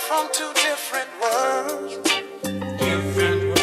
from two different worlds. Different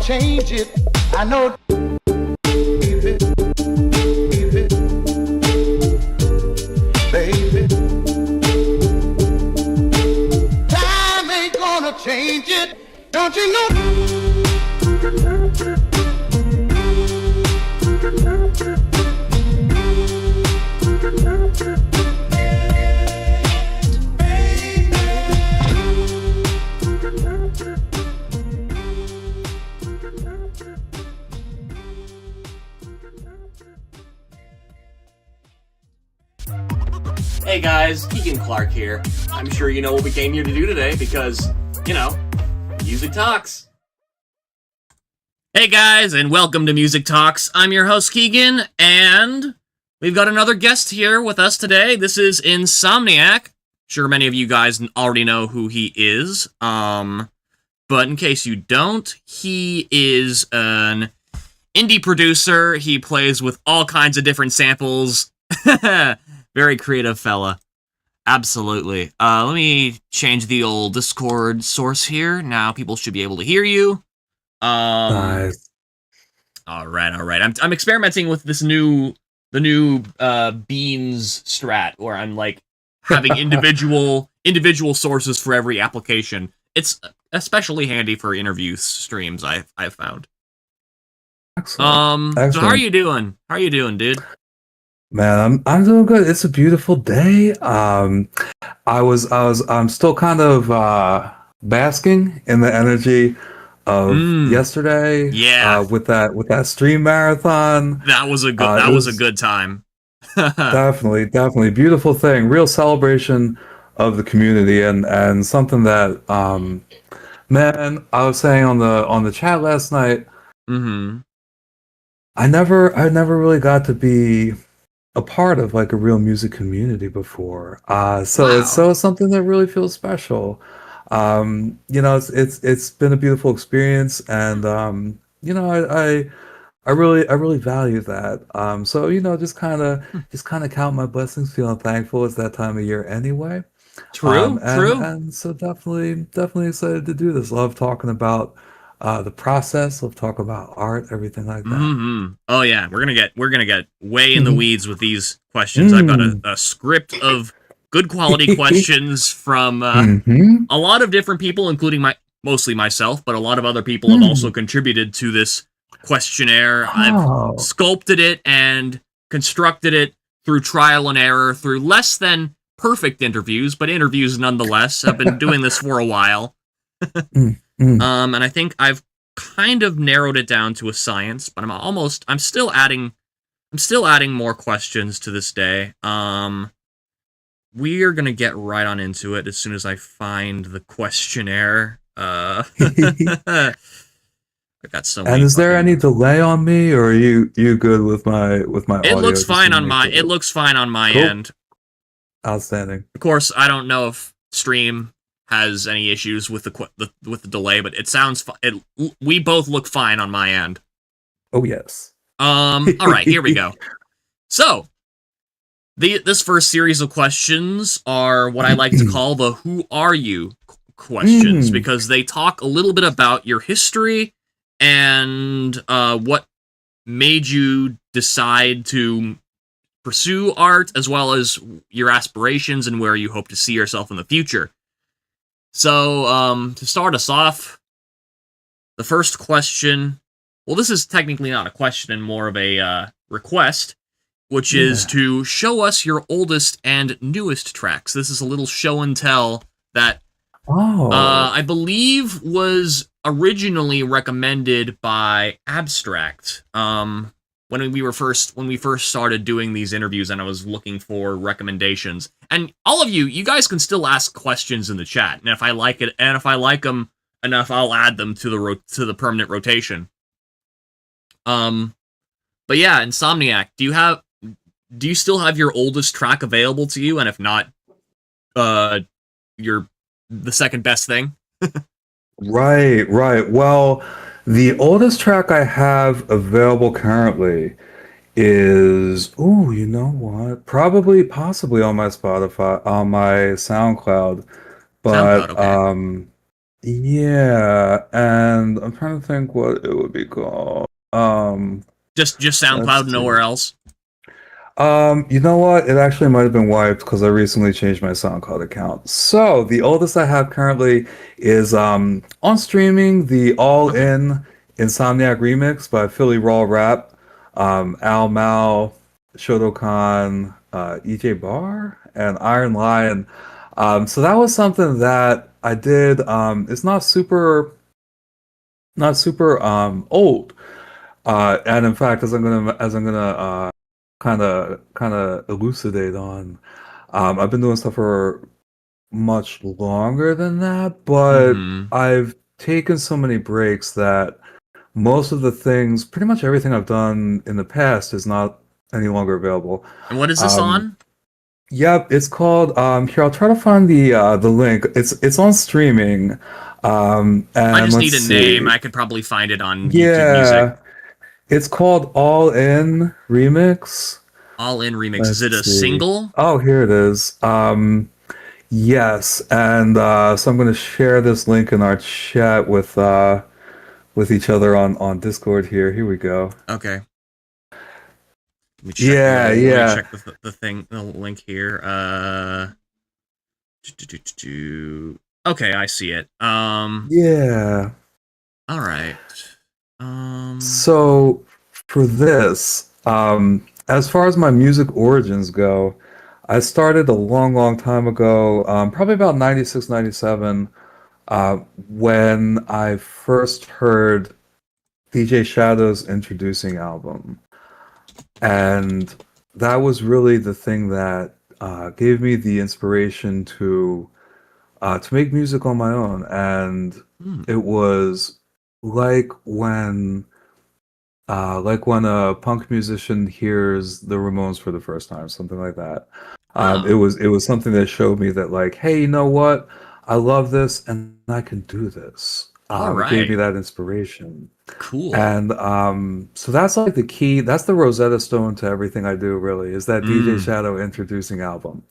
change it. I know. Baby, baby, time ain't gonna change it. Don't you know? Hey guys, Keegan Clark here. I'm sure you know what we came here to do today because, you know, Music Talks. Hey guys, and welcome to Music Talks. I'm your host, Keegan, and we've got another guest here with us today. This is INSMNC. Sure, many of you guys already know who he is. But in case you don't, he is an indie producer. He plays with all kinds of different samples. Very creative fella. Absolutely. Let me change the old Discord source here. Now people should be able to hear you. Nice. All right. I'm experimenting with the new Beans strat, where I'm like having individual sources for every application. It's especially handy for interview streams. I've found. Excellent. So how are you doing? How are you doing, dude? Man, I'm doing good. It's a beautiful day. I'm still kind of basking in the energy of yesterday. Yeah. With that stream marathon. That was a good time. Definitely beautiful thing. Real celebration of the community and something that man, I was saying on the chat last night. Mm-hmm. I never really got to be a part of like a real music community before. So it's something that really feels special. You know, it's been a beautiful experience, and you know, I really value that. So you know, just kind of count my blessings, feeling thankful. It's that time of year anyway. True. And so definitely excited to do this. Love talking about the process. Love talking about art, everything like that. Mm-hmm. Oh yeah, we're gonna get way in the weeds with these questions. I've got a script of good quality questions from a lot of different people, including mostly myself, but a lot of other people have also contributed to this questionnaire. I've sculpted it and constructed it through trial and error, through less than perfect interviews, but interviews nonetheless. I've been doing this for a while. And I think I've kind of narrowed it down to a science, but I'm still adding more questions to this day. We are gonna get right on into it as soon as I find the questionnaire. I got so many. And is there any delay on me, or are you good with my audio? It looks fine on my end. Outstanding. Of course, I don't know if stream has any issues with the delay, but it sounds we both look fine on my end. Oh yes. All right, here we go. So, this first series of questions are what I like to call the "Who are you?" questions, because they talk a little bit about your history and what made you decide to pursue art, as well as your aspirations and where you hope to see yourself in the future. So, to start us off, the first question, well, this is technically not a question and more of a request, which is to show us your oldest and newest tracks. This is a little show and tell that I believe was originally recommended by Abstract. When we first started doing these interviews, and I was looking for recommendations. And all of you guys can still ask questions in the chat, and if I like it, and if I like them enough, I'll add them to the permanent rotation. But yeah, Insomniac, do you still have your oldest track available to you? And if not, you're the second best thing? Right. Well, the oldest track I have available currently is, you know what? Possibly on my Spotify, on my SoundCloud. But SoundCloud, okay. Yeah, and I'm trying to think what it would be called. Just SoundCloud, Let's nowhere see. else. You know what? It actually might have been wiped because I recently changed my SoundCloud account. So the oldest I have currently is on streaming, the all-in Insomniac remix by Philly Raw Rap, Al Mal, Shotokan, EJ Bar, and Iron Lion. So that was something that I did. It's not super old. And in fact, as I'm gonna kind of elucidate on. I've been doing stuff for much longer than that, but I've taken so many breaks that most of the things, pretty much everything I've done in the past, is not any longer available. And what is this on? Yep, it's called. Here, I'll try to find the link. It's on streaming. And I just let's need a see. name. I could probably find it on YouTube Music. Yeah, it's called All In Remix. All In Remix. Is it Let's a see. single? Oh, here it is. Yes, and so I'm going to share this link in our chat with each other on Discord here. Here we go. Okay. Let me check the Yeah, let me yeah, check the link here. Okay, I see it. yeah. All right. So for this, as far as my music origins go, I started a long, long time ago, probably about 96, 97, when I first heard DJ Shadow's Introducing album. And that was really the thing that gave me the inspiration to make music on my own. And it was like when a punk musician hears the Ramones for the first time, something like that. It was something that showed me that, like, hey, you know what? I love this and I can do this. All It gave me right. that inspiration. Cool. And so that's like the key. That's the Rosetta Stone to everything I do, really, is that DJ Shadow Introducing album.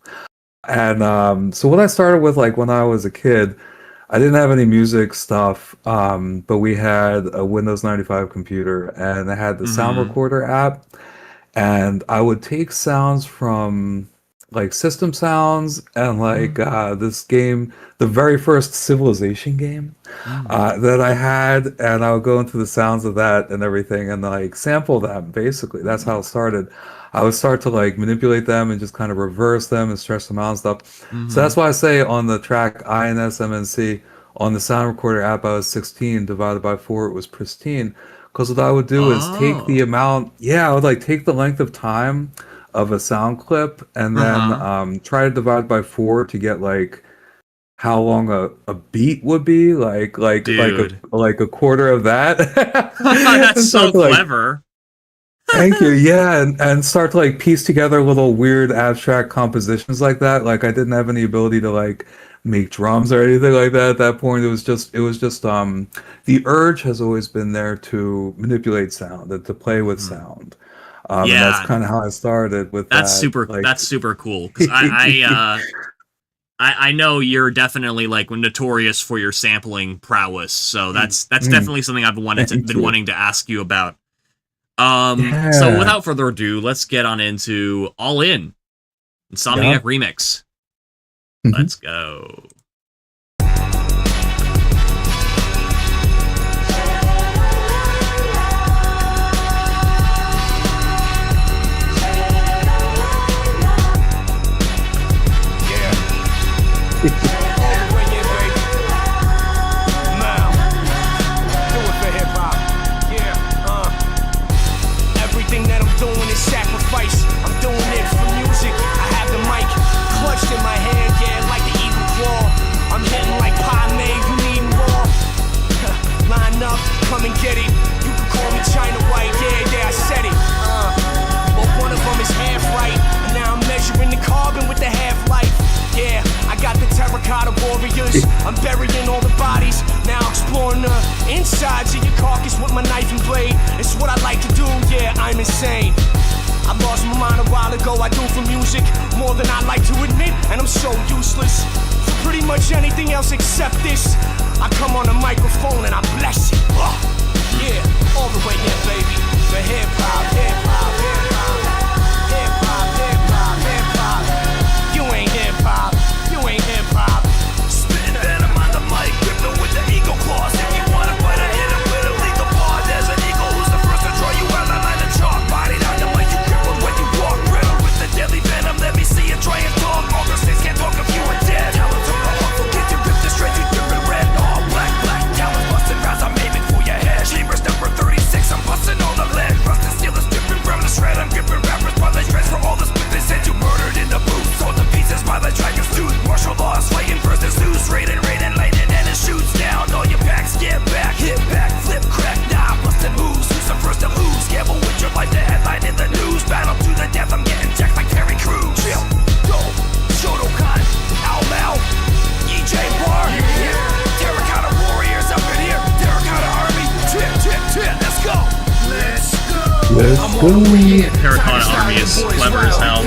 And so what I started with, like when I was a kid, I didn't have any music stuff, but we had a Windows 95 computer, and I had the sound recorder app, and I would take sounds from like system sounds and like this game, the very first Civilization game that I had, and I would go into the sounds of that and everything and like sample them. Basically, that's how it started. I would start to like manipulate them and just kind of reverse them and stretch them out and stuff. So that's why I say on the track INSMNC on the sound recorder app, I was 16 divided by 4, it was pristine. Because what I would do is take the Oh. amount, I would like take the length of time of a sound clip and then try to divide by 4 to get like how long a beat would be, like Dude. a quarter of that. That's And so start to like clever. Thank you. Yeah, and start to like piece together little weird abstract compositions like that. Like I didn't have any ability to like make drums or anything like that at that point. It was just the urge has always been there to manipulate sound and to play with sound. And that's Yeah, kind of how I started with that. Like that's super cool because I know you're definitely like notorious for your sampling prowess, so that's mm, definitely something I've thank been you. wanting to ask you about. So Yeah. without further ado, let's get on into All In, Insomniac Yeah. Remix. Mhm. Let's go. Everything that I'm doing is sacrifice. I'm doing it for music. I have the mic clutched in my hand, yeah, like the eagle claw. I'm hitting like pie made, you need more. Line up, come and get it. You can call me China White, yeah, I said it. But one of them is half right, and now I'm measuring the carbon with the half-life. Yeah, I got the terracotta warriors. I'm burying all the bodies. Now exploring the insides of your carcass with my knife and blade. It's what I like to do, yeah, I'm insane. I lost my mind a while ago, I do for music more than I like to admit, and I'm so useless for pretty much anything else except this. I come on the microphone and I bless it. Yeah, all the way in, baby. For hip-hop, hip-hop, hip-hop. Hip-hop, hip-hop, hip-hop. You ain't hip-hop, you ain't hip-hop. Spitting venom on the mic, gripping with the eagle claws. If you wanna fight, I hit him with a lethal paw. There's an eagle who's the first to draw you out on the chalk. Bodied on the mic, you crippled when you walk. Riddled with the deadly venom, let me see you try and talk. All the snakes can't talk if you are dead. Talents from the heart will get you ripped to shreds. You dripping red, all black, black. Talents busting rounds, I'm aiming for your head. Chambers number 36, I'm busting all the lead. Rusted steel is dripping brown to shred. I'm gripping rappers by the shreds for all the spit they said you murdered in the booth. Sold to pieces by the dragon's tooth. Martial law slaying versus loose. Raiding, lightning, and it shoots down. All your backs, get back, hit back, flip, crack, nah, busting moves. Who's the first to lose? Gamble with your life, the headline in the news. Battle to the death, I'm getting jacked like Terry Crews. Chill, go, Shotokan, Ow Mal, EJ Bar. Terracotta warriors up in here. Terracotta army, tip, let's go. Let's go. Let's I'm go. all the way in. Terracotta Army is clever as hell.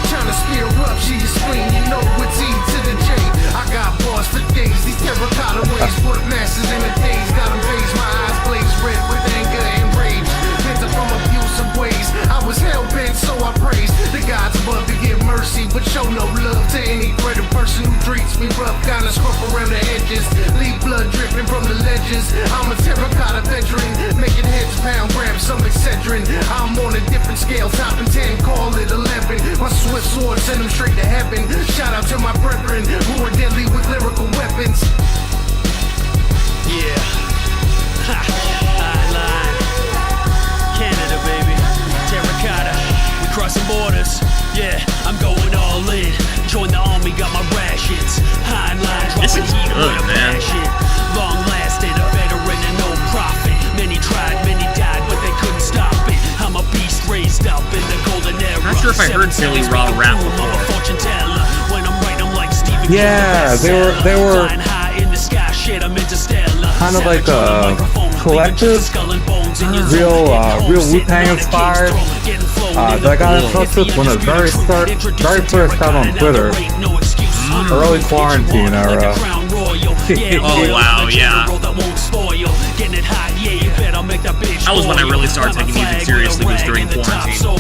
Trying to spear up, she is spleen, you know what's E to the J. I got bars for days, these terracotta ways put masses in the days. Got them phased, my eyes blaze red with anger and rage. Pent from abusive ways, I was hell-bent, so I praised the gods above to give mercy, but show no love to any greater person who treats me rough. Kinda scruff around the edges, leave blood dripping from the ledges. I'm a terracotta veteran, making heads pound, grab some Excedrin. I'm on a different scale, topping 10, call it 11. My swift sword send them straight to heaven. Shout out to my brethren who are deadly with lyrical weapons. Yeah. Ha. Hotline. Canada, baby. Terracotta. We crossing borders. Yeah, I'm going all in. Join the army, got my rations. Hotline. This is dropping heat good, with a man. passion. Long lasted, a veteran and no profit. Many tried, many died, but they couldn't stop it. I'm a beast raised up in the golden era. Not sure if I heard Philly Raw rap before. I'm a fortune teller. When I'm right, I'm like Stephen Yeah, they were flying high in the sky, shit, I'm interstellar. kind of like a collective, real Wu-Tang inspired. That I got in touch with when I very first got on Twitter, early quarantine era. Oh, wow, yeah. That was when I really started taking music seriously, was during quarantine.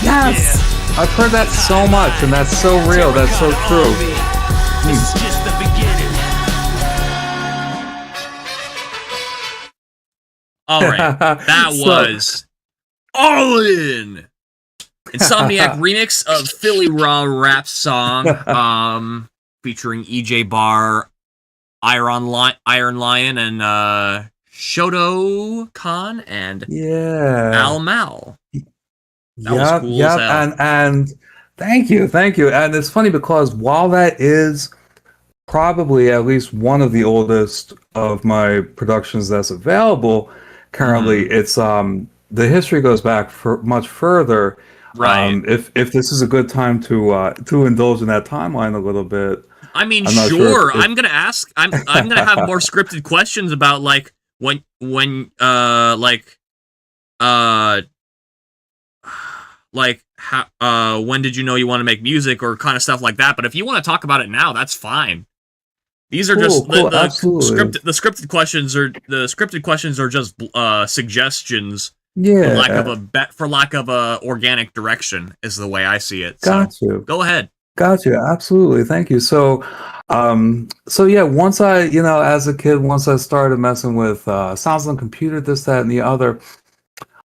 Yes, I've heard that so much, and that's so real. That's so true. This is just the beginning. Alright, that was All In! Insomniac remix of Philly Raw rap song, featuring EJ Bar, Iron Lion, and Shoto Khan, and Al Mal. That was cool as hell. And thank you. And it's funny because while that is probably at least one of the oldest of my productions that's available currently. It's the history goes back for much further. Right. If this is a good time to indulge in that timeline a little bit, I mean, I'm not sure sure. if I'm gonna ask. I'm gonna have more scripted questions about like when uh like how when did you know you want to make music or kind of stuff like that. But if you want to talk about it now, that's fine. These are just cool, absolutely. the scripted questions are just suggestions Yeah, for lack of a organic direction is the way I see it. So got you. go ahead. Gotcha. Absolutely. Thank you. So yeah, once as a kid, once I started messing with sounds on the computer, this, that, and the other,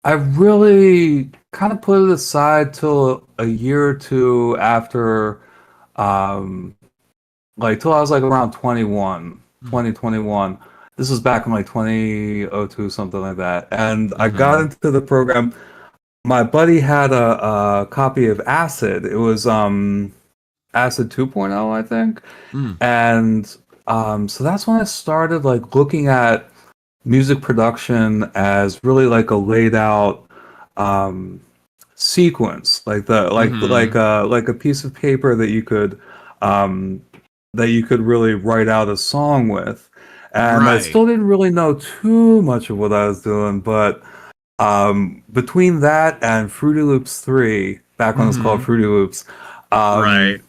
I really kind of put it aside till a year or two after, um, like till I was like around 21, 2021. This was back in like 2002, something like that. And I got Mm-hmm. into the program. My buddy had a copy of Acid. It was Acid 2.0, I think. Mm. And so that's when I started like looking at music production as really like a laid out um, sequence, Mm-hmm. like a piece of paper um, that you could really write out a song with. And I Right. still didn't really know too much of what I was doing, but between that and Fruity Loops 3, back when it was called Mm-hmm. Fruity Loops, um, Right.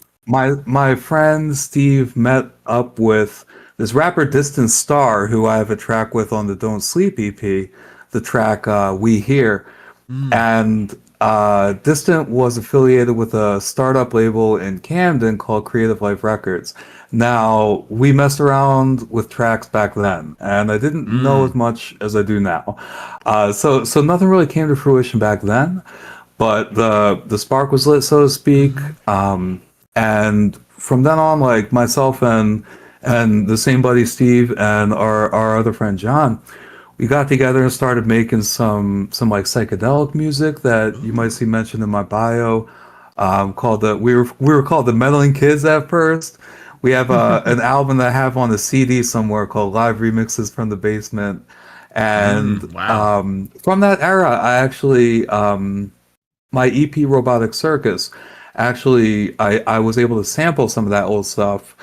my friend Steve met up with this rapper Distant Star, who I have a track with on the Don't Sleep EP, the track We Hear. Mm. And Distant was affiliated with a startup label in Camden called Creative Life Records. Now, we messed around with tracks back then, and I didn't know as Mm. much as I do now. So nothing really came to fruition back then, but the spark was lit, so to speak. Mm-hmm. And from then on, like myself and the same buddy Steve and our other friend John, we got together and started making some like psychedelic music that you might Ooh. see mentioned in my bio. Called the we were called the Meddling Kids at first. We have an album that I have on the CD somewhere called Live Remixes from the Basement, and Wow. from that era, I actually my EP Robotic Circus. Actually, I was able to sample some of that old stuff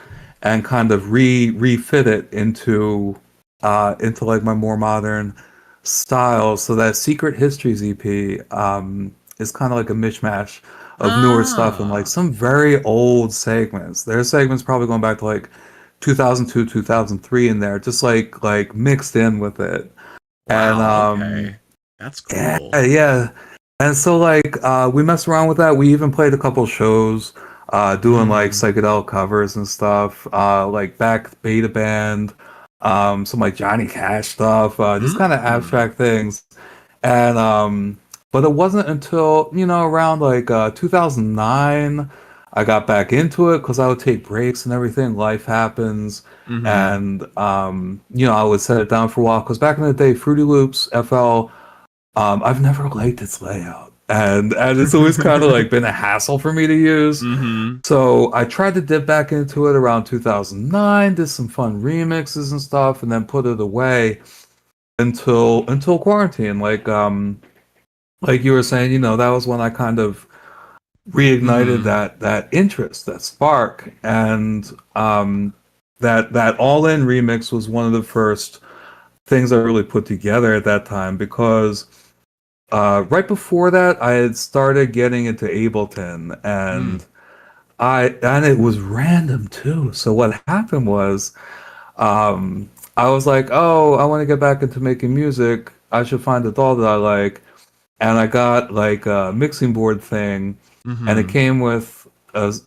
and kind of refit it into like my more modern style. So that Secret Histories EP is kind of like a mishmash of newer stuff and like Ah. some very old segments. There are segments probably going back to like 2002, 2003 in there, just like mixed in with it. And Wow. Okay. That's yeah, cool. yeah. And so like we messed around with that. We even played a couple shows doing like Mm. psychedelic covers and stuff. Like Back Beta Band, some like Johnny Cash stuff, just kind of Mm. abstract things. And but it wasn't until, around like 2009 I got back into it because I would take breaks and everything. Life happens. Mm-hmm. And I would set it down for a while because back in the day, Fruity Loops FL I've never liked its layout, and it's always kind of like been a hassle for me to use. Mm-hmm. So I tried to dip back into it around 2009, did some fun remixes and stuff, and then put it away until quarantine. Like you were saying, that was when I kind of reignited Mm-hmm. that interest, that spark, and that all in remix was one of the first things I really put together at that time because right before that, I had started getting into Ableton, Mm. and it was random too. So what happened was, I was like, oh, I want to get back into making music. I should find a DAW that I like, and I got like a mixing board thing, and it Mm-hmm. came with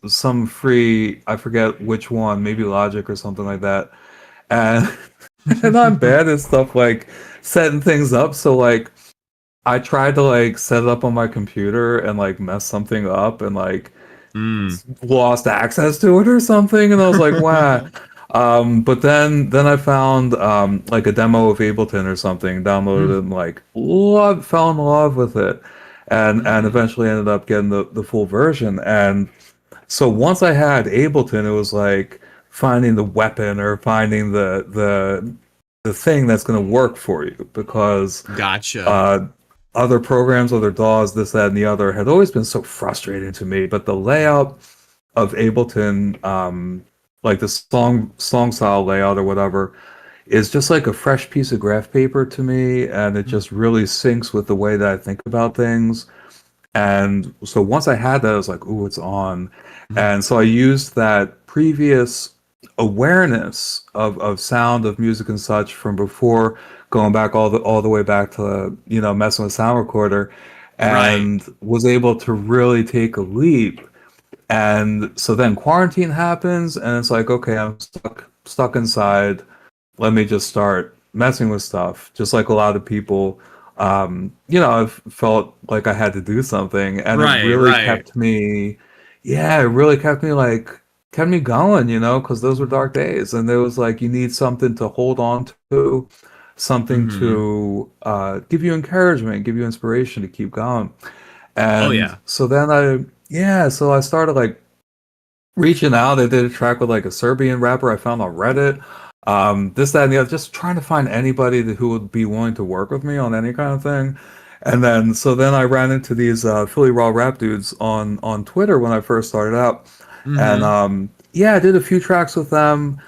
some free, I forget which one, maybe Logic or something like that, and and I'm bad at stuff like setting things up. So like I tried to like set it up on my computer and like mess something up and like Mm. lost access to it or something, and I was like, wow. But then I found like a demo of Ableton or something, downloaded it Mm. and like fell in love with it, and Mm. eventually ended up getting the full version. And so once I had Ableton, it was like finding the weapon or finding the thing that's going to work for you, because Gotcha. other programs, other DAWs, this, that, and the other had always been so frustrating to me. But the layout of Ableton, like the song style layout or whatever, is just like a fresh piece of graph paper to me, and it just really syncs with the way that I think about things. And so once I had that, I was like, "Ooh, it's on." And so I used that previous awareness of sound, of music and such from before, going back all the way back to, messing with sound recorder, Right. and was able to really take a leap. And so then quarantine happens, and it's like, okay, I'm stuck inside. Let me just start messing with stuff, just like a lot of people. I've felt like I had to do something, and it Right. really Right. kept me, yeah, it really kept me going, because those were dark days, and there was like, you need something to hold on to, something Hmm. to give you encouragement, give you inspiration to keep going. Oh And yeah. so then so I started like reaching out. I did a track with like a Serbian rapper I found on Reddit. This, that, and the other, just trying to find anybody who would be willing to work with me on any kind of thing. And then I ran into these Philly Raw rap dudes on Twitter when I first started out. And Hmm. yeah, I did a few tracks with them.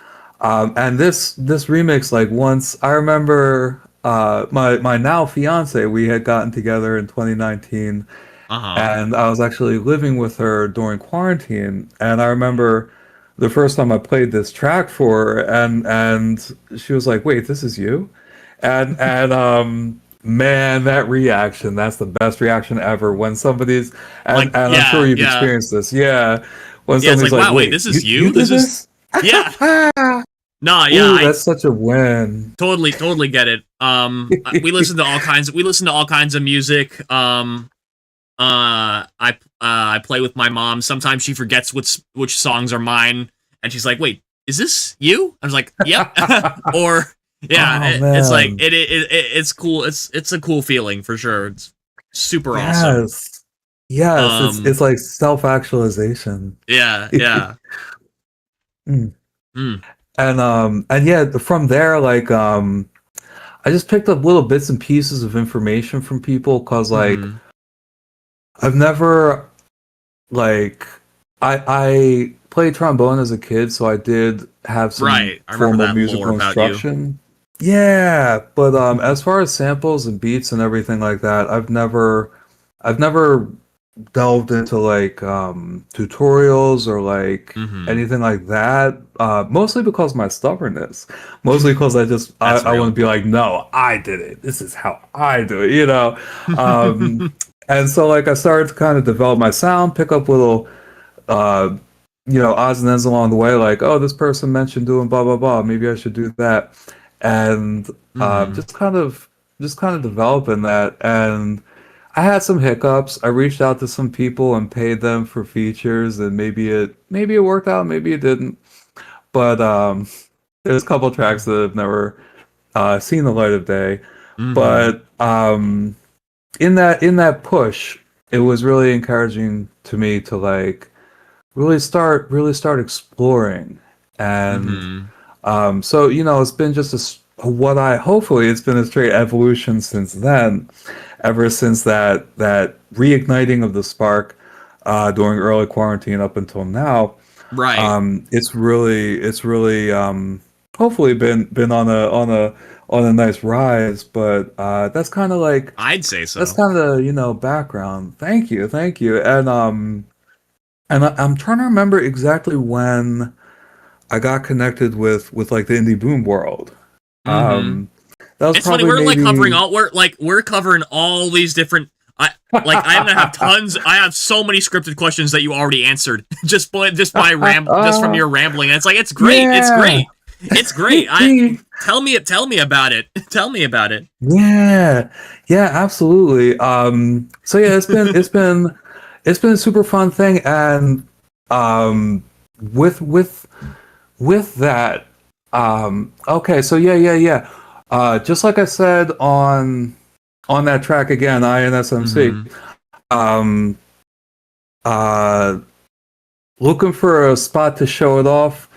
And this remix, like, once I remember my now fiance, we had gotten together in 2019, Uh-huh. and I was actually living with her during quarantine. And I remember the first time I played this track for her, and she was like, "Wait, this is you?" And man, that reaction, that's the best reaction ever when somebody's, Like, and I'm sure yeah, you've yeah. experienced this, yeah, when Yeah, it's somebody's like, like, wow, wait, "Wait, this is you you? did This is this?" yeah. Nah, yeah, Ooh, I that's such a win. totally get it. We listen to all kinds of music. I play with my mom. Sometimes she forgets which songs are mine, and she's like, "Wait, is this you?" I was like, "Yep." Or yeah, Oh it's like man, it's cool. It's a cool feeling for sure. It's super awesome. yes, yes, it's Um, like self-actualization. yeah, yeah. Mm. Mm, And yeah, from there, like, I just picked up little bits and pieces of information from people, because like, mm-hmm. I've never, like, I played trombone as a kid, so I did have some Right. I remember formal that lore musical about you. instruction. Yeah, but as far as samples and beats and everything like that, I've never delved into like tutorials or like Mm-hmm. anything like that, mostly because of my stubbornness, mostly because That's I want to real. be like, no, I did it, this is how I do it. um and so like I started to kind of develop my sound, pick up little uh odds and ends along the way, like, oh, this person mentioned doing blah blah blah, maybe I should do that. And Mm-hmm. just kind of developing that. And I had some hiccups. I reached out to some people and paid them for features, and maybe it worked out, maybe it didn't. But there's a couple tracks that have never seen the light of day. Mm-hmm. But in that push, it was really encouraging to me to like really start exploring. And Mm-hmm. so it's been just what I hopefully it's been a straight evolution since then, ever since that reigniting of the spark during early quarantine up until now. Right. It's really hopefully been on a nice rise. But I'd say that's so. kind of background. Thank you. And I'm trying to remember exactly when I got connected with like the indie boom world. Mm-hmm. Um, that was It's funny, probably we're like covering maybe. all we're covering all these different I'm gonna have tons. I have so many scripted questions that you already answered just from your rambling. And it's like it's great. It's Yeah. great. It's great. I tell me about it. Tell me about it. Yeah. Yeah, absolutely. So yeah, it's been a super fun thing. And um with with with that, okay, so yeah. Just like I said on that track again, INSMC. Mm-hmm. Um uh Looking for a spot to show it off.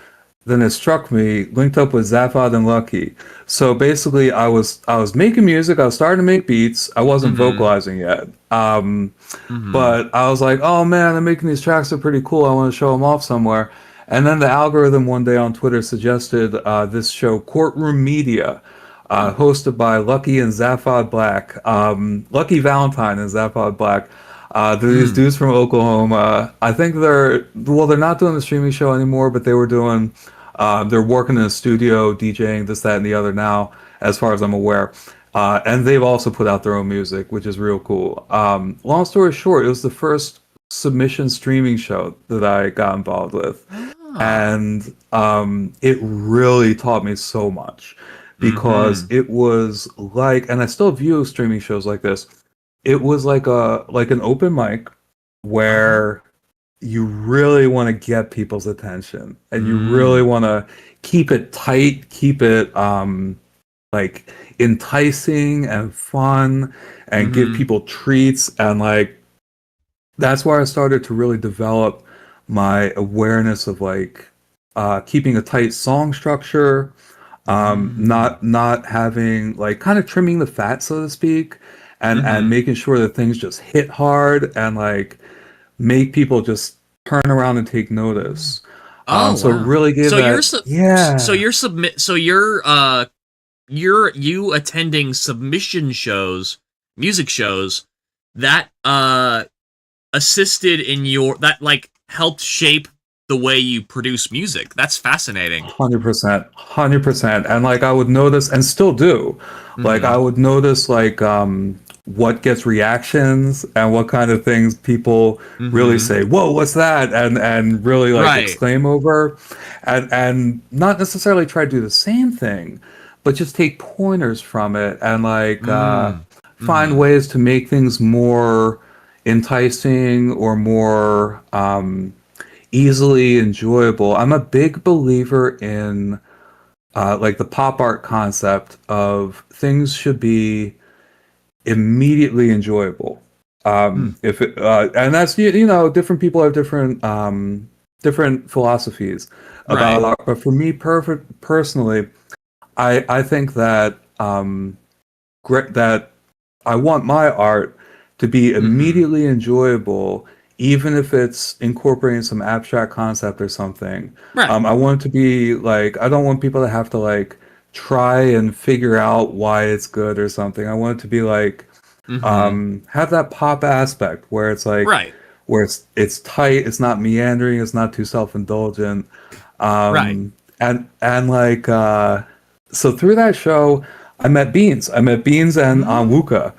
then it struck me, linked up with Zaphod and Lucky. So basically, I was making music. I was starting to make beats. I wasn't Mm-hmm. vocalizing yet. Mm-hmm. But I was like, oh man, I'm making these tracks. They're pretty cool. I want to show them off somewhere. And then the algorithm one day on Twitter suggested this show, Courtroom Media, hosted by Lucky and Zaphod Black. Lucky Valentine and Zaphod Black. They're these dudes from Oklahoma. I think they're not doing the streaming show anymore, but they were doing, they're working in a studio, DJing, this, that, and the other now, as far as I'm aware. And they've also put out their own music, which is real cool. Long story short, it was the first submission streaming show that I got involved with. And it really taught me so much because it was like, and I still view streaming shows like this. It was like an open mic where you really want to get people's attention and you really want to keep it tight, keep it like enticing and fun and give people treats, and like that's where I started to really develop my awareness of like keeping a tight song structure, not having like kind of trimming the fat, so to speak, and making sure that things just hit hard and like make people just turn around and take notice. So it really gave you attending submission shows, music shows that assisted in that like helped shape the way you produce music. That's fascinating. 100%. And like I would notice, and still do, like I would notice like what gets reactions and what kind of things people really say, whoa, what's that? And really like exclaim over, and not necessarily try to do the same thing, but just take pointers from it and like find ways to make things more enticing or more easily enjoyable. I'm a big believer in like the pop art concept of things should be immediately enjoyable. If it, and that's different people have different philosophies about art, but for me, personally, I think that that I want my art to be immediately enjoyable, even if it's incorporating some abstract concept or something. I want it to be like, I don't want people to have to like try and figure out why it's good or something. I want it to be like have that pop aspect where it's like where it's tight, it's not meandering, it's not too self-indulgent. And like so through that show I met Beans and Wuka.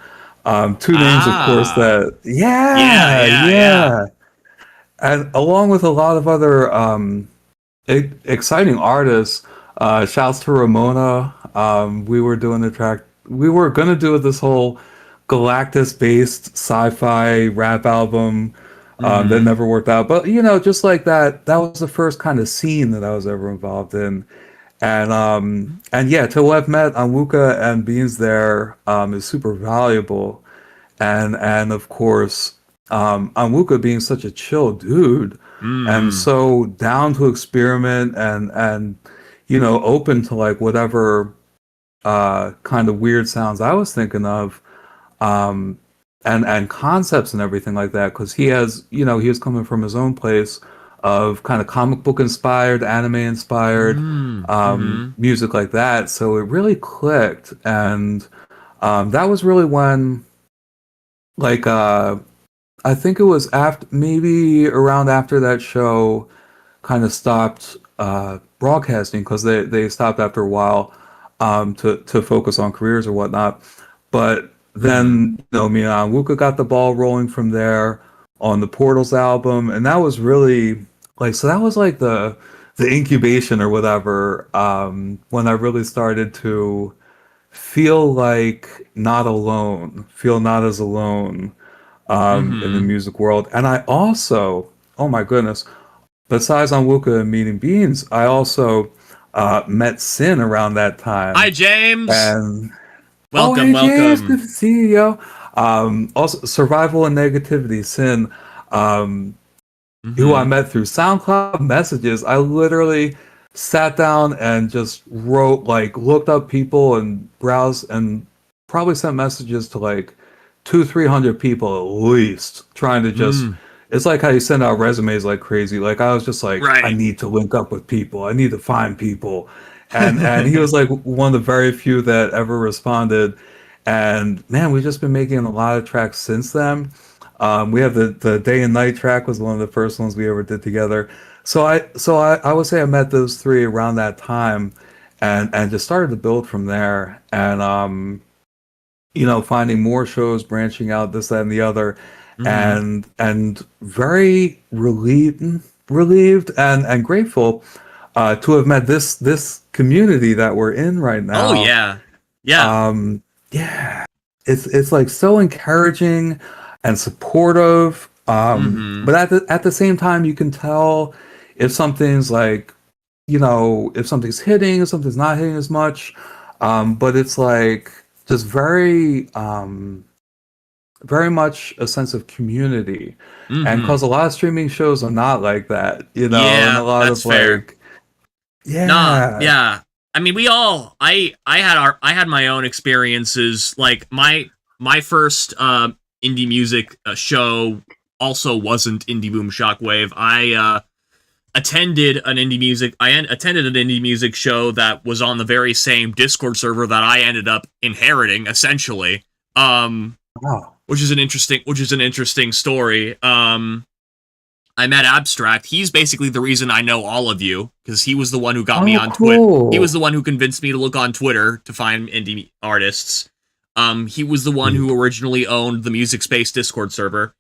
Two names, of course, that yeah. And along with a lot of other exciting artists. Shouts to Ramona. We were doing the track. We were gonna do this whole Galactus-based sci-fi rap album that never worked out. But just like that was the first kind of scene that I was ever involved in. And yeah, to have met Anwuka and Beans there is super valuable. And of course, Anwuka being such a chill dude and so down to experiment and open to like whatever kind of weird sounds I was thinking of, and concepts and everything like that, because he was coming from his own place of kind of comic book inspired, anime inspired music like that. So it really clicked, and that was really when, like, I think it was maybe around after that show kind of stopped broadcasting, because they stopped after a while to focus on careers or whatnot. But then me and Wuka got the ball rolling from there on the Portals album, and that was really that was like the incubation or whatever, when I really started to feel like not as alone in the music world. And I also, oh my goodness, besides Anwuka and meeting Beans, I also met Sin around that time. Hi, James. And welcome. James, good to see you, yo. Also, Survival and Negativity, Sin, who I met through SoundCloud messages. I literally sat down and just wrote, like, looked up people and browsed and probably sent messages to like 200-300 people at least, trying to just. It's like how you send out resumes like crazy. Like I was just like, I Right. need to link up with people. I need to find people, and he was like one of the very few that ever responded. And man, we've just been making a lot of tracks since then. We have the day and night track was one of the first ones we ever did together. So I would say I met those three around that time, and just started to build from there. And finding more shows, branching out, this, that, and the other, and very relieved and grateful to have met this community that we're in right now. Oh yeah, yeah. Yeah, it's like so encouraging and supportive. But at the same time, you can tell if something's like, if something's hitting, if something's not hitting as much. But it's like just very much a sense of community, and because a lot of streaming shows are not like that, and Yeah, a lot that's of fair. like, yeah, Nah, yeah. I mean, I had my own experiences. Like my first indie music show also wasn't Indie Boom Shockwave. I attended an indie music show that was on the very same Discord server that I ended up inheriting, essentially. wow. Which is an interesting story. I met Abstract. He's basically the reason I know all of you, because he was the one who got me on Twitter. Cool. He was the one who convinced me to look on Twitter to find indie artists. He was the one who originally owned the Music Space Discord server,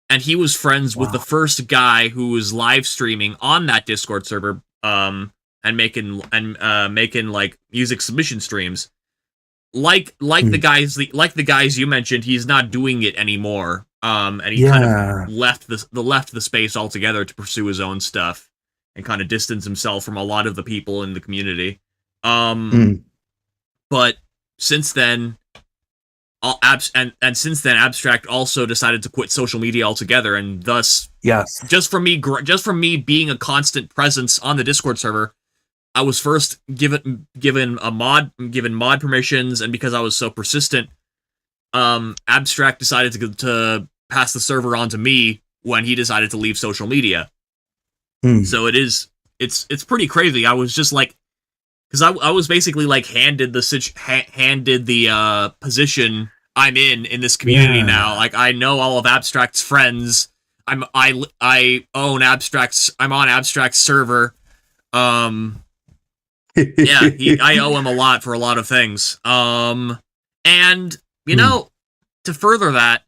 and he was friends with the first guy who was live streaming on that Discord server, and making like music submission streams. Like the guys you mentioned, he's not doing it anymore. And he kind of left the space altogether to pursue his own stuff and kind of distance himself from a lot of the people in the community. But since then, since then, Abstract also decided to quit social media altogether, and thus, just from me being a constant presence on the Discord server, I was first given mod permissions, and because I was so persistent, Abstract decided to pass the server on to me when he decided to leave social media. So it's pretty crazy. I was just like, because I was basically like handed the position I'm in this community now. Like I know all of Abstract's friends. I own Abstract's. I'm on Abstract's server. I owe him a lot for a lot of things. And to further that,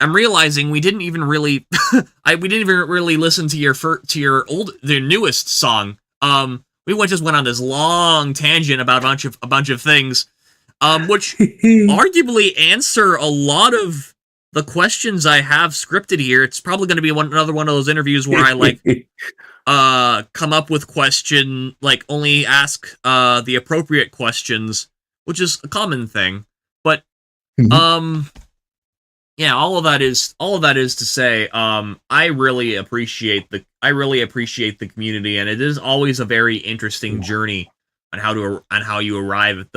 I'm realizing we didn't even really listen to the newest song. We just went on this long tangent about a bunch of things, which arguably answer a lot of the questions I have scripted here. It's probably going to be another one of those interviews where I like come up with only ask the appropriate questions, which is a common thing. But yeah, all of that is to say, I really appreciate the community, and it is always a very interesting journey on how you arrive at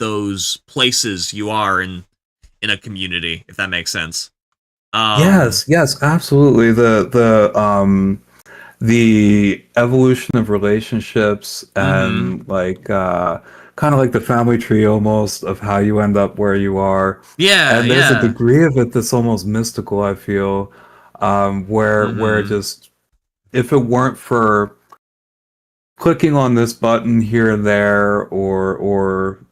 those places you are in a community, if that makes sense. Yes, absolutely. The evolution of relationships and kind of like the family tree almost of how you end up where you are. And there's a degree of it that's almost mystical, I feel, where just, if it weren't for clicking on this button here and there, or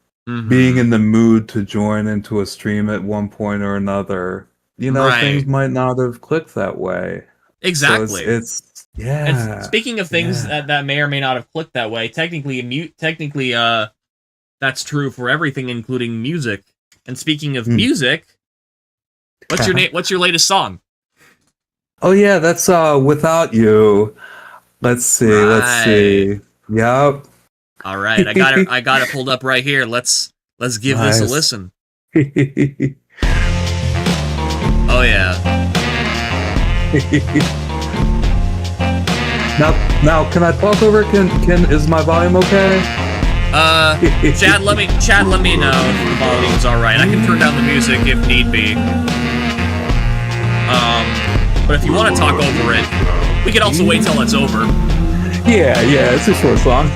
being in the mood to join into a stream at one point or another, things might not have clicked that way. Exactly. So it's And speaking of things that may or may not have clicked that way, technically, that's true for everything, including music. And speaking of music, what's your latest song? Oh yeah, that's Without You. Let's see. Yep. All right, I got it pulled up right here. Let's give this a listen. Oh yeah. Now, can I talk over? Can is my volume okay? Chad, let me know if the volume's all right. I can turn down the music if need be. But if you want to talk over it, we can also wait till it's over. Yeah, it's a short song.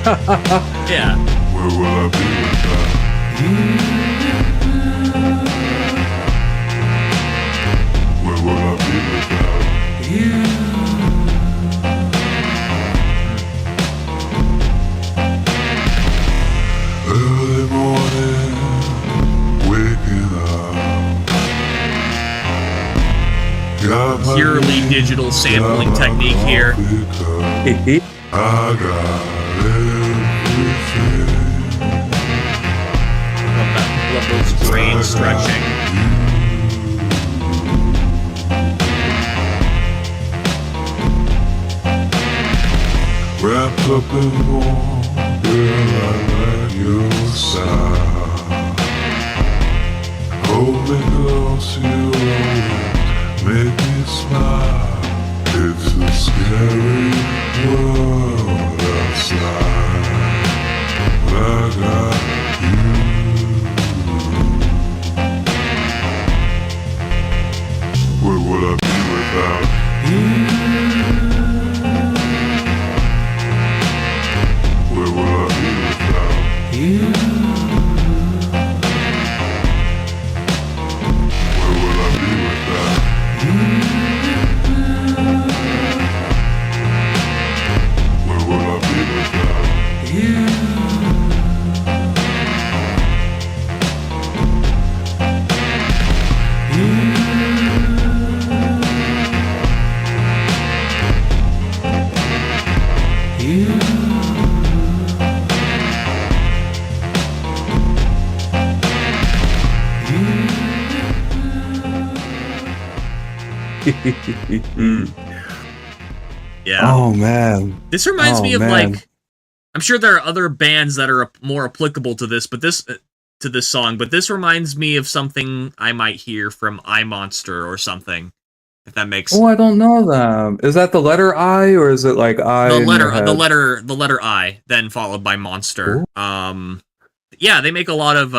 Yeah. Where will I be without you? Where will I be without you? Early morning, waking up. Got my Purely digital sampling technique here. I got everything. Love those brain stretching. Wrapped up in warm, girl, I'm at your side. Hold me close, you always make me smile. It's a scary world outside, but I got you. Where would I be without you? Where will I be without you? Where will I be without you? Where will I be without you? Yeah. Oh man. This reminds me of man. like, I'm sure there are other bands that are more applicable to this, but this to this song. But this reminds me of something I might hear from iMonster or something. If that makes Oh, I don't know them. Is that the letter I, or is it like I? the in your head? the letter I, then followed by Monster. Ooh. Yeah, they make a lot of.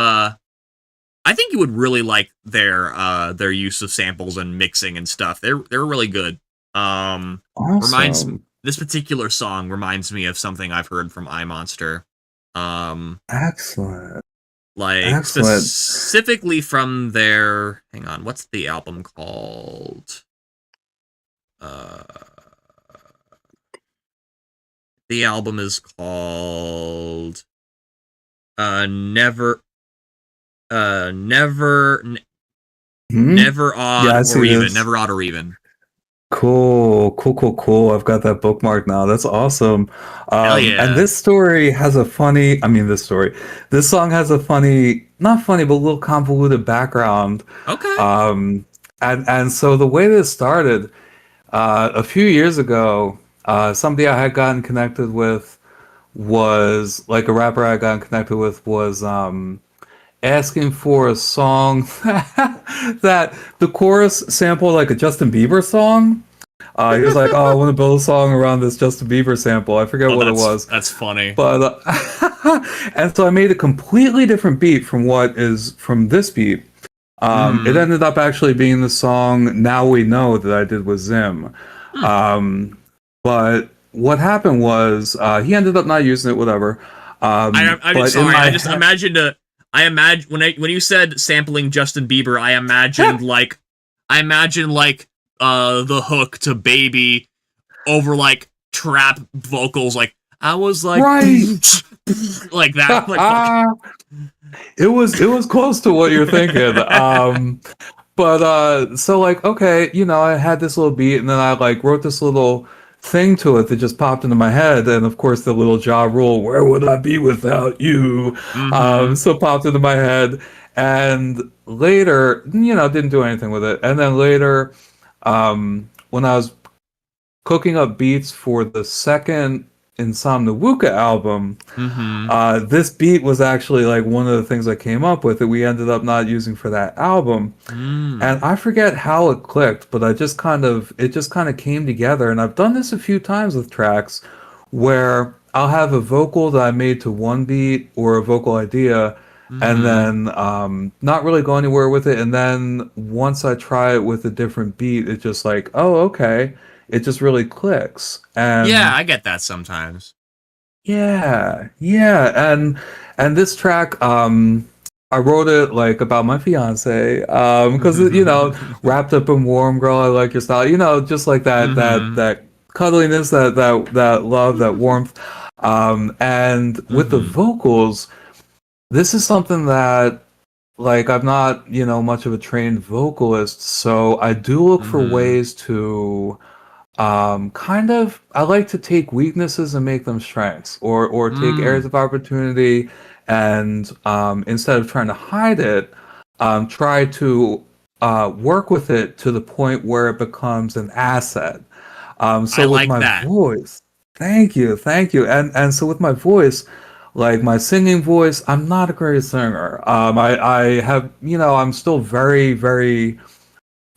I think you would really like their use of samples and mixing and stuff. They're really good. Awesome. This particular song reminds me of something I've heard from iMonster. Excellent. Like Excellent. specifically from their, hang on, what's the album called? The album is called Never Odd Yeah, I or see Even. this. Never Odd or Even. Cool. I've got that bookmark now. That's awesome. Hell yeah. And this story has a funny, this song has a funny, not funny, but a little convoluted background. Okay. And so the way this started, a few years ago, somebody I had gotten connected with was, like a rapper I had gotten connected with was, asking for a song that the chorus sampled like a Justin Bieber song. He was like, "Oh, I want to build a song around this Justin Bieber sample." I forget what it was, That's funny. but and so I made a completely different beat from what is from this beat. It ended up actually being the song "Now We Know" that I did with Zim. But what happened was he ended up not using it. Whatever. I just imagined when you said sampling Justin Bieber, I imagined the hook to Baby over like trap vocals, like I was like Right. like that. Like, it was close to what you're thinking. But so like, okay, I had this little beat, and then I like wrote this little thing to it that just popped into my head, and of course the little Ja Rule, "Where would I be without you?" So popped into my head, and later, didn't do anything with it. And then later, when I was cooking up beats for the second INSMNC album, Mm-hmm. this beat was actually like one of the things I came up with that we ended up not using for that album. And Mm. I forget how it clicked, but it just kind of came together. And I've done this a few times with tracks where I'll have a vocal that I made to one beat or a vocal idea, and Mm-hmm. then not really go anywhere with it. And then once I try it with a different beat, it's just like, oh, okay, it just really clicks. Yeah, And I get that sometimes. yeah, yeah, and this track, I wrote it like about my fiance, because wrapped up in warm, girl, I like your style, just like Mm-hmm. that cuddliness, that love, that warmth, and with the Mm-hmm. vocals, this is something that like I'm not, much of a trained vocalist, so I do look for Mm-hmm. ways to kind of, I like to take weaknesses and make them strengths, or take areas Mm. of opportunity, and instead of trying to hide it, try to work with it to the point where it becomes an asset. I So with like my that. voice, thank you, and so with my voice, like my singing voice, I'm not a great singer. I have, I'm still very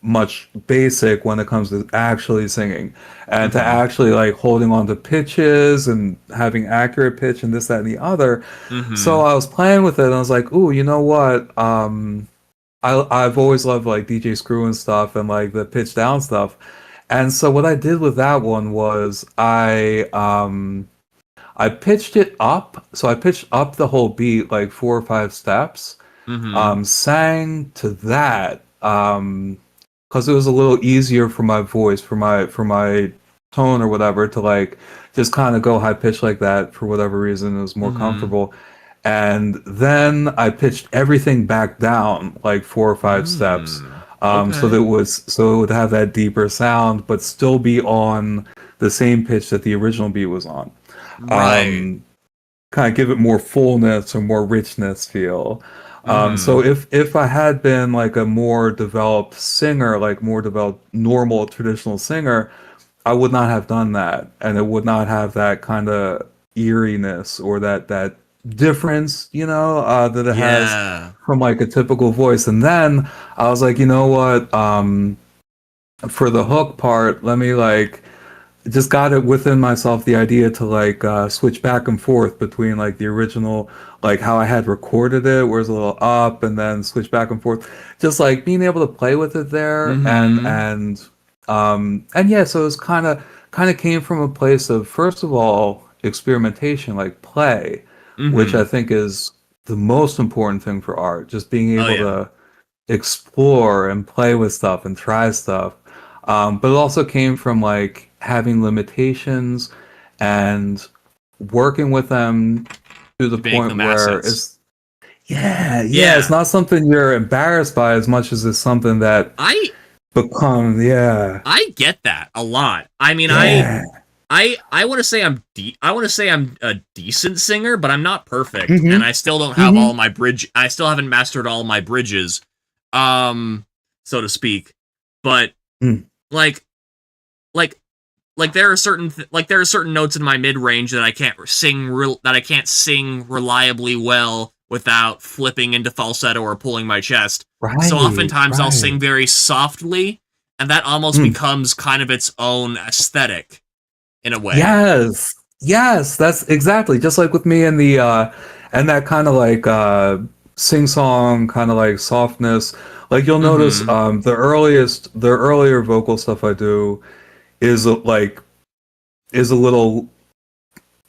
much basic when it comes to actually singing, and to Mm-hmm. actually like holding on to pitches and having accurate pitch and this, that, and the other. So Mm-hmm. I was playing with it and I was like, ooh, you know what? I've always loved like DJ Screw and stuff and like the pitch down stuff. And so what I did with that one was I pitched it up. So I pitched up the whole beat like 4 or 5 steps. Mm-hmm. Sang to that. Because it was a little easier for my voice, for my tone or whatever, to like just kind of go high pitch like that for whatever reason. It was more Mm-hmm. comfortable. And then I pitched everything back down like 4 or 5 steps. Mm. So Okay. that it would have that deeper sound, but still be on the same pitch that the original beat was on. Right. Um, Kind of give it more fullness or more richness feel. So Mm-hmm. if I had been like a more developed singer, like more developed normal traditional singer, I would not have done that, and it would not have that kind of eeriness or that difference, that it has Yeah. from like a typical voice. And then I was like, you know what? For the hook part, let me like just got it within myself the idea to like switch back and forth between like the original, like how I had recorded it, where it's a little up, and then switch back and forth, just like being able to play with it there. Mm-hmm. And yeah, so it was kind of came from a place of, first of all, experimentation, like play, which I Mm-hmm. think is the most important thing for art, just being Oh able yeah. to explore and play with stuff and try stuff. But it also came from like having limitations and working with them to the To make point them where assets. it's, yeah, it's Yeah. not something you're embarrassed by as much as it's something that I becomes, yeah, I get that a lot. I mean, yeah. I want to say I want to say I'm a decent singer, but I'm not perfect, and Mm-hmm. I still don't have Mm-hmm. all my bridge. I still haven't mastered all my bridges, so to speak. But Mm. like like there are there are certain notes in my mid range that I can't sing reliably well without flipping into falsetto or pulling my chest. So Right, oftentimes I'll right. sing very softly, and that almost Mm. becomes kind of its own aesthetic in a way. Yes. Yes, that's exactly just like with me and the and that kind of like sing song kind of like softness. Like you'll notice Mm-hmm. the earlier vocal stuff I do is is a little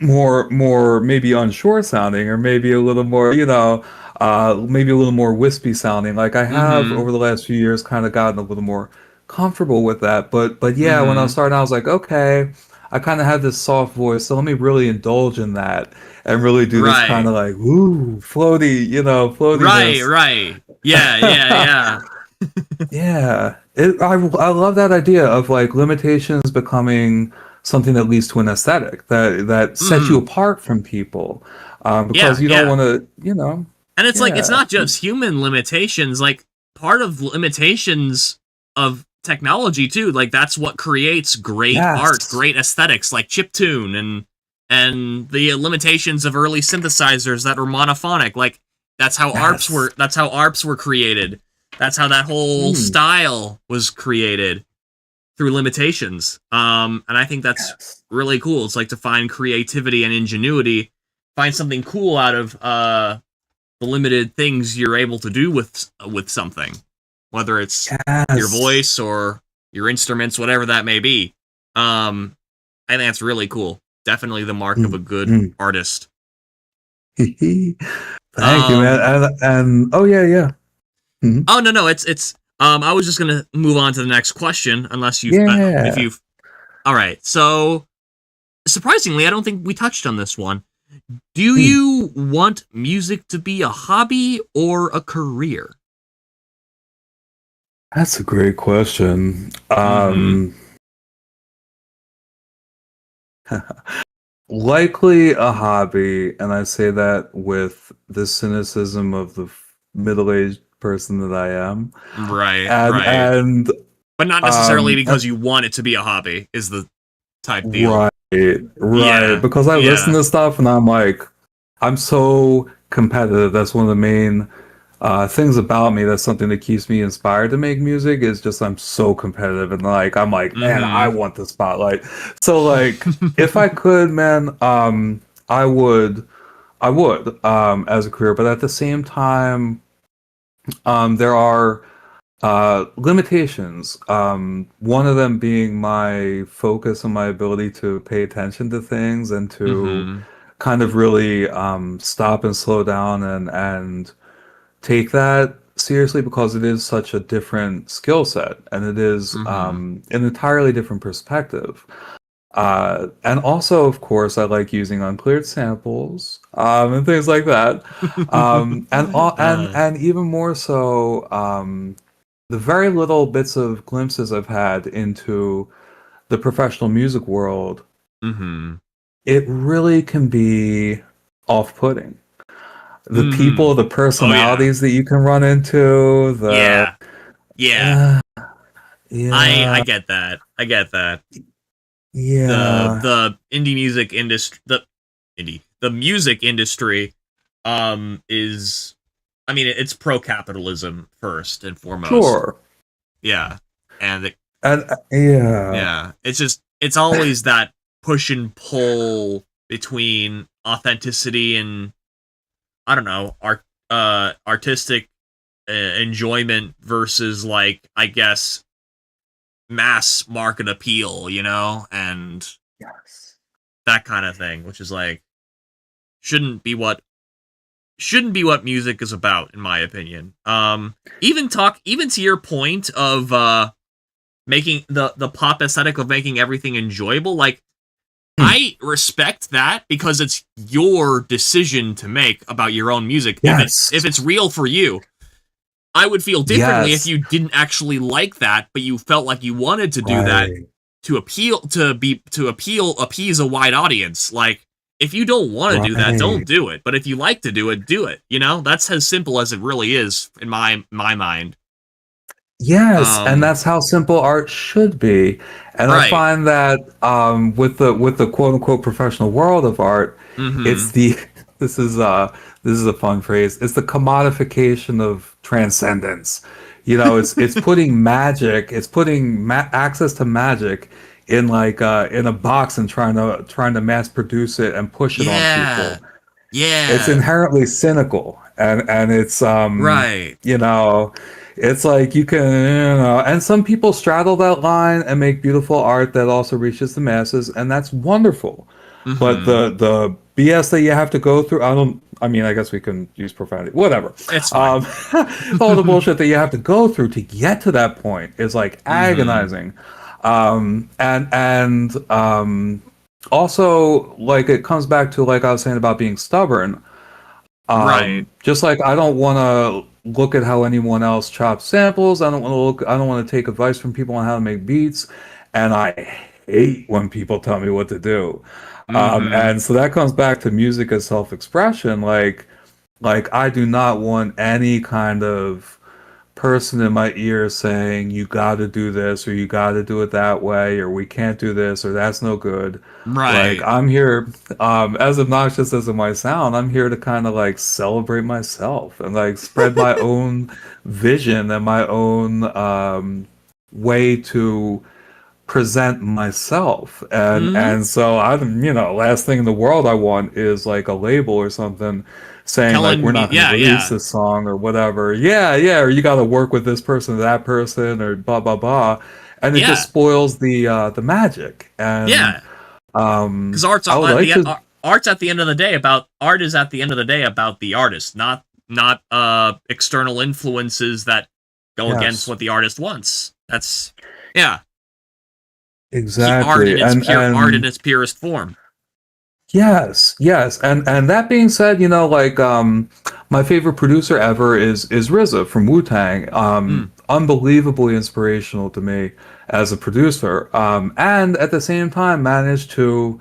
more maybe unsure sounding, or maybe a little more, maybe a little more wispy sounding. Like I have Mm-hmm. over the last few years kind of gotten a little more comfortable with that. But yeah, when I was Mm-hmm. starting I was like, okay, I kind of have this soft voice, so let me really indulge in that and really do this kind Right. of like woo floaty, Right, floatiness. right. Yeah, yeah, yeah. Yeah, I love that idea of like limitations becoming something that leads to an aesthetic that sets you Mm-hmm. apart from people, because Yeah, you don't yeah. want to, And it's like it's yeah. not just human limitations, like part of limitations of technology too. Like that's what creates great art, Yes. great aesthetics like chiptune and and the limitations of early synthesizers that were monophonic. Like that's how ARPs were. That's how ARPs were created. That's how that whole style was created through limitations. And I think that's really cool. It's like to find creativity and ingenuity, find something cool out of the limited things you're able to do with something, whether it's your voice or your instruments, whatever that may be. I think that's really cool. Definitely the mark of a good artist. Thank you, man. And oh yeah. Mm-hmm. Oh no, it's. I was just gonna move on to the next question, unless you, if you've. All right, so surprisingly, I don't think we touched on this one. Do you want music to be a hobby or a career? That's a great question. Likely a hobby, and I say that with the cynicism of the middle-aged person that I am. Right, and but not necessarily because you want it to be a hobby is the type deal. Right. Yeah, because I listen to stuff and I'm like, I'm so competitive. That's one of the main things about me. That's something that keeps me inspired to make music is just I'm so competitive and I'm like, man, I want the spotlight. So like, if I could, man, I would as a career. But at the same time, there are limitations. One of them being my focus and my ability to pay attention to things and to kind of really stop and slow down and take that seriously, because it is such a different skill set and it is an entirely different perspective. And also, of course, I like using uncleared samples and things like that. And even more so, the very little bits of glimpses I've had into the professional music world, it really can be off-putting. The people, the personalities that you can run into, I get that. Yeah. The indie music industry, the music industry, is, I mean, it's pro-capitalism first and foremost. Sure. Yeah, and it's just, it's always that push and pull between authenticity and, I don't know, artistic enjoyment versus, like, I guess, mass market appeal, you know, and that kind of thing, which is like shouldn't be what music is about, in my opinion. Even to your point of making the pop aesthetic of making everything enjoyable, like I respect that because it's your decision to make about your own music. If it's real for you. I would feel differently if you didn't actually like that, but you felt like you wanted to do that to appease a wide audience. Like, if you don't want to do that, don't do it. But if you like to do it, do it. You know, that's as simple as it really is in my mind. Yes, and that's how simple art should be. And I find that with the quote unquote professional world of art, it's this is a fun phrase. It's the commodification of transcendence. You know, it's putting magic, it's putting access to magic in in a box and trying to mass produce it and push it on people. Yeah, it's inherently cynical, and it's you know, it's like you can, you know, and some people straddle that line and make beautiful art that also reaches the masses, and that's wonderful. But the BS that you have to go through, I guess we can use profanity, whatever. It's fine. All the bullshit that you have to go through to get to that point is like agonizing. And also, like, it comes back to, like I was saying about being stubborn. Just like I don't want to look at how anyone else chops samples. I don't want to take advice from people on how to make beats, and I hate when people tell me what to do. And so that comes back to music as self-expression. Like I do not want any kind of person in my ear saying you got to do this or you got to do it that way or we can't do this or that's no good. Right. Like I'm here, as obnoxious as it might sound, I'm here to kind of like celebrate myself and like spread my own vision and my own way to present myself. And so I'm, last thing in the world I want is like a label or something saying like Telling we're me, not going to release this song or whatever. Or you got to work with this person or that person or blah blah blah, and it just spoils the magic. And because art's at the end of the day about art is at the end of the day about the artist, not external influences that go against what the artist wants. That's exactly. Art in its purest form. Yes. And that being said, my favorite producer ever is RZA from Wu-Tang. Unbelievably inspirational to me as a producer. And at the same time managed to,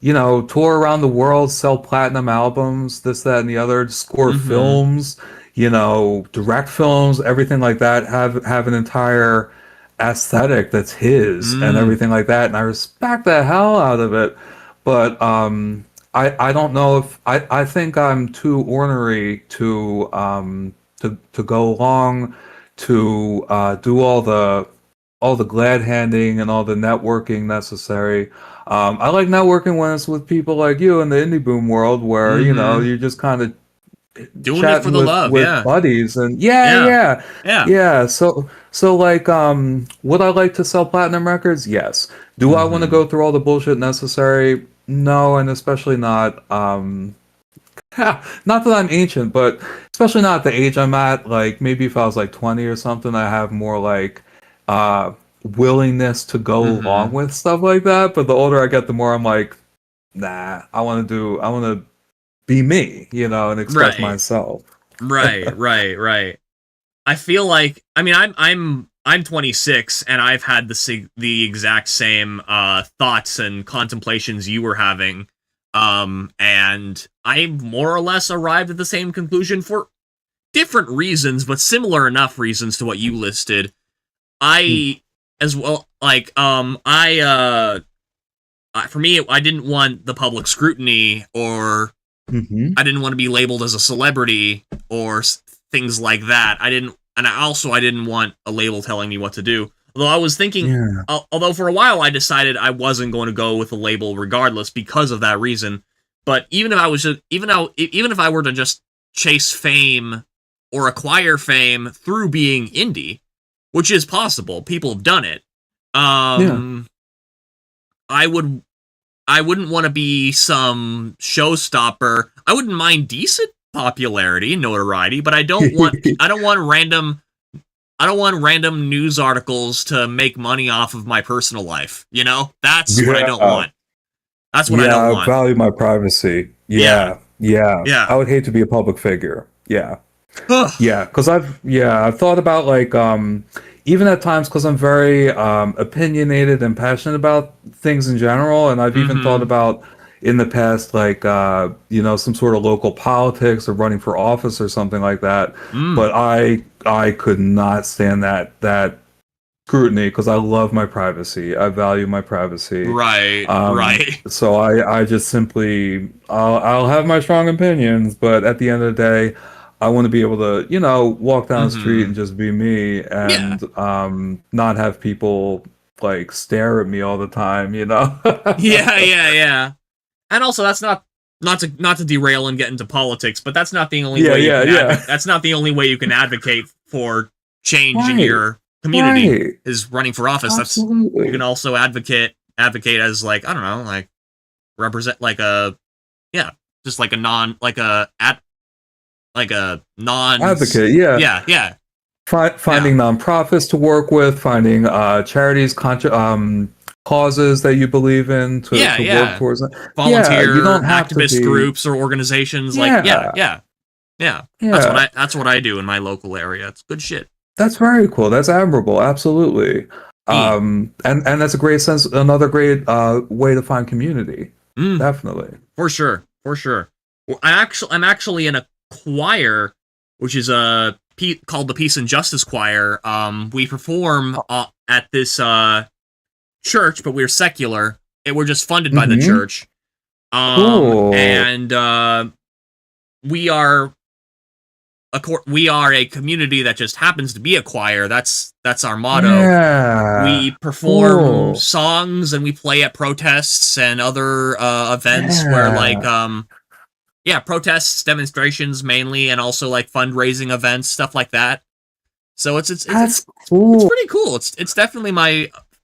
tour around the world, sell platinum albums, this, that, and the other, score films, direct films, everything like that, have an entire aesthetic that's his and everything like that. And I respect the hell out of it. But I don't know if I think I'm too ornery to go along to do all the glad handing and all the networking necessary. I like networking when it's with people like you in the indie boom world, where you're just kind of doing it for the love, with buddies, and yeah. So like, would I like to sell platinum records? Yes. Do I want to go through all the bullshit necessary? No, and especially not. Not that I'm ancient, but especially not at the age I'm at. Like maybe if I was like 20 or something, I have more like willingness to go along with stuff like that. But the older I get, the more I'm like, nah. I want to be me, and express myself. Right. I feel like, I mean, I'm 26 and I've had the exact same thoughts and contemplations you were having, and I more or less arrived at the same conclusion for different reasons, but similar enough reasons to what you listed. As well, like, for me, I didn't want the public scrutiny, or I didn't want to be labeled as a celebrity or things like that. I didn't want a label telling me what to do. Although I was thinking, although for a while I decided I wasn't going to go with a label regardless because of that reason. But even if I were to just chase fame or acquire fame through being indie, which is possible, people have done it. I wouldn't want to be some showstopper. I wouldn't mind decent popularity and notoriety, but I don't want random news articles to make money off of my personal life. That's what I don't want. That's what I don't want. I value my privacy. Yeah. I would hate to be a public figure. Yeah. Because I've thought about like even at times, because I'm very opinionated and passionate about things in general, and I've even thought about in the past, like some sort of local politics or running for office or something like that. But I could not stand that scrutiny because I love my privacy. I value my privacy. Right. So I just simply I'll have my strong opinions, but at the end of the day, I want to be able to, walk down the street and just be me and not have people like stare at me all the time, Yeah. And also, that's not to derail and get into politics, but that's not the only way. That's not the only way you can advocate for change in your community is running for office. Absolutely. You can also advocate as like, I don't know, like represent like just like a non advocate. Yeah. Finding nonprofits to work with, finding charities, causes that you believe in to work towards. Volunteer, you don't have activist groups or organizations. That's what I do in my local area. It's good shit. That's very cool. That's admirable. Absolutely. And that's a great sense. Another great way to find community. Definitely. For sure. Well, I'm actually in a choir, which is a called the Peace and Justice Choir. We perform at this church, but we're secular. We're just funded by the church. Cool. And we are a community that just happens to be a choir. That's our motto. Yeah. We perform songs and we play at protests and other events where like protests, demonstrations mainly, and also like fundraising events, stuff like that. So it's cool. It's pretty cool. It's definitely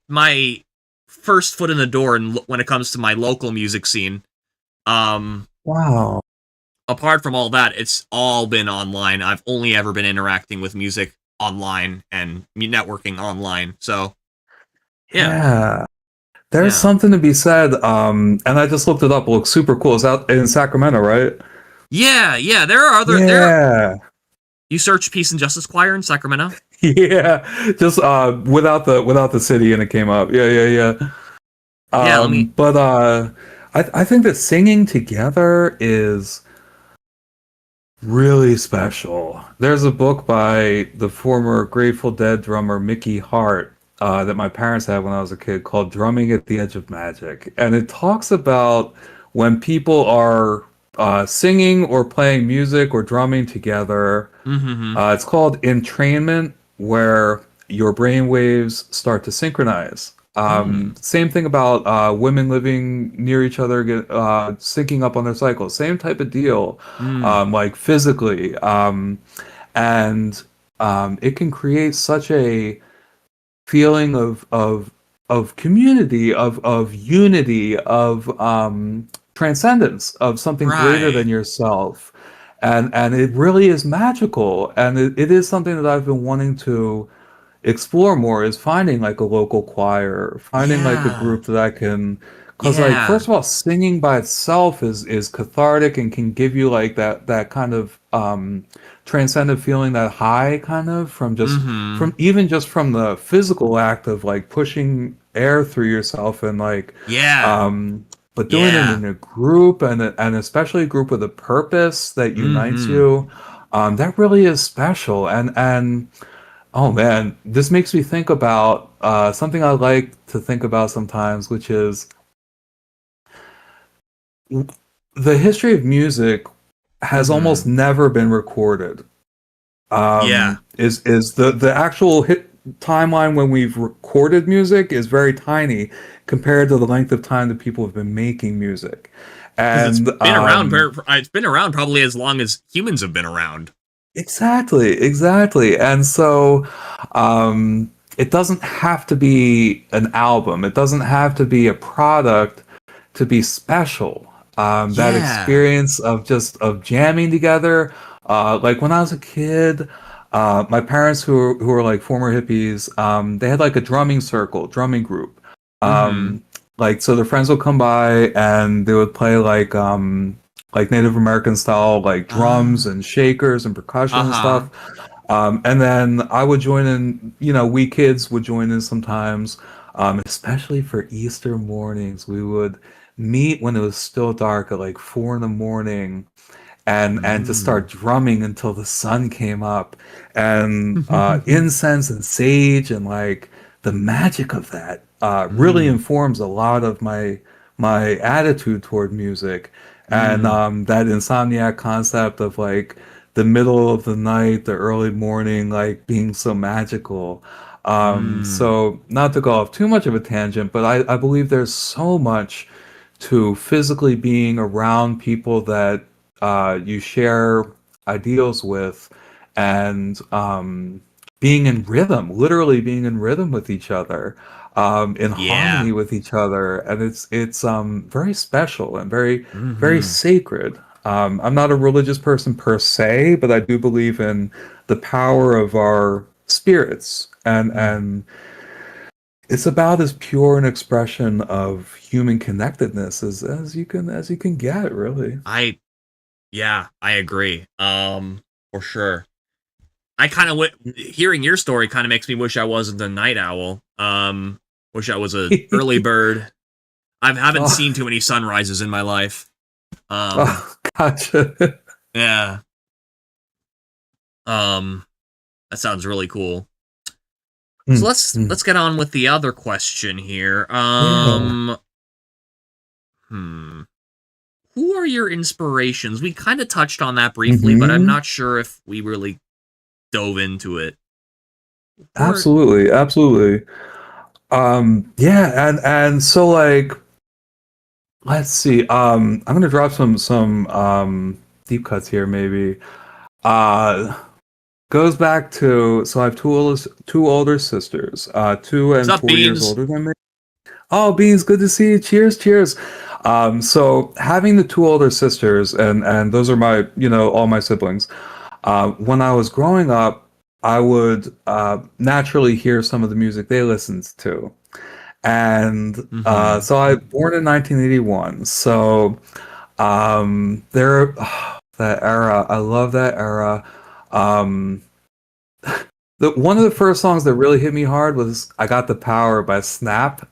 my first foot in the door when it comes to my local music scene. Wow. Apart from all that, it's all been online. I've only ever been interacting with music online and networking online. So, yeah. There's something to be said. And I just looked it up. It looks super cool. It's out in Sacramento, right? Yeah. There are other. Yeah. You search Peace and Justice Choir in Sacramento? Yeah. Just without the city, and it came up. Yeah. But I think that singing together is really special. There's a book by the former Grateful Dead drummer Mickey Hart that my parents had when I was a kid called Drumming at the Edge of Magic. And it talks about when people are singing or playing music or drumming together. It's called entrainment, where your brain waves start to synchronize. Same thing about women living near each other, syncing up on their cycles. Same type of deal, like physically. And it can create such a feeling of community, of unity, of transcendence, of something greater than yourself. And it really is magical. And it is something that I've been wanting to explore more, is finding like a local choir, finding like a group that I can, because like first of all, singing by itself is cathartic and can give you like that kind of transcendent feeling, that high kind of from from the physical act of like pushing air through yourself and like but doing it in a group, and especially a group with a purpose that unites you, that really is special. And oh man, this makes me think about something I like to think about sometimes, which is the history of music has almost never been recorded. Is the actual timeline when we've recorded music is very tiny compared to the length of time that people have been making music. And it's been around. It's been around probably as long as humans have been around. Exactly. And so it doesn't have to be an album. It doesn't have to be a product to be special. That experience of jamming together. Like when I was a kid, my parents who were like former hippies, they had like a drumming group. Like, so their friends would come by and they would play like Native American style, like drums and shakers and percussion and stuff. And then I would join in, we kids would join in sometimes, especially for Easter mornings. We would meet when it was still dark at like 4 a.m. and to start drumming until the sun came up, and incense and sage and like the magic of that really informs a lot of my attitude toward music. And that insomniac concept of like the middle of the night, the early morning, like being so magical. So not to go off too much of a tangent, but I believe there's so much to physically being around people that you share ideals with, and being in rhythm, literally being in rhythm with each other, in harmony with each other, and it's very special and very sacred. I'm not a religious person per se, but I do believe in the power of our spirits, and it's about as pure an expression of human connectedness as you can get, really. I agree. For sure. I kind of hearing your story kind of makes me wish I wasn't a night owl. Wish I was a early bird. I haven't seen too many sunrises in my life. Gotcha. Yeah. That sounds really cool. So Mm, let's get on with the other question here. yeah. Hmm. Who are your inspirations? We kind of touched on that briefly, but I'm Hmm. not sure if we really dove into it. Absolutely, absolutely. Yeah, and so like, let's see. I'm gonna drop some deep cuts here, maybe. Uh, Goes back to, so I have two older sisters, 2 What's and up, 4 years Beans? older than me. Oh, Beans, good to see you. Cheers, cheers. So having the two older sisters, and those are my, all my siblings. When I was growing up, I would naturally hear some of the music they listened to, and Mm-hmm. so I born in 1981. So there, that era, I love that era. Um, one of the first songs that really hit me hard was "I Got the Power" by Snap.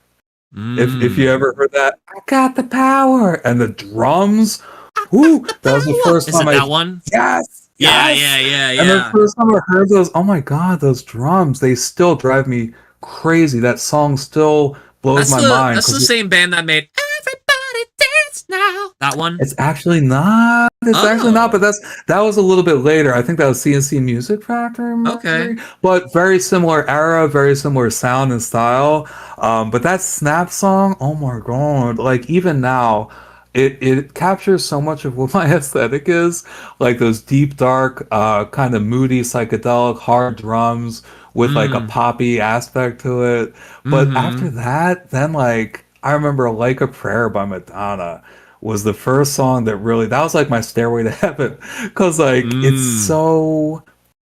If you Mm. ever heard that, I got the power, and the drums, whoo, that was the first Is time it that one? yes, Yeah, yes. yeah, yeah, And the yeah. first time I heard those, oh my God, those drums, they still drive me crazy. That song still blows my mind That's the because same band that made Everybody Dance Now. That one. it's actually not. It's actually not, but Oh, that was a little bit later. I think that was CNC Music Factory, from okay. memory, but very similar era, very similar sound and style. But that Snap song, oh my God! Like even now, it captures so much of what my aesthetic is, like those deep, dark, kind of moody, psychedelic, hard drums with like a Mm. poppy aspect to it. But Mm-hmm. after that, then like I remember "Like a Prayer" by Madonna was the first song that really, that was like my stairway to heaven, because like Mm.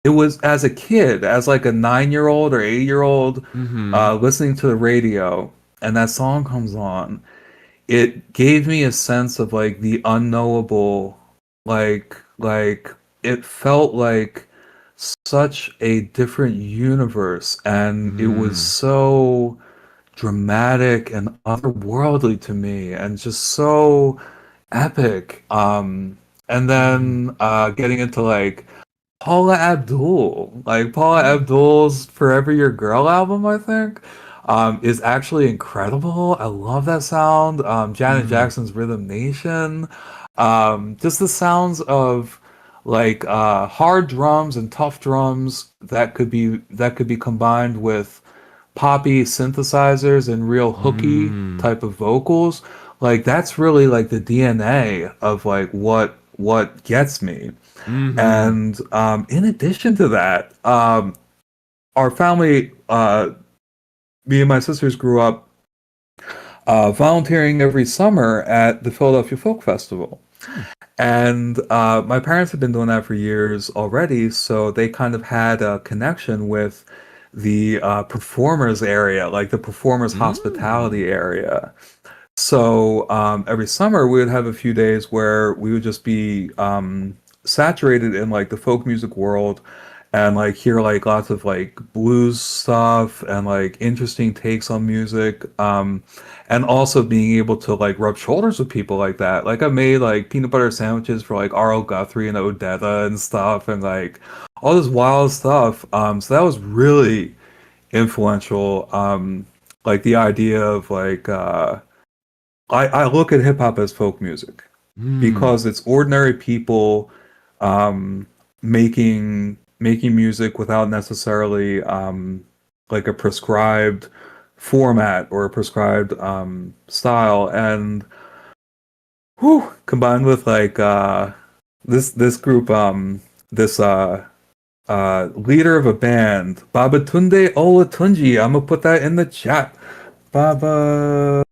it was, as a kid, as like a 9-year-old or 8-year-old, Mm-hmm. listening to the radio, and that song comes on, it gave me a sense of like the unknowable, like it felt like such a different universe, and it was Mm. so dramatic and otherworldly to me, and just so epic. And Mm. then getting into like Paula Abdul, like Paula Abdul's "Forever Your Girl" album, I think, is actually incredible. I love that sound. Janet Mm. Jackson's "Rhythm Nation," just the sounds of like hard drums and tough drums that could be combined with poppy synthesizers and real hooky Mm. type of vocals. Like that's really like the DNA of like what gets me. Mm-hmm. And in addition to that, our family, me and my sisters grew up volunteering every summer at the Philadelphia Folk Festival. Hmm. And my parents had been doing that for years already, so they kind of had a connection with the performers area, like the performers Mm. hospitality area. So every summer we would have a few days where we would just be saturated in like the folk music world, and like hear like lots of like blues stuff and like interesting takes on music. And also being able to like rub shoulders with people like that. Like I made like peanut butter sandwiches for like R.L. Guthrie and Odetta and stuff, and like all this wild stuff. So that was really influential. Like the idea of like I look at hip hop as folk music Mm. because it's ordinary people um, making music without necessarily like a prescribed format or a prescribed style, and combined with like this group, this leader of a band, Babatunde Olatunji. I'm gonna put that in the chat. Baba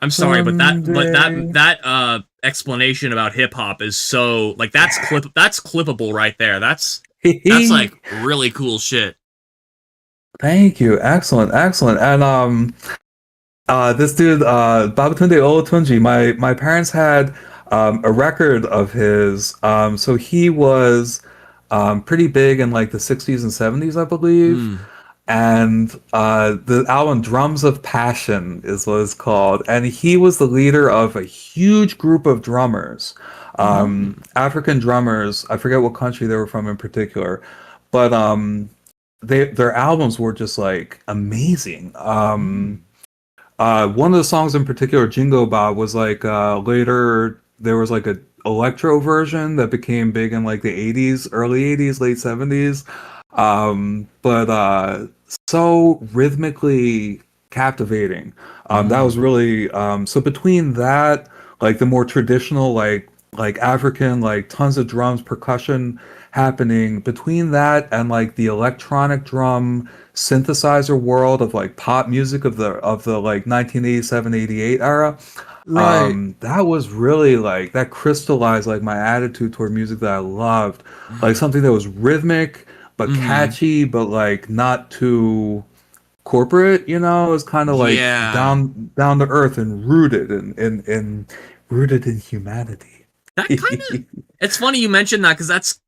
I'm sorry, but Tunde. that explanation about hip hop is so like that's clippable right there. That's like really cool shit. Thank you. Excellent, excellent. And this dude, Babatunde Olatunji, my parents had a record of his. So he was pretty big in like the 60s and 70s, I believe. Mm. And the album Drums of Passion is what it's called. And he was the leader of a huge group of drummers, Mm. African drummers. I forget what country they were from in particular, but their albums were just like amazing. One of the songs in particular, Jingo Bob, was like later there was like a electro version that became big in like the 80s, early 80s, late 70s. But so rhythmically captivating. That was really so between that, like the more traditional, like African, like tons of drums, percussion happening, between that and like the electronic drum synthesizer world of like pop music of the like 1987 88 era. Right. That was really like that crystallized like my attitude toward music that I loved, like something that was rhythmic but Mm-hmm. catchy, but like not too corporate. You know, it was kind of like Yeah. down to earth and rooted in rooted in humanity. That kind of. It's funny you mentioned that because that's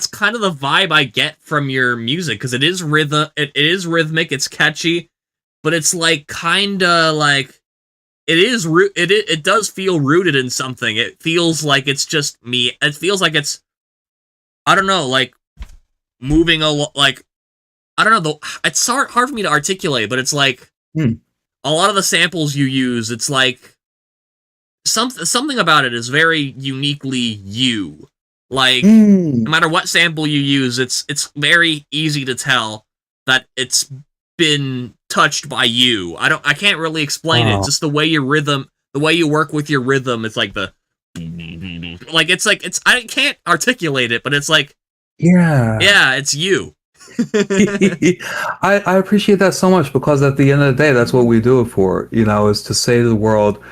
kind of the vibe I get from your music because it is rhythm. It is rhythmic. It's catchy, but it's like kind of like it is it does feel rooted in something. It feels like it's just me. It feels like it's I don't know, like moving like I don't know. It's hard for me to articulate, but it's like Hmm. a lot of the samples you use. It's like something about it is very uniquely you. Like no Mm. matter what sample you use, it's very easy to tell that it's been touched by you. I can't really explain it. It's Oh, just the way the way you work with your rhythm. It's like the like it's I can't articulate it, but it's like yeah. yeah, it's you. I appreciate that so much because at the end of the day, that's what we do it for, you know, is to say to the world,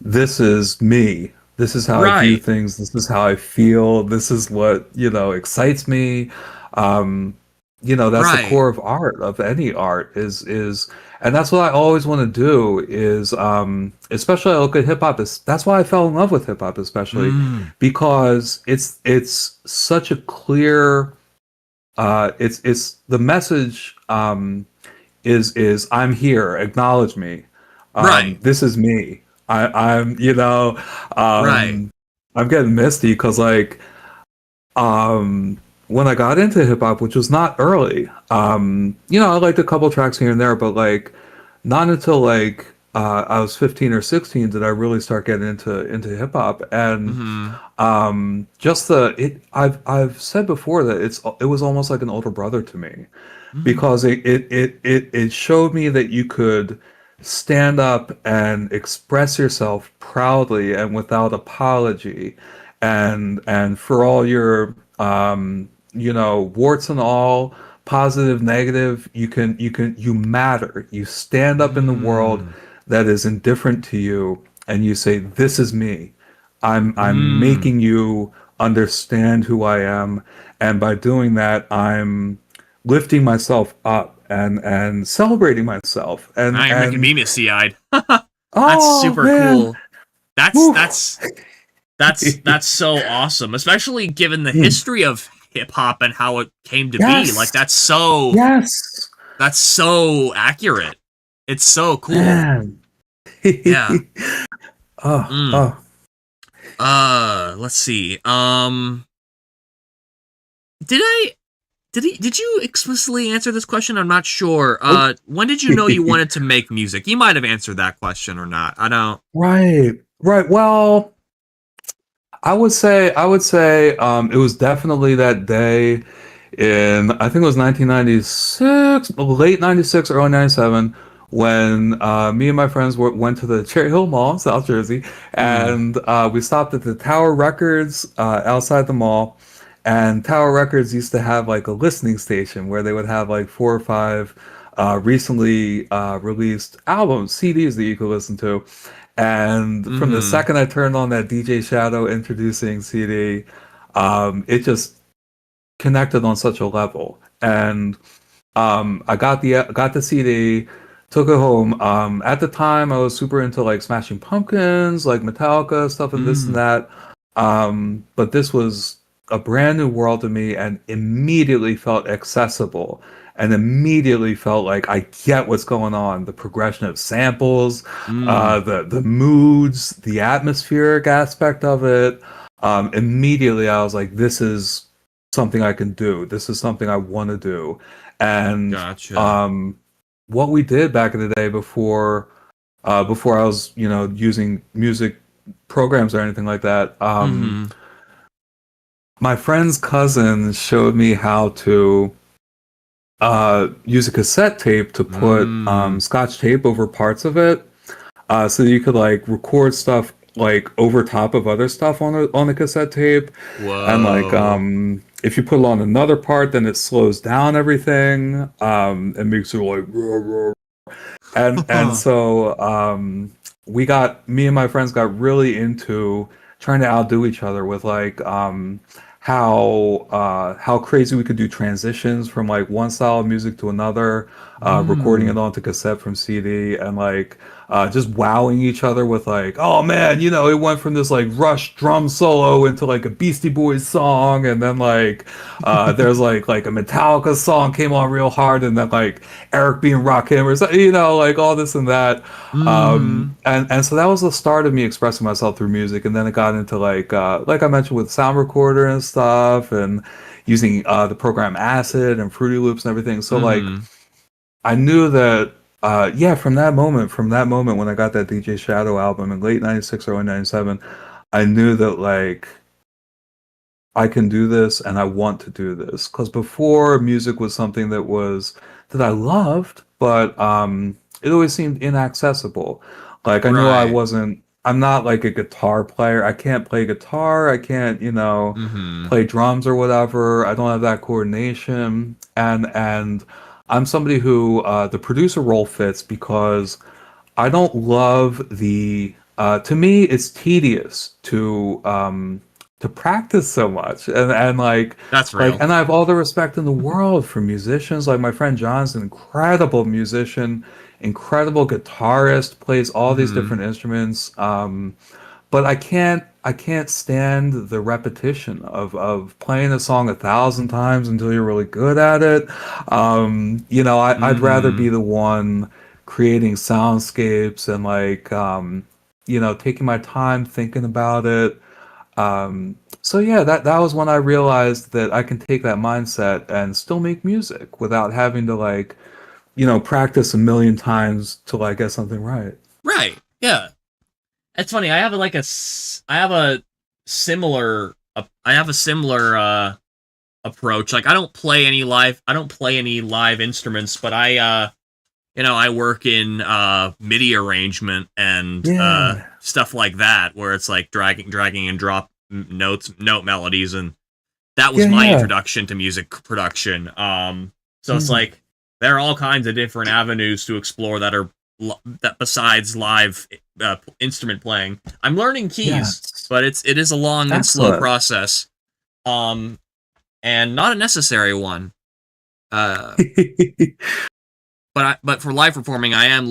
this is me. This is how I view Right, things. This is how I feel. This is what, you know, excites me. Um, you know, that's the right. core of art, of any art and that's what I always want to do is, especially I look at hip hop, that's why I fell in love with hip hop, especially Mm, because it's such a clear, it's the message is I'm here, acknowledge me. right, This is me. I'm you know right. um, I'm getting misty because like when I got into hip hop, which was not early, you know, I liked a couple tracks here and there, but like not until like I was 15 or 16 did I really start getting into hip hop and Mm-hmm. just the it I've said before that it was almost like an older brother to me Mm-hmm. because it showed me that you could stand up and express yourself proudly and without apology and for all your you know, warts and all, positive, negative, you matter. You stand up in the world Mm, that is indifferent to you and you say, this is me. I'm mm. making you understand who I am, and by doing that, I'm lifting myself up and celebrating myself. Now you're making And me misty-eyed. That's oh super man, cool. That's whew. that's that's so awesome, especially given the Hmm. history of hip hop and how it came to be. Like Yes, yes, that's so accurate. It's so cool. man. Yeah. Oh, Mm. oh. Let's see. Did I did you explicitly answer this question? I'm not sure. Oh. When did you know you wanted to make music? You might have answered that question or not. I don't. Right, right. Well, I would say it was definitely that day in I think it was 1996, late 96, early 97 when me and my friends went to the Cherry Hill Mall in South Jersey Mm. and we stopped at the Tower Records outside the mall, and Tower Records used to have like a listening station where they would have like four or five recently released albums, CDs that you could listen to. And from the Mm-hmm. second I turned on that DJ Shadow introducing CD, it just connected on such a level. And I got the CD, took it home. At the time, I was super into like Smashing Pumpkins, like Metallica stuff, and this and Mm. that. But this was a brand new world to me, and immediately felt accessible, and immediately felt like I get what's going on. The progression of samples, Mm. the moods, the atmospheric aspect of it. Immediately, I was like, this is something I can do. This is something I want to do. And Gotcha. what we did back in the day before I was, using music programs or anything like that, Mm-hmm. my friend's cousin showed me how to use a cassette tape to put scotch tape over parts of it, so that you could like record stuff like over top of other stuff on the cassette tape, and like Whoa. if you put it on another part, then it slows down everything, and makes it like and so me and my friends got really into trying to outdo each other with like how crazy we could do transitions from like one style of music to another, recording it onto cassette from CD, and like just wowing each other with like, oh man, it went from this like Rush drum solo into like a Beastie Boys song, and then like there's like a Metallica song came on real hard, and then like Eric B. and Rakim, or like all this and that. And so that was the start of me expressing myself through music, and then it got into like I mentioned, with sound recorder and stuff, and using the program Acid and Fruity Loops and everything. So like I knew that yeah, from that moment when I got that DJ Shadow album in late 96, early 97, I knew that like I can do this and I want to do this. Because before, music was something that I loved, but it always seemed inaccessible. Like I knew Right. I'm not like a guitar player. I can't play guitar. I can't, Mm-hmm. play drums or whatever. I don't have that coordination. And I'm somebody who the producer role fits because I don't love to me it's tedious to practice so much, and That's real. and I have all the respect in the world for musicians. Like my friend John's an incredible musician, incredible guitarist, plays all these Mm-hmm. different instruments. But I can't stand the repetition of playing a song 1,000 times until you're really good at it. I'd rather Mm-hmm. be the one creating soundscapes and like taking my time thinking about it. So yeah, that was when I realized that I can take that mindset and still make music without having to like, practice a million times till I get something right. Right. Yeah. It's funny. I have a similar approach. Like I don't play any live instruments, but I work in MIDI arrangement and Yeah. stuff like that, where it's like dragging and drop note melodies, and that was Yeah, my yeah. introduction to music production. So it's Mm. like there are all kinds of different avenues to explore that besides live instrument playing. I'm learning keys, Yes. but it is a long and slow Excellent. process, um, and not a necessary one. Uh, but for live performing, I am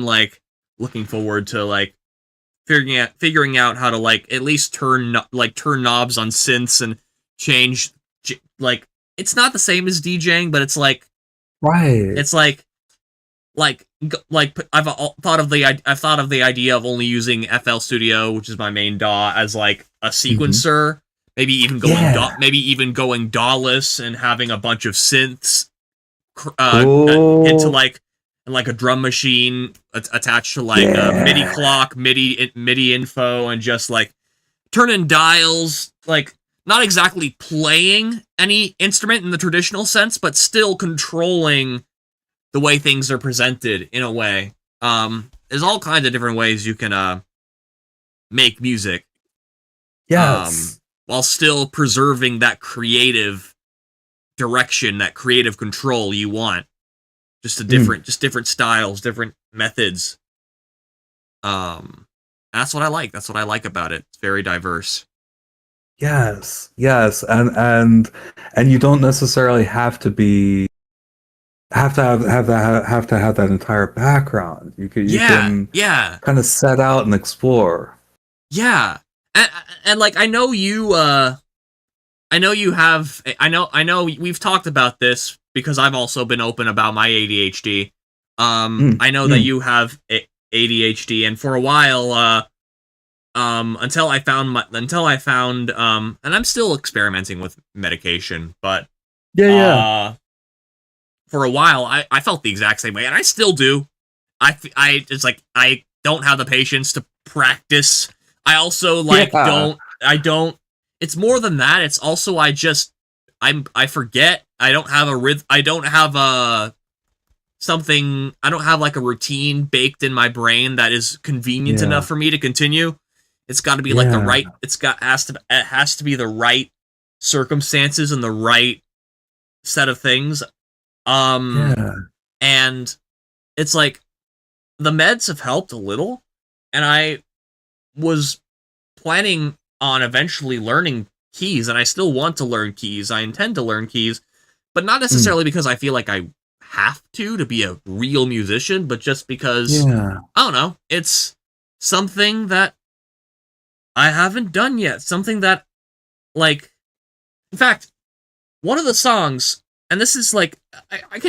like looking forward to like figuring out how to like at least turn knobs on synths and change like it's not the same as DJing, but Right. it's I've thought of the idea of only using FL Studio, which is my main DAW, as like a Hmm. sequencer. Yeah. Maybe even going DAWless and having a bunch of synths into Cool. like a drum machine attached to like a MIDI Yeah. clock, MIDI info, and just like turning dials, like not exactly playing any instrument in the traditional sense, but still controlling the way things are presented in a way. There's all kinds of different ways you can make music, Yes. while still preserving that creative direction, that creative control you want. Mm. Just different styles, different methods. That's what I like. That's what I like about it. It's very diverse. Yes. Yes. And you don't necessarily have to have that entire background. You Yeah, can yeah, kind of set out and explore. yeah. And like I know you have I know we've talked about this because I've also been open about my ADHD. Mm, I know that mm. you have ADHD, and for a while until I found and I'm still experimenting with medication, but Yeah. for a while I felt the exact same way, and I still do. It's like I don't have the patience to practice. I also like Yeah. don't it's more than that. It's also I forget. I don't have a I don't have a something. I don't have like a routine baked in my brain that is convenient Yeah. enough for me to continue. It's got to be like the Yeah. right. It has to be the right circumstances and the right set of things. Yeah. And it's like the meds have helped a little, and I was planning on eventually learning keys, and I still want to learn keys. I intend to learn keys, but not Mm. necessarily because I feel like I have to be a real musician, but just because Yeah. I don't know, it's something that I haven't done yet. Something that, like, in fact, one of the songs, and this is like, I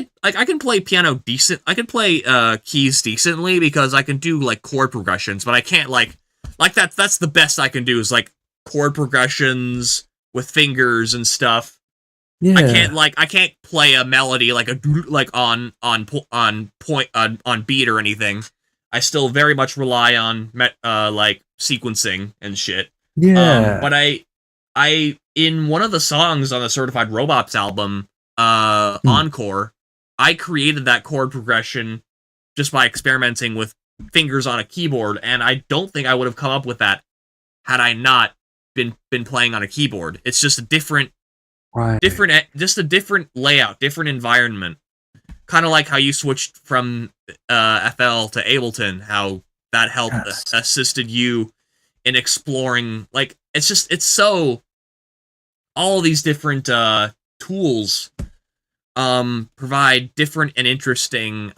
can play piano decent. I can play keys decently because I can do like chord progressions, but I can't like that. That's the best I can do is like chord progressions with fingers and stuff. Yeah. I can't play a melody like on beat or anything. I still very much rely on like sequencing and shit. Yeah. But I in one of the songs on the Certified Robots album, Mm. Encore, I created that chord progression just by experimenting with fingers on a keyboard, and I don't think I would have come up with that had I not been playing on a keyboard. It's just a different Right. just a different layout, different environment. Kind of like how you switched from FL to Ableton, how that helped Yes. assisted you in exploring. Like it's so all these different tools provide different and interesting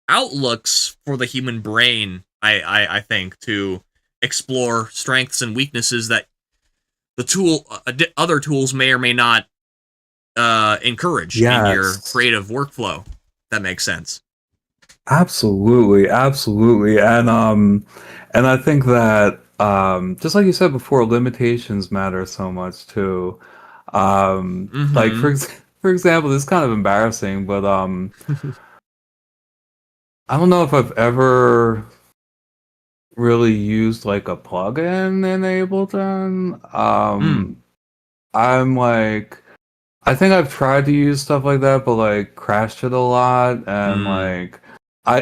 outlooks for the human brain. I think to explore strengths and weaknesses that other tools may or may not encourage in your Yes. creative workflow. That makes sense. Absolutely, absolutely. And I think that just like you said before, limitations matter so much too. Like Mm-hmm. for example, this is kind of embarrassing, but I don't know if I've ever really used like a plugin in Ableton. I'm like I think I've tried to use stuff like that, but like crashed it a lot, and Mm. like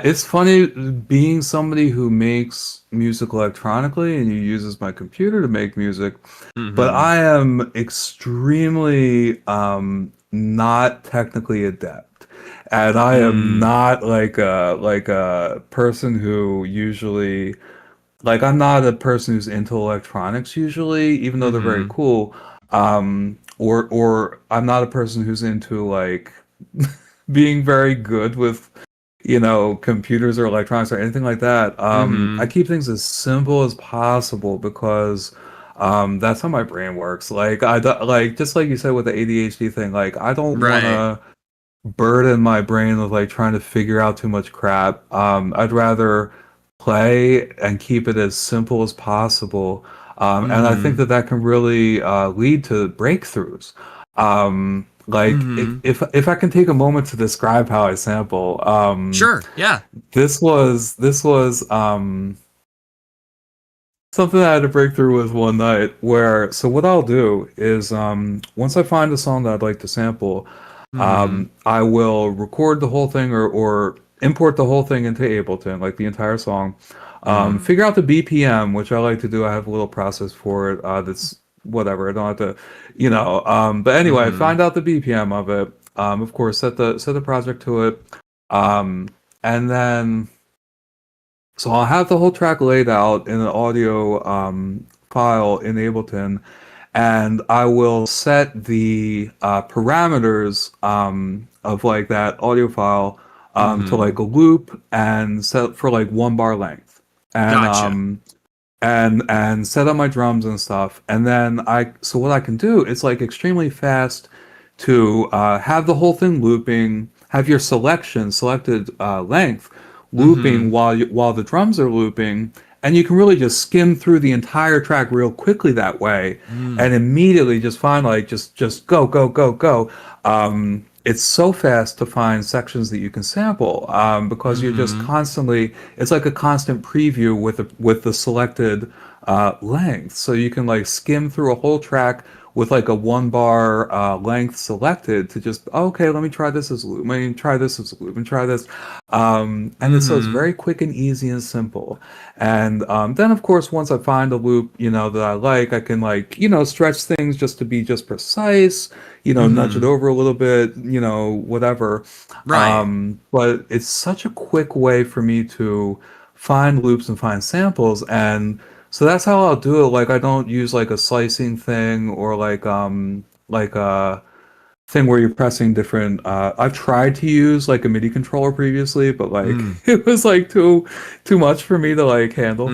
it's funny being somebody who makes music electronically and uses my computer to make music, but Mm-hmm. I am extremely not technically adept. And I am Mm. not like a person who usually like I'm not a person who's into electronics usually, even though they're very Mm-hmm. cool. Or I'm not a person who's into like being very good with computers or electronics or anything like that. I Mm-hmm. keep things as simple as possible because that's how my brain works. Like like just like you said with the ADHD thing, like I don't want Right. to burden my brain with like trying to figure out too much crap. I'd rather play and keep it as simple as possible. And I think Mm-hmm. that that can really lead to breakthroughs. Like Mm-hmm. if I can take a moment to describe how I sample, Sure. Yeah. this was something I had to break through with one night. Where so what I'll do is once I find a song that I'd like to sample. Mm-hmm. I will record the whole thing or import the whole thing into Ableton, like the entire song. Mm-hmm. Figure out the BPM, which I like to do. I have a little process for it. That's whatever. I don't have to, But anyway, Mm-hmm. find out the BPM of it. Of course, set the project to it. Um, and then so I'll have the whole track laid out in an audio file in Ableton, and I will set the parameters of like that audio file to Mm-hmm. like a loop and set for like 1 bar length, and Gotcha. and set up my drums and stuff, and then so what I can do is like extremely fast to have the whole thing looping, have your selected length Mm-hmm. looping while the drums are looping, and you can really just skim through the entire track real quickly that way, and immediately just find like just go go go go. It's so fast to find sections that you can sample, because you're just constantly. It's like a constant preview with the selected length, so you can like skim through a whole track with like a 1 bar length selected to just, okay, let me try this as a loop, let me try this as a loop, and try this. So it's very quick and easy and simple. And then of course, once I find a loop, that I like, I can like, stretch things just to be just precise, nudge it over a little bit, whatever. Right. But it's such a quick way for me to find loops and find samples. And so that's how I'll do it. Like I don't use like a slicing thing or like a thing where you're pressing different. I've tried to use like a MIDI controller previously, but like it was like too much for me to like handle.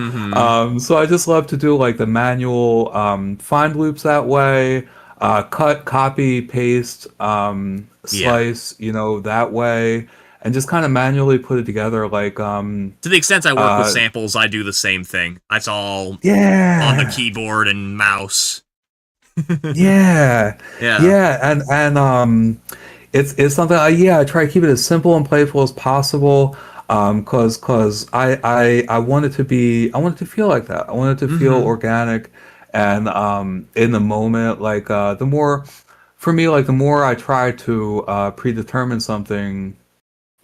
So I just love to do like the manual find loops that way. Cut, copy, paste, Yeah. slice, that way, and just kind of manually put it together. Like To the extent I work with samples, I do the same thing. That's all on the yeah. keyboard and mouse. Yeah, Yeah. yeah, and it's something. I try to keep it as simple and playful as possible. Cause I want it to be, I want it to feel like that. I want it to feel organic, and in the moment. Like the more, for me, like the more I try to predetermine something,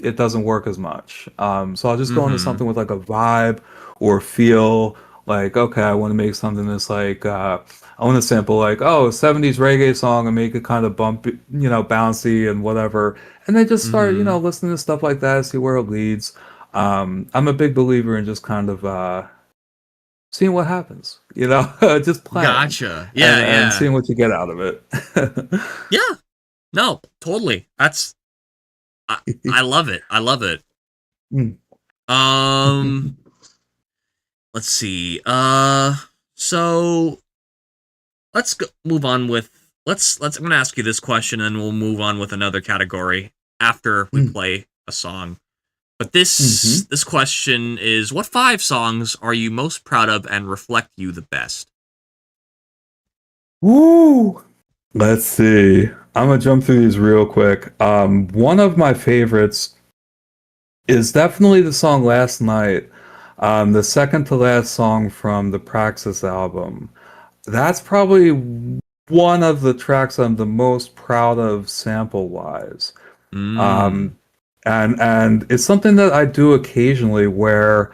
it doesn't work as much. So I'll just go into something with like a vibe or feel. Like, okay, I want to make something that's like, I want to sample like, oh, 70s reggae song and make it kind of bumpy, bouncy and whatever. And then just start, listening to stuff like that, see where it leads. I'm a big believer in just kind of seeing what happens, just playing Gotcha. Yeah, and yeah. seeing what you get out of it. Yeah. No, totally. I love it. I love it. Mm. Let's see. So let's move on with I'm gonna ask you this question, and we'll move on with another category after we play a song. But this question is: what 5 songs are you most proud of and reflect you the best? Woo! Let's see. I'm gonna jump through these real quick. One of my favorites is definitely the song "Last Night," the second to last song from the Praxis album. That's probably one of the tracks I'm the most proud of sample wise. And it's something that I do occasionally where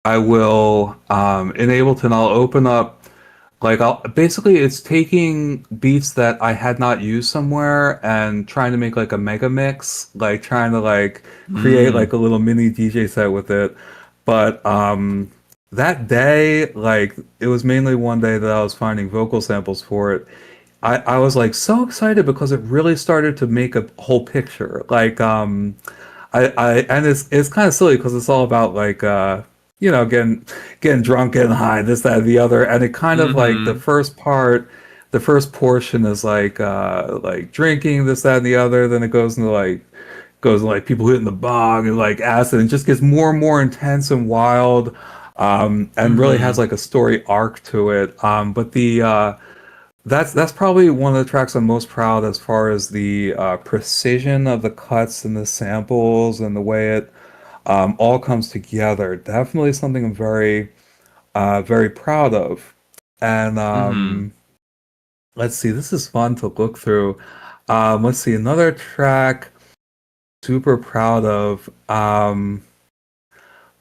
I will in Ableton I'll open up like basically it's taking beats that I had not used somewhere and trying to make like a mega mix, like trying to like create like a little mini DJ set with it. But that day, like it was mainly one day that I was finding vocal samples for it. I was like so excited because it really started to make a whole picture. Like I and it's kind of silly because it's all about like getting drunk, getting high, this, that, and the other. And it kind of like the first portion is like drinking, this, that, and the other. Then it goes into like people hitting the bong and like acid, and just gets more and more intense and wild. And really has like a story arc to it. But the that's probably one of the tracks I'm most proud as far as the precision of the cuts and the samples and the way it all comes together. Definitely something I'm very proud of. And let's see, this is fun to look through. Let's see, another track super proud of.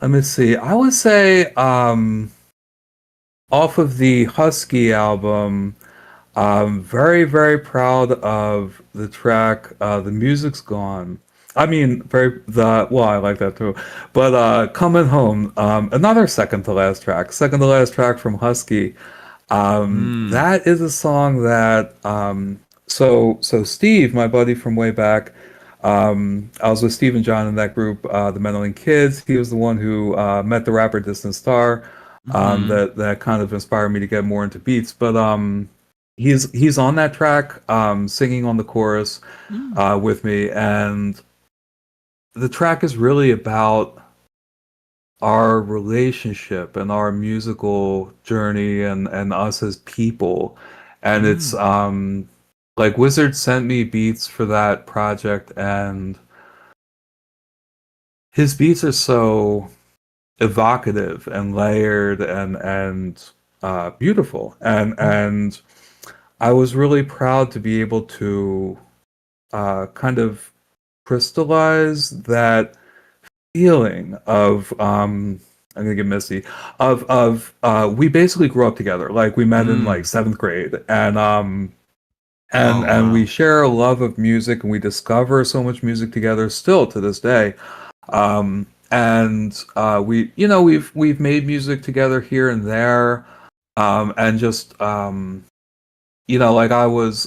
Let me see. I would say off of the Husky album, I'm very, very proud of the track The Music's Gone. I mean, I like that too. But Coming Home, another second to last track from Husky. That is a song that so Steve, my buddy from way back, I was with Steve and John in that group, the Meddling Kids. He was the one who met the rapper Distant Star, that kind of inspired me to get more into beats. But he's on that track, singing on the chorus with me, and the track is really about our relationship and our musical journey and us as people. And it's like Wizard sent me beats for that project, and his beats are so evocative and layered and beautiful. And I was really proud to be able to kind of crystallize that feeling of I'm gonna get misty of we basically grew up together. Like we met in like seventh grade, and we share a love of music, and we discover so much music together still to this day. And we, you know, we've made music together here and there, and just you know, like I was,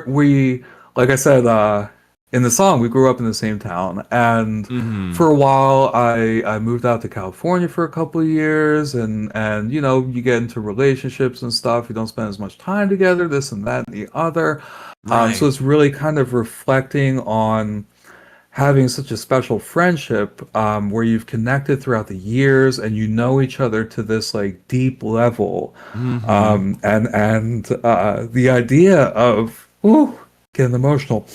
we, like I said, in the song, we grew up in the same town, and for a while, I moved out to California for a couple of years, and you know, you get into relationships and stuff, you don't spend as much time together, this and that and the other, so it's really kind of reflecting on having such a special friendship, where you've connected throughout the years and you know each other to this like deep level, and the idea of getting emotional,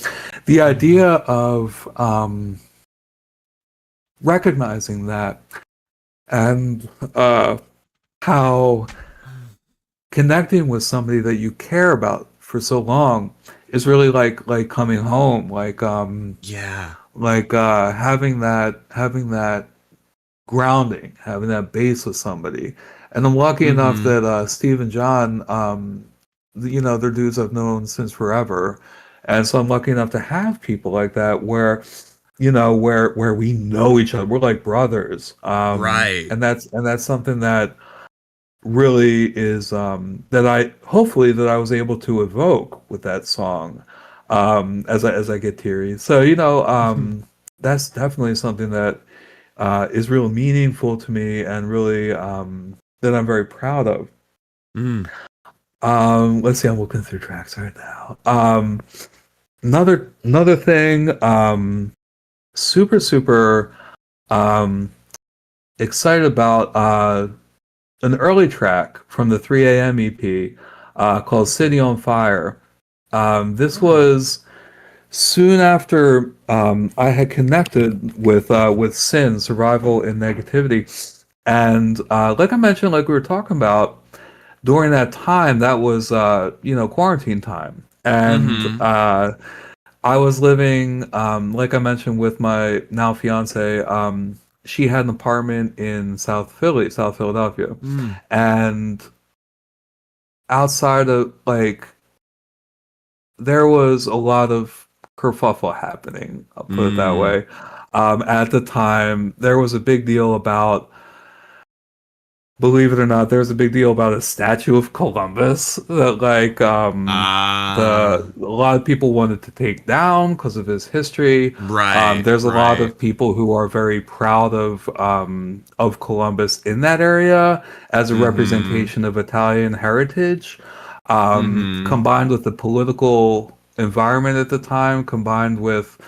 the idea of recognizing that, and how connecting with somebody that you care about for so long is really like coming home, like having that grounding, having that base with somebody. And I'm lucky enough that Steve and John, you know, they're dudes I've known since forever, and so I'm lucky enough to have people like that where, you know, where we know each other, we're like brothers, and that's something that really is that I was able to evoke with that song, as I get teary. So you know, that's definitely something that is real meaningful to me, and really that I'm very proud of. Let's see, I'm looking through tracks right now. Another thing, super excited about an early track from the 3 a.m. EP called City on Fire. This was soon after I had connected with Sin, Survival in Negativity. And like I mentioned, like we were talking about, during that time, that was, you know, quarantine time. And I was living, like I mentioned, with my now fiance. She had an apartment in South Philadelphia. And outside of, like, there was a lot of kerfuffle happening, I'll put it that way. At the time, there was a big deal about, believe it or not, there was a big deal about a statue of Columbus that, like, a lot of people wanted to take down because of his history. There's a lot of people who are very proud of Columbus in that area as a representation of Italian heritage, combined with the political environment at the time, combined with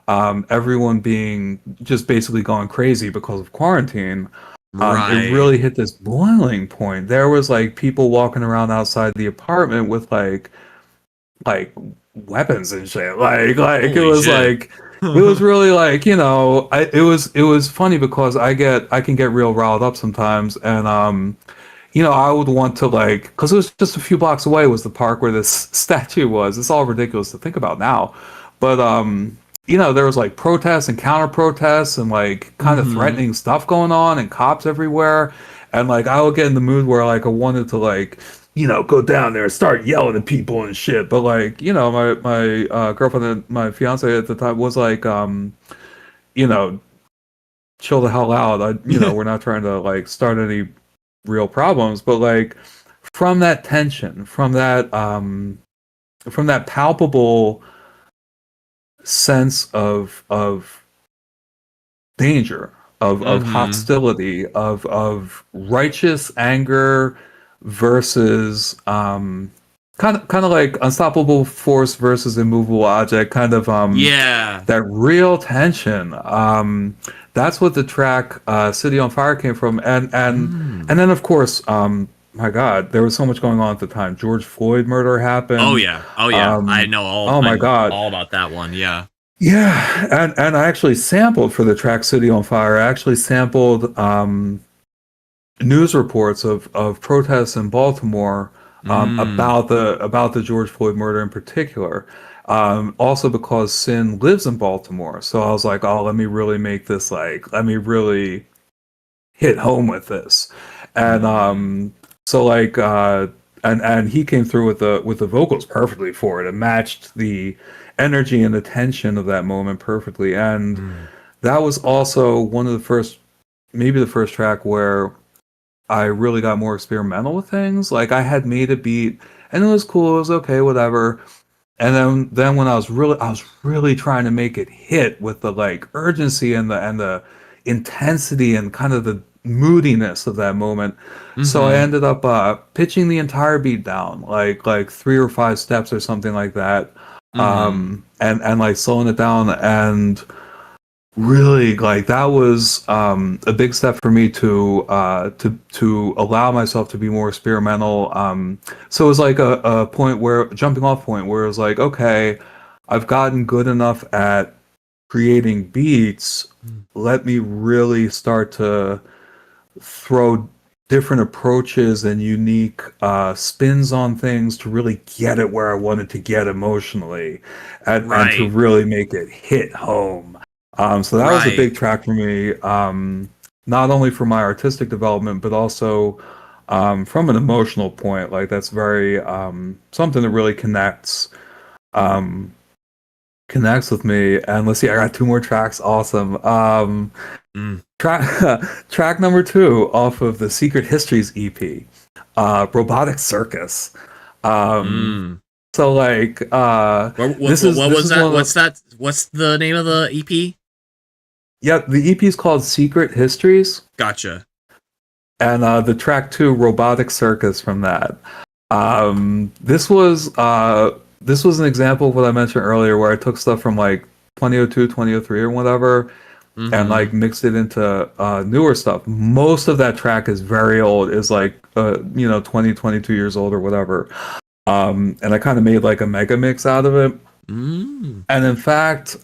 everyone being just basically going crazy because of quarantine. It really hit this boiling point. There was like people walking around outside the apartment with like weapons and shit. Like it was shit. like it was really like, you know, it was funny because I can get real riled up sometimes, and you know, I would want to, like, because it was just a few blocks away was the park where this statue was. It's all ridiculous to think about now, but you know, there was like protests and counter protests and like kind of threatening stuff going on and cops everywhere. And like I would get in the mood where like I wanted to, like, you know, go down there and start yelling at people and shit. But like, you know, my girlfriend and my fiance at the time was like, you know, chill the hell out. You know, we're not trying to like start any real problems. But like from that tension, from that palpable sense of danger, of hostility, of righteous anger versus kind of like Unstoppable Force versus Immovable Object, kind of Yeah. that real tension. That's what the track City on Fire came from. And then of course, my God, there was so much going on at the time. George Floyd murder Oh happened. yeah. Oh yeah. I know Oh my God. all about that one. Yeah. Yeah, and I actually sampled for the track City on Fire. I actually sampled news reports of protests in Baltimore about the George Floyd murder in particular. Also because Sin lives in Baltimore, so I was like, oh, let me really make this let me really hit home with this, and so and he came through with the vocals perfectly for it. It matched the energy and the tension of that moment perfectly, and that was also one of the first, maybe the first track where I really got more experimental with things. Like I had made a beat and it was cool, it was okay, whatever. And then when I was really trying to make it hit with the like urgency and the intensity and kind of the moodiness of that moment. So I ended up pitching the entire beat down, like 3 or 5 steps or something like that. And like slowing it down, and really like that was a big step for me to allow myself to be more experimental. So it was like a point where jumping off point where it was like, okay, I've gotten good enough at creating beats. Let me really start to throw different approaches and unique spins on things to really get it where I wanted to get emotionally, and to really make it hit home. So that was a big track for me, not only for my artistic development, but also from an emotional point. Like that's very something that really connects with me. And let's see, I got 2 more tracks. Awesome. Track number 2 off of the Secret Histories EP, Robotic Circus. So like what was that? What's the name of the EP? Yeah, the EP is called Secret Histories. Gotcha. And the track 2, Robotic Circus, from that. This was an example of what I mentioned earlier, where I took stuff from like 2002, 2003 or whatever, and like mixed it into newer stuff. Most of that track is very old, is like 20, 22 years old or whatever. And I kind of made like a mega mix out of it. And in fact,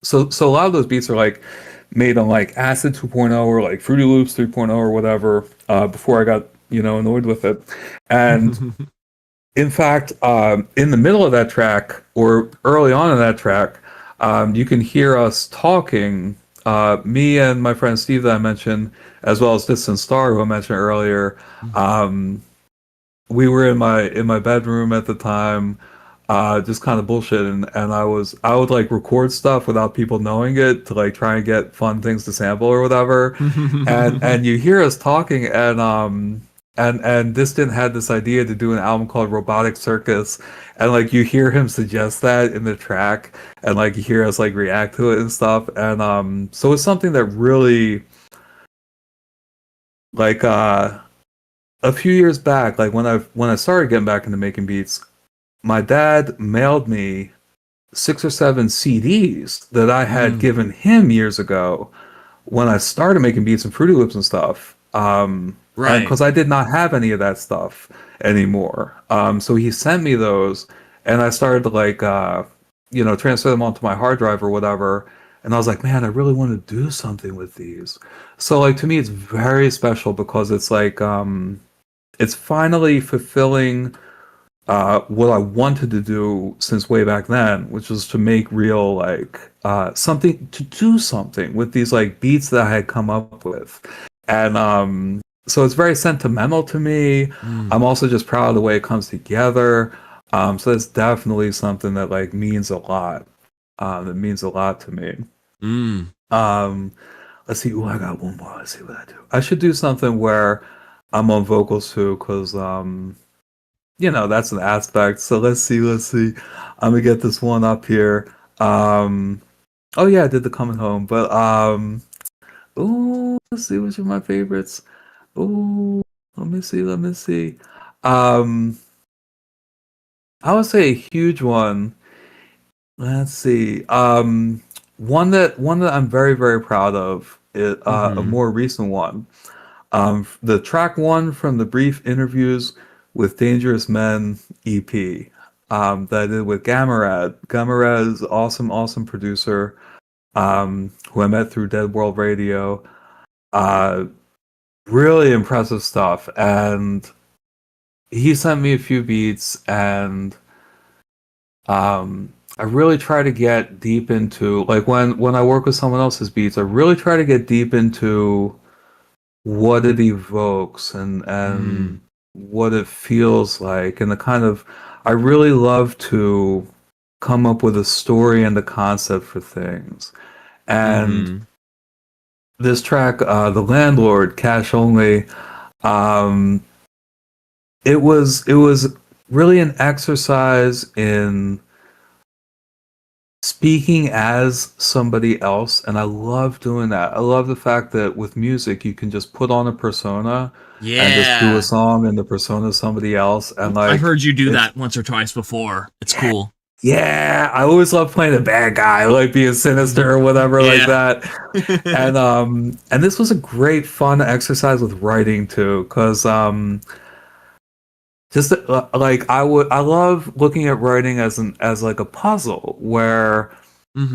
so a lot of those beats are like made on like Acid 2.0 or like Fruity Loops 3.0 or whatever, before I got annoyed with it. And in fact, in the middle of that track, or early on in that track, you can hear us talking, me and my friend Steve that I mentioned, as well as Distant Star, who I mentioned earlier. We were in my bedroom at the time, just kind of bullshitting, and I would like record stuff without people knowing it to like try and get fun things to sample or whatever. and you hear us talking, and Distant had this idea to do an album called Robotic Circus, and like you hear him suggest that in the track, and like you hear us like react to it and stuff. And so it's something that really like a few years back, like when I started getting back into making beats, my dad mailed me 6 or 7 CDs that I had given him years ago when I started making beats and Fruity Loops and stuff. Right. Because I did not have any of that stuff anymore. So he sent me those, and I started to like transfer them onto my hard drive or whatever. And I was like, man, I really want to do something with these. So like to me, it's very special because it's like it's finally fulfilling what I wanted to do since way back then, which was to make real like to do something with these like beats that I had come up with. And so it's very sentimental to me. I'm also just proud of the way it comes together. So that's definitely something that like means a lot. That means a lot to me. Let's see. Oh, I got one more. Let's see what I do. I should do something where I'm on vocals too, because that's an aspect. So let's see. I'm gonna get this one up here. Oh yeah, I did the Coming Home, but let's see which of my favorites. Let me see. I would say a huge one. Let's see. One that I'm very, very proud of is a Mm-hmm. more recent one. The track one from the brief interviews with Dangerous Men EP that I did with Gamarad. Gamarad is awesome, awesome producer who I met through Dead World Radio. Uh, really impressive stuff. And he sent me a few beats, and I really try to get deep into, like, when I work with someone else's beats, I really try to get deep into what it evokes and what it feels like, and the kind of, I really love to come up with a story and a concept for things. And Mm-hmm. this track, The Landlord, Cash Only, um, it was really an exercise in speaking as somebody else, and I love doing that. I love the fact that with music you can just put on a persona and just do a Yeah. song and the persona is somebody else, and I've like heard you do it's that once or twice before. It's cool. yeah, I always love playing a bad guy, like being sinister or whatever like Yeah. that. And this was a great fun exercise with writing too, because just like I love looking at writing as like a puzzle where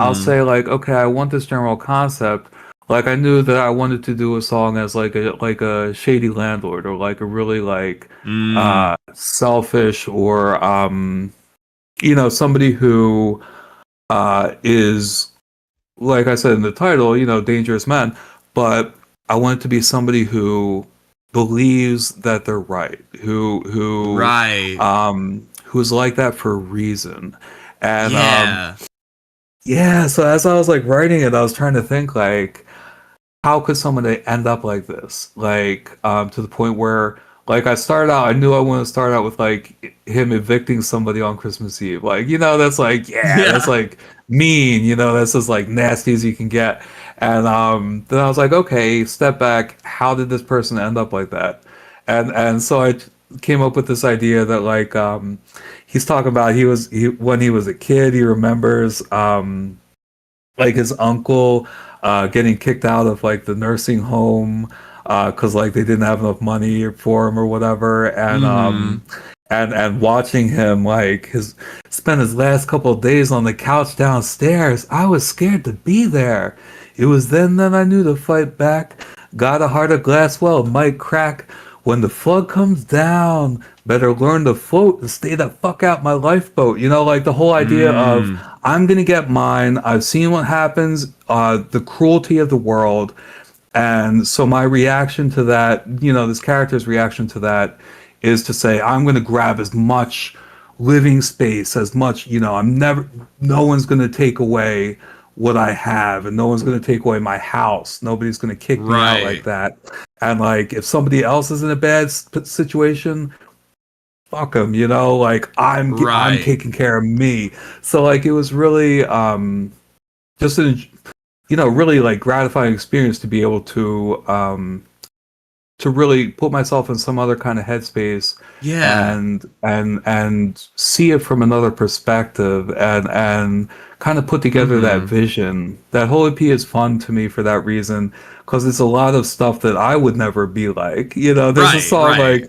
I'll Mm-hmm. say like, okay, I want this general concept. Like I knew that I wanted to do a song as like a shady landlord, or like a really like Mm. selfish, or somebody who is, like I said in the title, dangerous man. But I want it to be somebody who believes that they're right, Right. who's like that for a reason. And Yeah. yeah, so as I was like writing it, I was trying to think like, how could someone end up like this? Like, to the point where, like, I knew I wanted to start out with like him evicting somebody on Christmas Eve. Like, that's like, yeah, that's Yeah. like mean, that's as like nasty as you can get. And then I was like, okay, step back. How did this person end up like that? And so I came up with this idea that like, he's talking about when he was a kid, he remembers like his uncle getting kicked out of like the nursing home because like they didn't have enough money for him or whatever, and Mm-hmm. watching him like his spend his last couple of days on the couch downstairs. I was scared to be there. It was then that I knew to fight back. Got a heart of glass, well, it might crack. When the flood comes down, better learn to float and stay the fuck out my lifeboat. Like the whole idea of Mm. I'm gonna get mine. I've seen what happens, the cruelty of the world, and so my reaction to that, this character's reaction to that, is to say I'm gonna grab as much living space, as much, no one's gonna take away what I have, and no one's going to take away my house. Nobody's going to kick me out like Right. that. And like, if somebody else is in a bad situation, fuck them, like I'm Right. taking care of me. So like, it was really, just a, really like gratifying experience to be able to really put myself in some other kind of headspace Yeah. and see it from another perspective, and kind of put together that Mm-hmm. vision. That whole EP is fun to me for that reason, because it's a lot of stuff that I would never be like. There's a Right. song Right.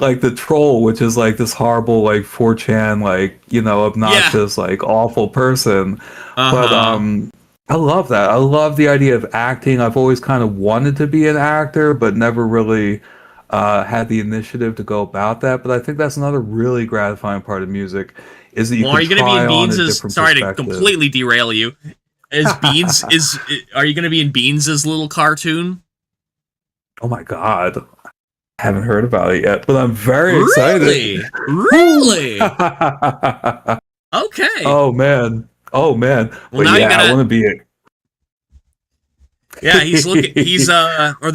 like The Troll, which is like this horrible like 4chan like Yeah. obnoxious like awful person. But Uh-huh. I love that. I love the idea of acting. I've always kind of wanted to be an actor, but never really had the initiative to go about that. But I think that's another really gratifying part of music, is that you Well, are can you going to be in try on a Beans's? different Sorry to perspective. completely derail you. Is Beans is? Are you going to be in Beans's little cartoon? Oh my God. I haven't heard about it yet, but I'm very excited. Really? Woo! Really? Okay. Oh man. Oh man. Well, But now you yeah, I gotta. want to be Yeah, he's looking. He's it. or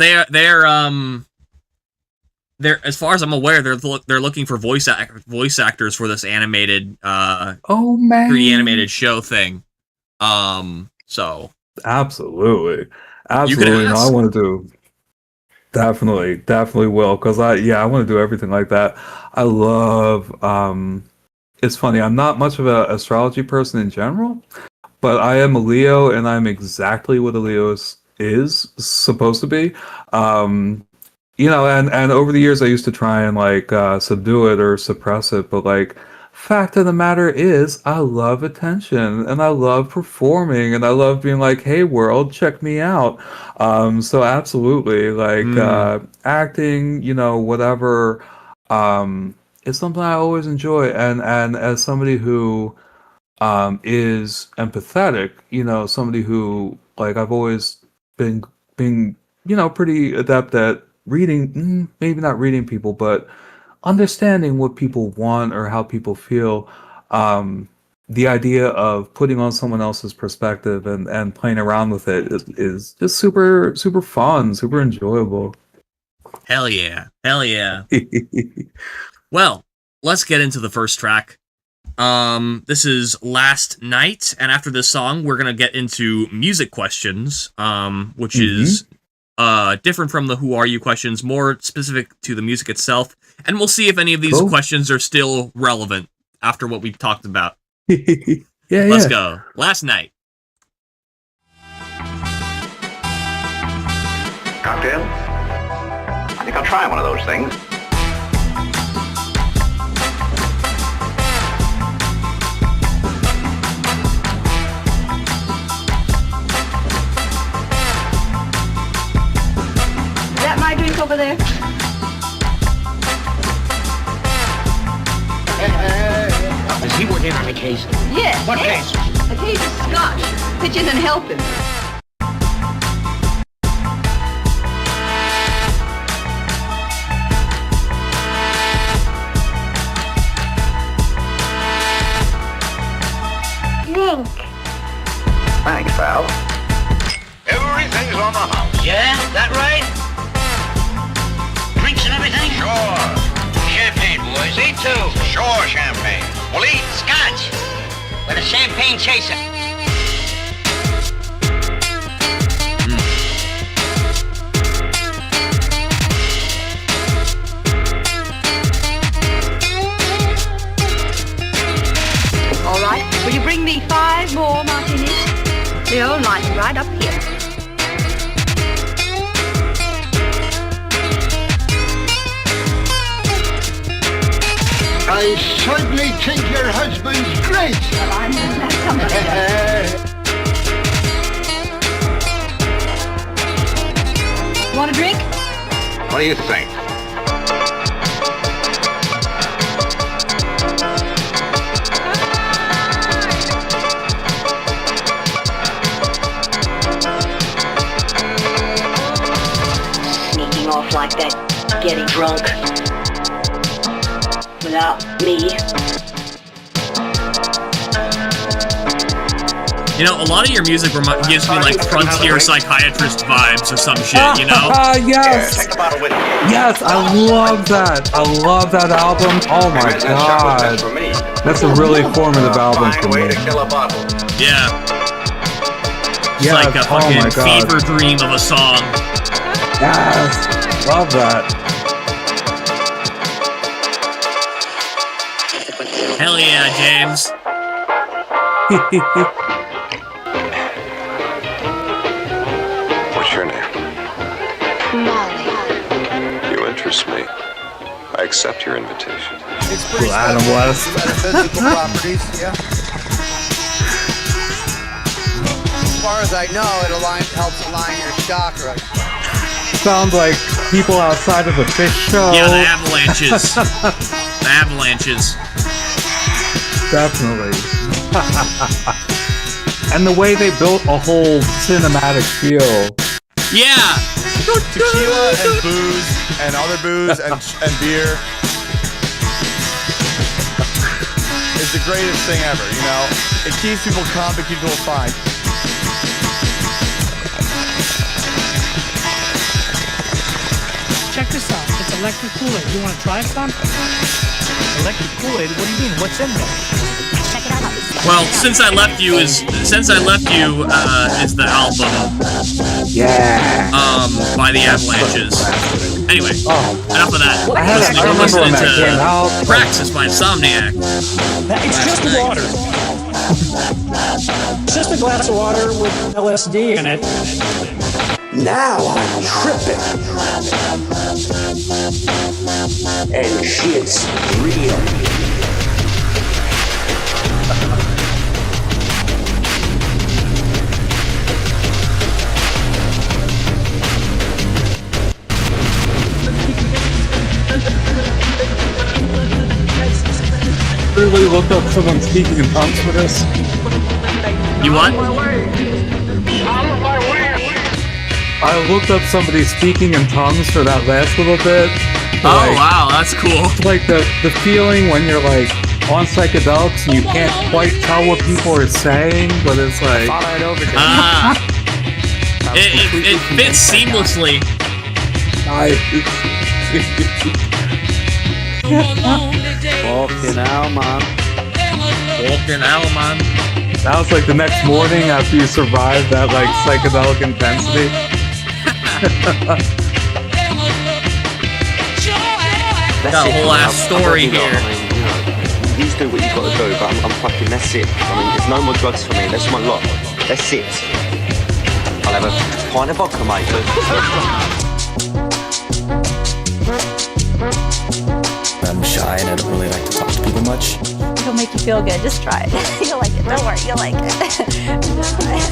they're, as far as I'm aware, they're looking for voice actors for this animated Oh 3D man. animated show thing. So Absolutely. you could Absolutely. No, I ask. want to do. Definitely will, because I want to do everything like that. I love it's funny. I'm not much of an astrology person in general, but I am a Leo, and I'm exactly what a Leo is supposed to be. And over the years, I used to try and like subdue it or suppress it, but like, fact of the matter is, I love attention, and I love performing, and I love being like, "Hey, world, check me out." So absolutely, like acting, whatever, is something I always enjoy, and as somebody who is empathetic, somebody who like I've always been pretty adept at reading, maybe not reading people, but understanding what people want or how people feel. The idea of putting on someone else's perspective and playing around with it is just super, super fun, super enjoyable. Hell yeah. Well, let's get into the first track. This is Last Night, and after this song, we're gonna get into music questions, which is different from the Who Are You questions, more specific to the music itself, and we'll see if any of these questions are still relevant after what we've talked about. Let's go. Last Night. Cocktail? I think I'll try one of those things. Is that my drink over there? Is he working on a case? Yes. What yes. A case of scotch. Pitch in and help him. Drink. Thanks, pal. Everything's on the house. Yeah? That right? Drinks and everything? Sure. Champagne, boys. Eat too. Sure, champagne. We'll eat. Scotch. With a champagne chaser. All right. Will you bring me 5 more martinis? The old line right up here. I certainly think your husband's great. Well, I'm glad somebody does. Want a drink? What do you think? Sneaking off like that, getting drunk. Without me. You know, a lot of your music gives me like frontier psychiatrist vibes or some shit, you know? Yes! Take the bottle with you. Yes, I love that. I love that album. Oh my That's Charlotte, god. for me. That's a really formative album Fine for way me. to kill a bottle. Yeah. It's Yes, like a oh my fucking God. fever dream of a song. Yes, love that. Hell yeah, James. What's your name? Molly. You interest me. I accept your invitation. It's pretty Adam West. metaphysical properties, yeah. As far as I know, it helps align your chakras. Sounds like people outside of a fish show. Yeah, the avalanches. The avalanches. Definitely. And the way they built a whole cinematic feel. Yeah. Tequila and booze and other booze and beer is the greatest thing ever, you know? It keeps people calm, it keeps people fine. Check this out. It's electric Kool-Aid. You want to try some? Electric Kool-Aid? What do you mean? What's in there? Check it out. Well, Since I Left You is the album Yeah. by the Avalanches. Anyway, enough of that. I We're remember when listening that came out. to Praxis by Insomniac. It's just water. It's just a glass of water with LSD in it. Now I'm tripping. And shit's real. Really looked up someone speaking in tongues for this. You what? I looked up somebody speaking in tongues for that last little bit. Oh wow, that's cool. Like the feeling when you're like on psychedelics and you can't quite tell what people are saying, but it's like it fits seamlessly. Fucking hell, man. That was like the next morning after you survived that like psychedelic intensity. Got a whole ass story here. You do what you've got to do, but I'm fucking, that's it. I mean, there's no more drugs for me. That's my lot. That's it. I'll have a pint of vodka, mate. I'm shy and I don't really like to talk to people much. It'll make you feel good. Just try it. You'll like it. Don't worry. You'll like it. Just try it.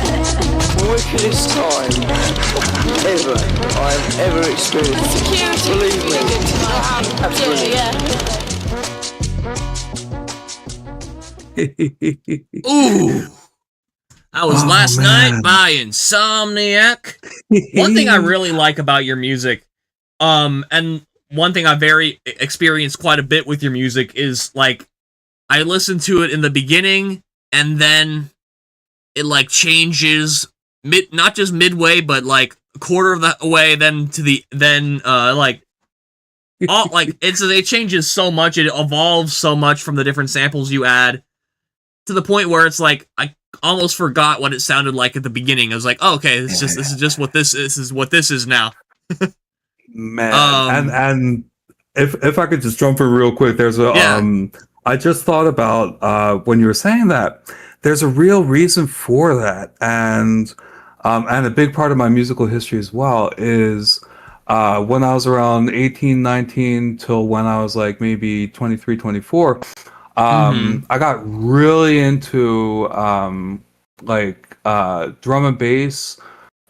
Wickedest time ever I've ever experienced. Believe me. Absolutely. Ooh. That was Last Night by Insomniac. One thing I really like about your music, and one thing I experienced quite a bit with your music is like I listen to it in the beginning and then it like changes not just midway, but like a quarter of the way then to the it changes so much, it evolves so much from the different samples you add to the point where it's like I almost forgot what it sounded like at the beginning. I was like, oh, okay, this is just what this is what this is now. Man, and if I could just jump in real quick, there's a I just thought about when you were saying that there's a real reason for that, and a big part of my musical history as well is when I was around 18, 19 till when I was like maybe 23, 24, I got really into drum and bass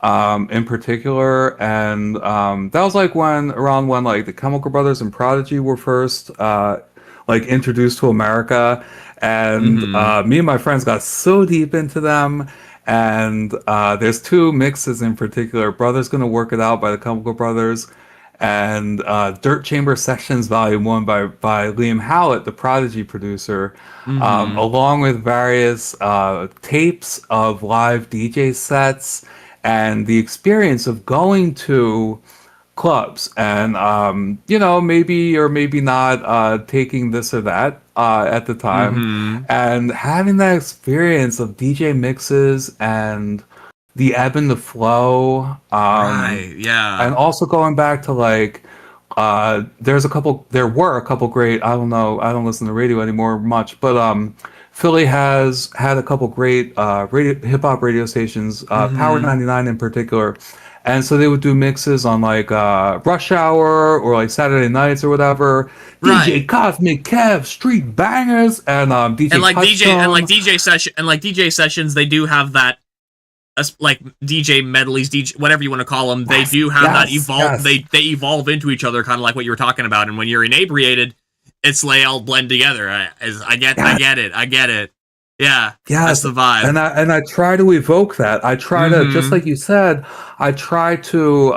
in particular, and that was like around when like the Chemical Brothers and Prodigy were first introduced to America, and me and my friends got so deep into them. And there's two mixes in particular, Brothers Gonna Work It Out by the Chemical Brothers, and Dirt Chamber Sessions Volume 1 by Liam Howlett, the Prodigy producer, along with various tapes of live DJ sets and the experience of going to clubs and, maybe or maybe not taking this or that at the time, and having that experience of DJ mixes and the ebb and the flow. And also going back to like, there were a couple great, I don't listen to radio anymore much, but Philly has had a couple great hip hop radio stations, Power 99 in particular. And so they would do mixes on like Rush Hour or like Saturday nights or whatever. DJ Cosmic Kev, Street Bangers, and DJ DJ sessions. They do have that, like DJ medleys, DJ whatever you want to call them. They do have that evolve. They evolve into each other, kind of like what you were talking about. And when you're inebriated, it's they all blend together. I get it. Yeah, that's the vibe. And I try to evoke that. I try to, just like you said, I try to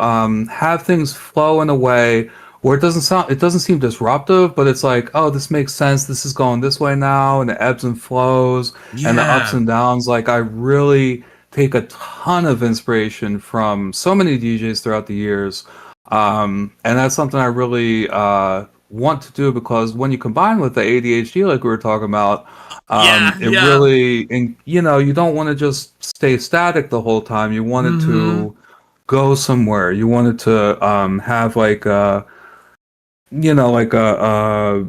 have things flow in a way where it doesn't seem disruptive, but it's like, oh, this makes sense. This is going this way now, and the ebbs and flows and the ups and downs. Like I really take a ton of inspiration from so many DJs throughout the years, and that's something I really want to do, because when you combine with the ADHD, like we were talking about. Really, and you don't want to just stay static the whole time. You want it to go somewhere. You want it to have like a, like a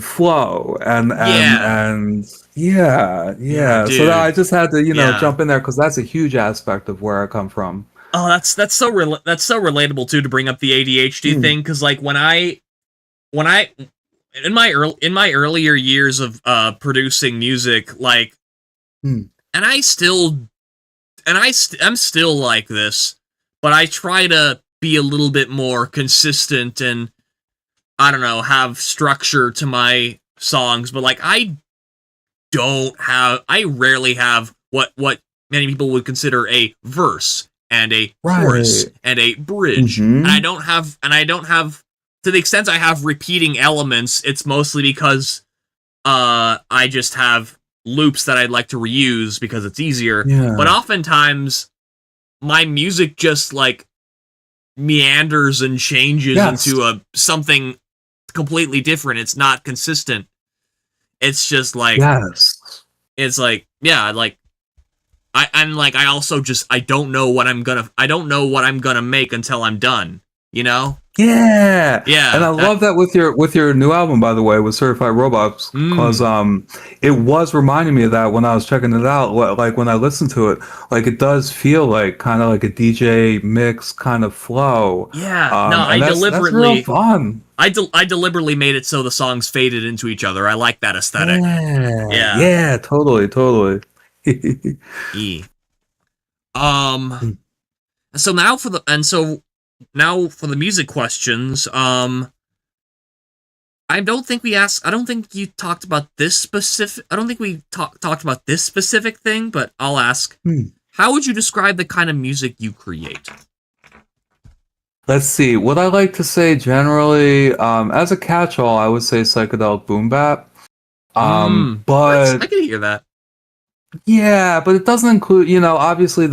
flow and yeah. So that dude. I just had to Yeah. jump in there because that's a huge aspect of where I come from. Oh, that's so relatable too, to bring up the ADHD thing, because like when I in my earlier years of producing music, like, and I'm still like this, but I try to be a little bit more consistent and, I don't know, have structure to my songs. But like I rarely have what many people would consider a verse and a chorus and a bridge. And I don't have to the extent I have repeating elements, it's mostly because I just have loops that I'd like to reuse because it's easier. Yeah. But oftentimes my music just like meanders and changes into something completely different. It's not consistent. It's just like, it's like, like I also just, I don't know what I'm gonna make until I'm done, Yeah. And I that, love that with your new album, by the way, with Certified Robots, because it was reminding me of that when I was checking it out. Like when I listened to it, like it does feel like kind of like a DJ mix kind of flow. That's real fun. I deliberately made it so the songs faded into each other. I like that aesthetic. Yeah, totally. So now for the music questions, I don't think you talked about this specific, I don't think we talked about this specific thing, but I'll ask, how would you describe the kind of music you create? Let's see. What I like to say generally, as a catch-all, I would say psychedelic boom bap. But I can hear that. Yeah, but it doesn't include, obviously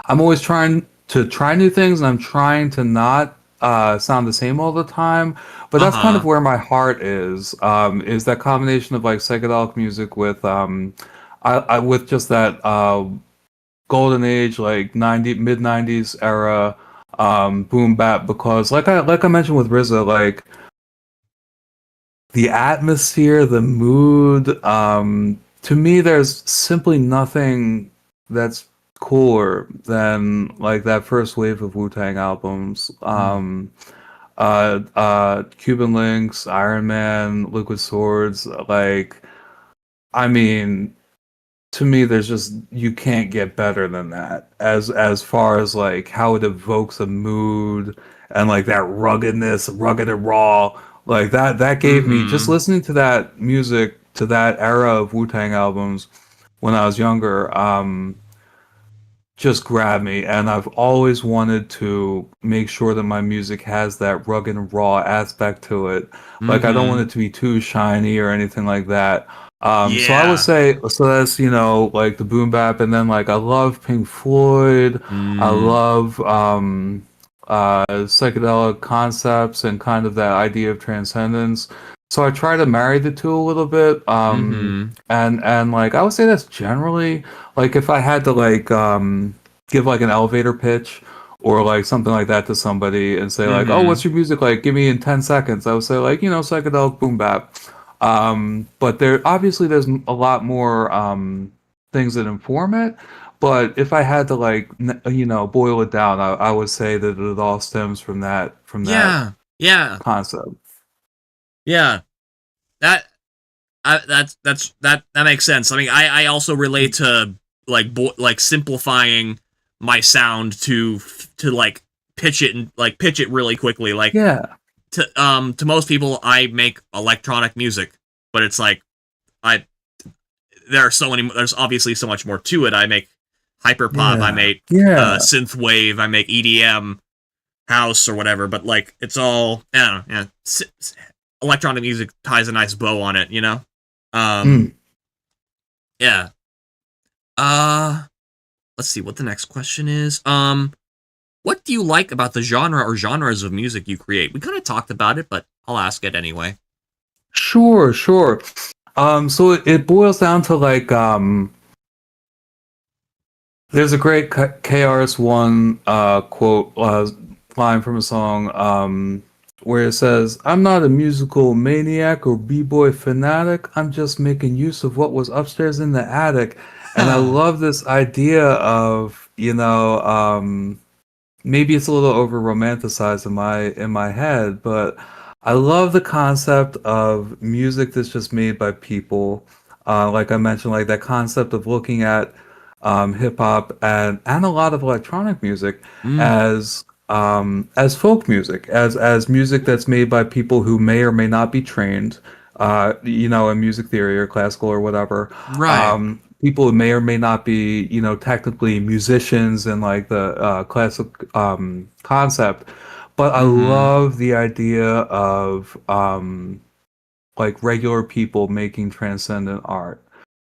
I'm always trying to try new things, and I'm trying to not sound the same all the time. But that's kind of where my heart is that combination of like psychedelic music with with just that golden age, like mid 90s era boom bap, because like I mentioned with RZA, like the atmosphere, the mood, to me there's simply nothing that's cooler than like that first wave of Wu-Tang albums. Cuban Links, Iron Man, Liquid Swords, like, I mean, to me there's just, you can't get better than that as far as like how it evokes a mood and like that ruggedness, rugged and raw, like that gave me, just listening to that music, to that era of Wu-Tang albums when I was younger, just grabbed me. And I've always wanted to make sure that my music has that rugged and raw aspect to it. Like I don't want it to be too shiny or anything like that. So I would say, so that's, like the boom bap, and then like I love Pink Floyd, I love psychedelic concepts and kind of that idea of transcendence. So I try to marry the two a little bit. And like I would say that's generally, like if I had to like give like an elevator pitch or like something like that to somebody and say like, oh, what's your music like? Give me in 10 seconds. I would say like, psychedelic boom bap. But there's a lot more things that inform it. But if I had to like boil it down, I would say that it all stems from that concept. Yeah, that makes sense. I mean, I also relate to like simplifying my sound to like pitch it really quickly. Like to most people, I make electronic music, but it's like there's obviously so much more to it. I make hyperpop, I make synth wave, I make EDM, house or whatever. But like it's all, I don't know, electronic music ties a nice bow on it, Yeah. Let's see what the next question is. What do you like about the genre or genres of music you create? We kind of talked about it, but I'll ask it anyway. Sure. So it boils down to like There's a great KRS-One quote line from a song where it says, "I'm not a musical maniac or b-boy fanatic. I'm just making use of what was upstairs in the attic." And I love this idea of, maybe it's a little over romanticized in my head, but I love the concept of music that's just made by people. Like I mentioned, like that concept of looking at hip hop and a lot of electronic music as folk music, as music that's made by people who may or may not be trained, in music theory or classical or whatever. Right. People who may or may not be, technically musicians and like the classic concept. But I love the idea of like regular people making transcendent art.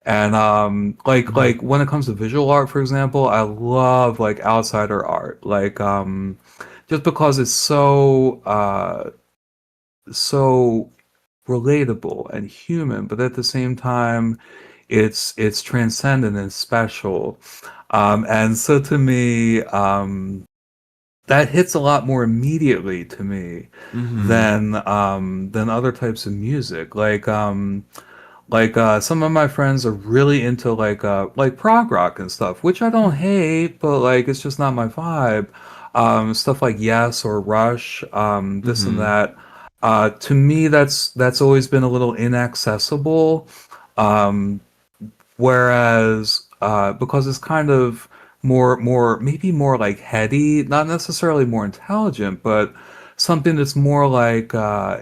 And like when it comes to visual art, for example, I love like outsider art. Like just because it's so relatable and human, but at the same time it's transcendent and special. And so to me, that hits a lot more immediately to me than other types of music. Like some of my friends are really into like prog rock and stuff, which I don't hate, but like it's just not my vibe. Stuff like Yes or Rush, this and that. To me, that's always been a little inaccessible. Um, Whereas because it's kind of maybe more like heady, not necessarily more intelligent, but something that's more like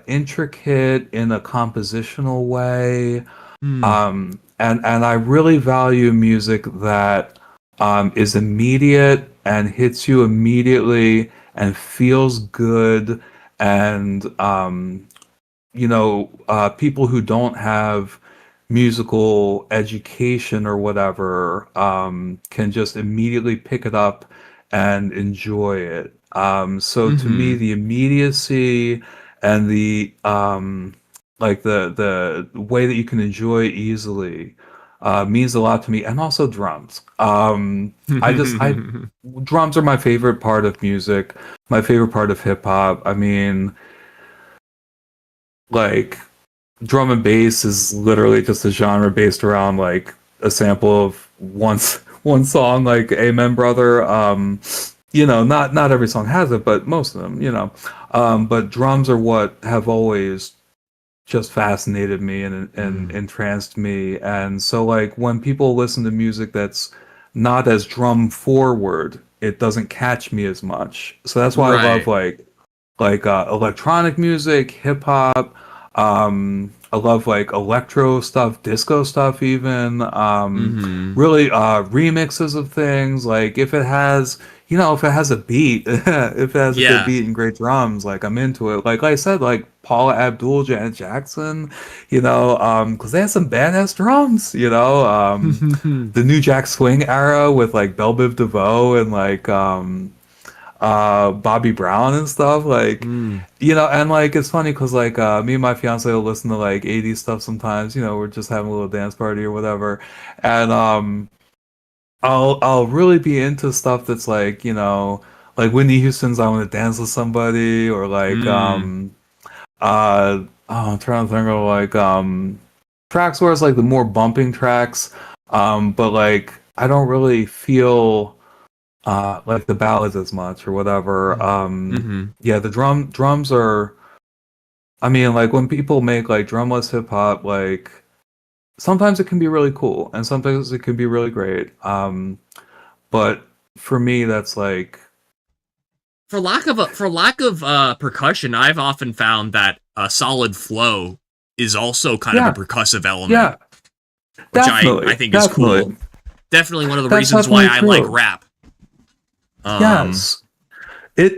intricate in a compositional way. And I really value music that is immediate and hits you immediately and feels good, and people who don't have musical education or whatever can just immediately pick it up and enjoy it. So to me, the immediacy and the like the way that you can enjoy easily means a lot to me, and also drums. I drums are my favorite part of music, my favorite part of hip hop. I mean, like drum and bass is literally just a genre based around like a sample of one song, like Amen Brother. Not every song has it, but most of them, but drums are what have always just fascinated me and entranced me. And so like when people listen to music that's not as drum forward, it doesn't catch me as much. So that's why I love like electronic music, hip hop. I love like electro stuff, disco stuff, even. Really remixes of things. Like if it has a beat, if it has a good beat and great drums, like I'm into it. Like I said, like Paula Abdul, Janet Jackson, because they had some badass drums, the New Jack Swing era with like Belle Biv DeVoe and like Bobby Brown and stuff, like and like it's funny because like me and my fiance will listen to like 80s stuff sometimes, we're just having a little dance party or whatever, and I'll really be into stuff that's like like Whitney Houston's "I Want to Dance with Somebody," or like I'm trying to think of like tracks where it's like the more bumping tracks, but like I don't really feel like the ballads as much or whatever. Yeah, the drums are. I mean, like when people make like drumless hip hop, like sometimes it can be really cool, and sometimes it can be really great. But for me, that's like for lack of percussion, I've often found that a solid flow is also kind of a percussive element. Yeah, which I think is cool. Definitely one of the That's reasons why I true. like rap. Yes.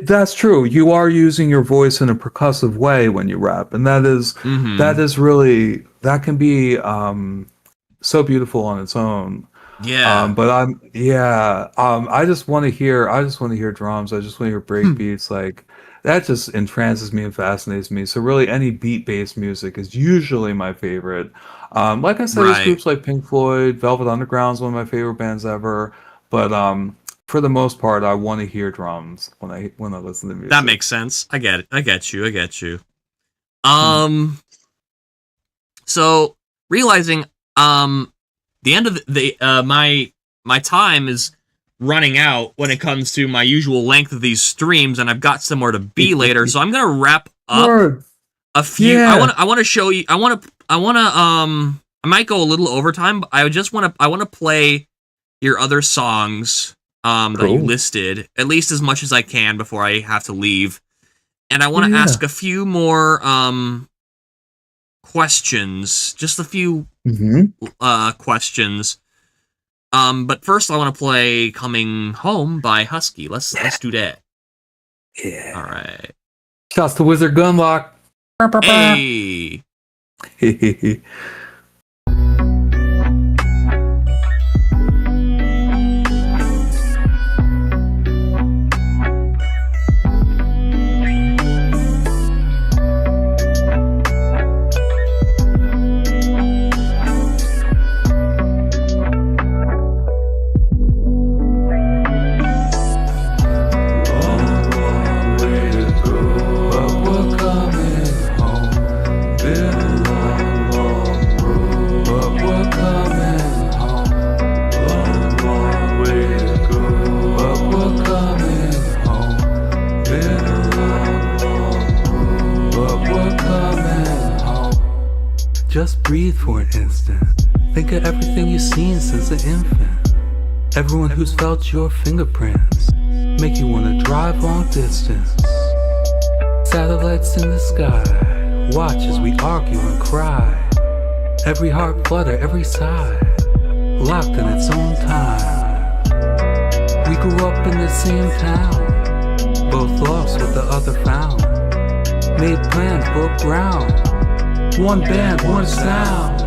That's true. You are using your voice in a percussive way when you rap, and that is really, that can be so beautiful on its own. Yeah. But I just want to hear drums. I just want to hear break beats. Like that just entrances me and fascinates me. So really any beat-based music is usually my favorite. Like I said, there's groups like Pink Floyd, Velvet Underground is one of my favorite bands ever. But for the most part, I want to hear drums when I listen to music. That makes sense. I get it. I get you. So realizing the end of my time is running out when it comes to my usual length of these streams, and I've got somewhere to be later, so I'm gonna wrap up a few. Yeah. I want to show you. I might go a little overtime, but I want to play your other songs that you listed, at least as much as I can before I have to leave. And I want to ask a few more questions, just a few questions. But first I want to play "Coming Home" by Husky. Let's do that. Yeah. All right. Shouts to Wizard Gunlock. Hey. Just breathe for an instant. Think of everything you've seen since an infant. Everyone who's felt your fingerprints make you want to drive long distance. Satellites in the sky, watch as we argue and cry. Every heart flutter, every sigh, locked in its own time. We grew up in the same town, both lost what the other found. Made plans, broke ground. One band, one sound.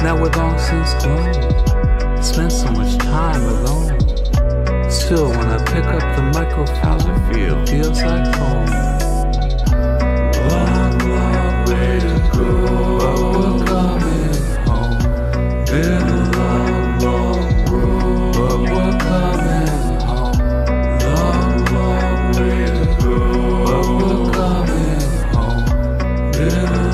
Now we're long since grown. Spent so much time alone. Still, when I pick up the microphone, how's it feel? It feels like home. Long, long way to go, but we're coming home. Been a long, long road, but we're coming home. Long, long way to go, but we're coming home. Been a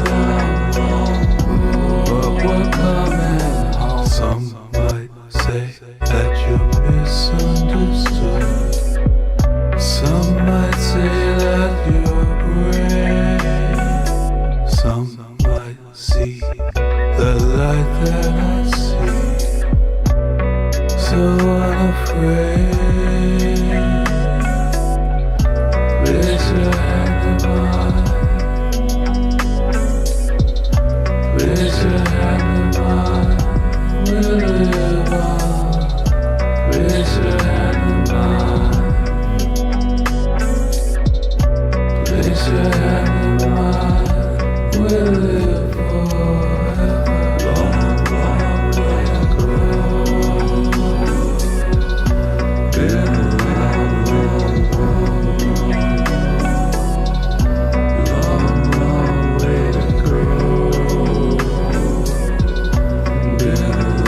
some might say that you're misunderstood. Some might say that you're brave. Some might see the light that I see. So unafraid. Place your hand in mine. Place your hand in mine. We'll live on. Place your hand in mine. Place your hand in mine. We'll live forever. Long, long way to go. Been a long, long road. Long, long way to go. Been a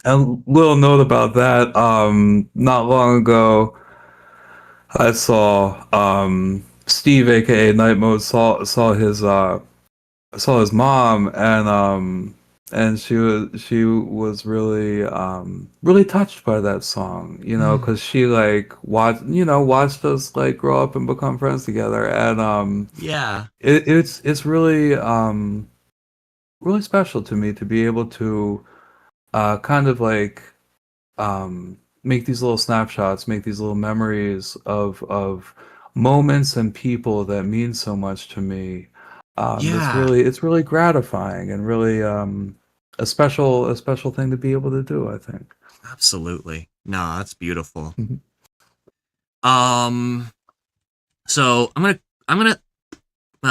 A little note about that. Not long ago, I saw Steve, aka Night Mode, saw his mom, and she was really touched by that song, because she watched us grow up and become friends together, and it's really really special to me to be able to kind of make these little snapshots, make these little memories of moments and people that mean so much to me. It's really gratifying and really a special thing to be able to do, I think. Absolutely. No, that's beautiful. Mhm. So I'm gonna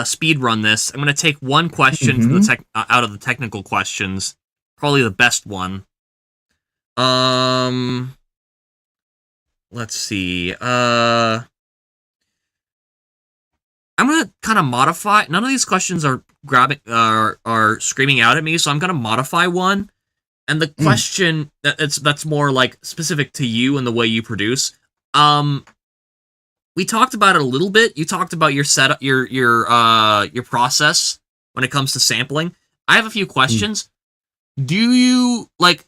speed run this. I'm gonna take one question from the out of the technical questions, probably the best one. Let's see. I'm gonna kind of modify. None of these questions are are screaming out at me, so I'm gonna modify one. And the question that's more like specific to you and the way you produce. We talked about it a little bit. You talked about your setup, your process when it comes to sampling. I have a few questions. Do you like,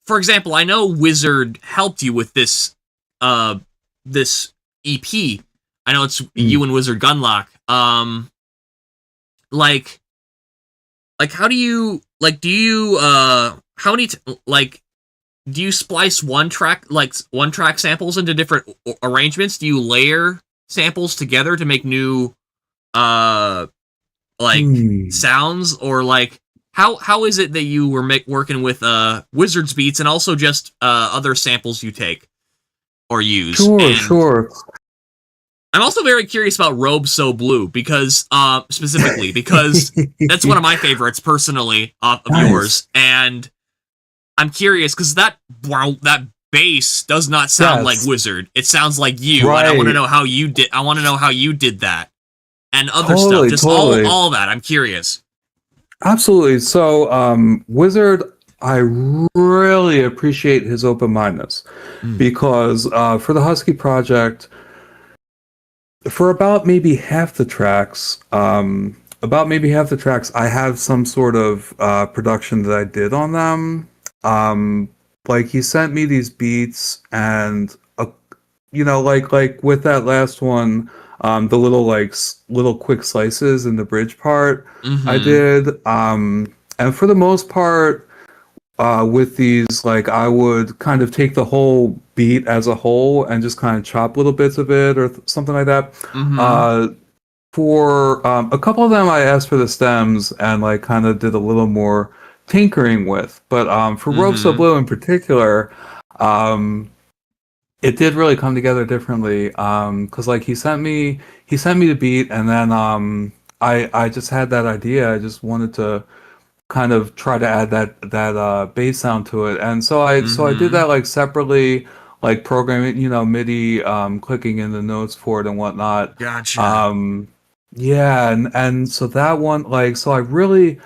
for example, I know Wizard helped you with this this EP. I know it's you and Wizard Gunlock. Like how do you how many do you splice one track samples into different arrangements? Do you layer samples together to make new sounds, or like how is it that you were working with Wizard's beats and also just other samples you take or use? Sure. I'm also very curious about Robe So Blue because specifically because that's one of my favorites personally of yours, and I'm curious because that bass does not sound like Wizard. It sounds like you, and I want to know how you did. I want to know how you did that, and other stuff. Just all that. I'm curious. Absolutely. So, Wizard, I really appreciate his open-mindedness because for the Husky project, for about maybe half the tracks, I have some sort of production that I did on them. Like he sent me these beats, and like with that last one, the little quick slices in the bridge part, I did. And for the most part, with these, like I would kind of take the whole beat as a whole and just kind of chop little bits of it or something like that. For a couple of them, I asked for the stems and like kind of did a little more tinkering with, but for Robe So Blue in particular, it did really come together differently, because like he sent me the beat, and then I just had that idea. I just wanted to kind of try to add that bass sound to it, and so I did that like separately, like programming, MIDI, clicking in the notes for it and whatnot. Gotcha. Yeah, and so that one, like, so I really,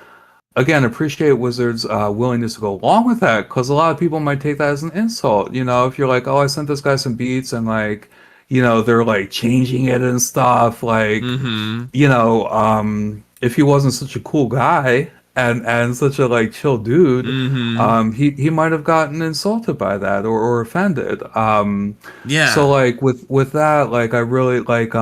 again, appreciate Wizard's willingness to go along with that, because a lot of people might take that as an insult. If you're like, oh, I sent this guy some beats and like, they're like changing it and stuff. Like, if he wasn't such a cool guy and such a like chill dude, he might have gotten insulted by that or offended. Yeah. So like with that, like I really like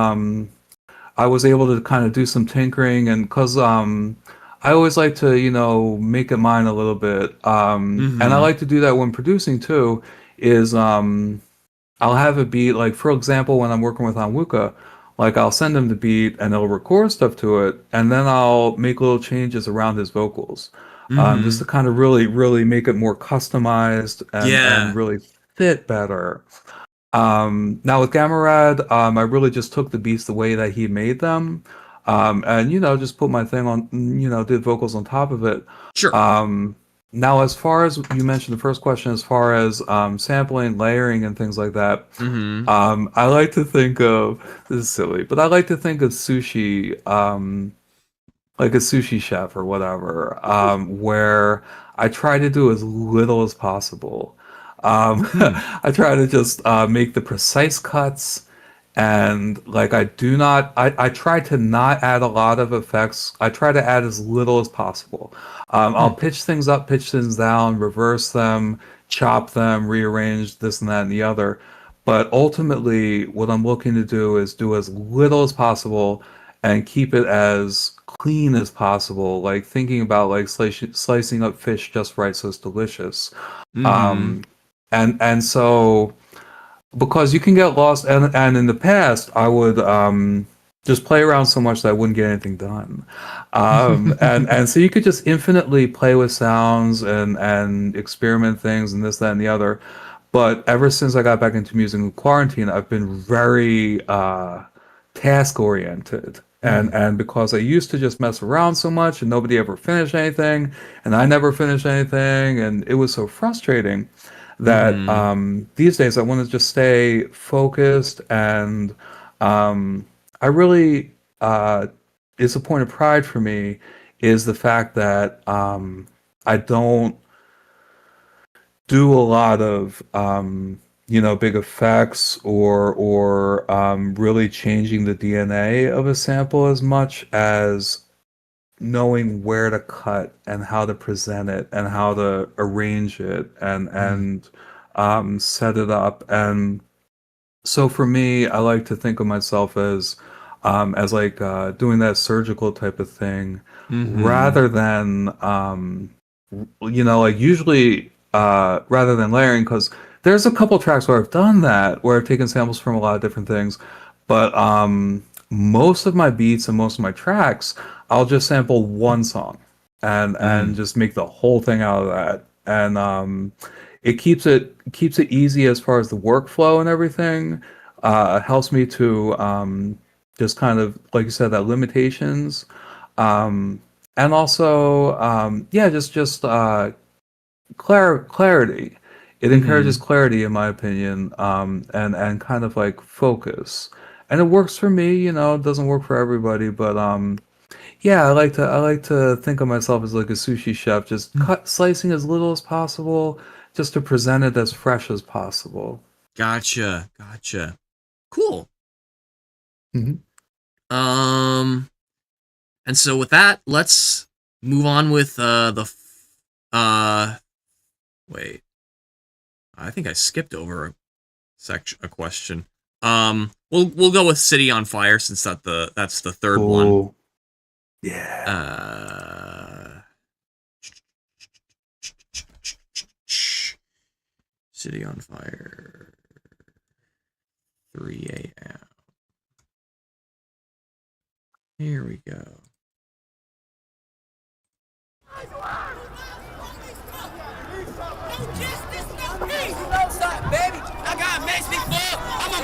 I was able to kind of do some tinkering, and because I always like to, make it mine a little bit. And I like to do that when producing too, is I'll have a beat, like for example, when I'm working with Onwuka, like I'll send him the beat and he'll record stuff to it, and then I'll make little changes around his vocals. Just to kind of really, really make it more customized and really fit better. Now with Gamarad, I really just took the beats the way that he made them. And just put my thing on, did vocals on top of it. Sure. Now, as far as you mentioned, the first question, as far as sampling, layering, and things like that, I like to think of, this is silly, but I like to think of sushi, like a sushi chef or whatever, where I try to do as little as possible. I try to just make the precise cuts. And like I try to not add a lot of effects. I try to add as little as possible. I'll pitch things up, pitch things down, reverse them, chop them, rearrange this and that and the other. But ultimately, what I'm looking to do is do as little as possible and keep it as clean as possible. Like thinking about like slicing up fish just right so it's delicious. And so, because you can get lost, and in the past I would just play around so much that I wouldn't get anything done, and so you could just infinitely play with sounds and experiment things and this, that, and the other. But ever since I got back into music in quarantine, I've been very task oriented, And because I used to just mess around so much and nobody ever finished anything, and I never finished anything, and it was so frustrating that these days I want to just stay focused. And I really, it's a point of pride for me is the fact that I don't do a lot of big effects or really changing the DNA of a sample as much as knowing where to cut and how to present it and how to arrange it and set it up. And so for me, I like to think of myself as like doing that surgical type of thing rather than like usually rather than layering, because there's a couple tracks where I've done that, where I've taken samples from a lot of different things, but most of my beats and most of my tracks, I'll just sample one song and just make the whole thing out of that. And it keeps it easy as far as the workflow and everything. It helps me to just kind of, like you said, that limitations. And also, just clarity. It encourages clarity, in my opinion, and kind of like focus. And it works for me. It doesn't work for everybody, but I like to think of myself as like a sushi chef, just slicing as little as possible, just to present it as fresh as possible. Gotcha. Cool. And so with that, let's move on with wait. I think I skipped over a question. We'll go with City on Fire, since that's the third one. Yeah. City on Fire. 3 a.m. Here we go. Baby, I got makes me feel I'm a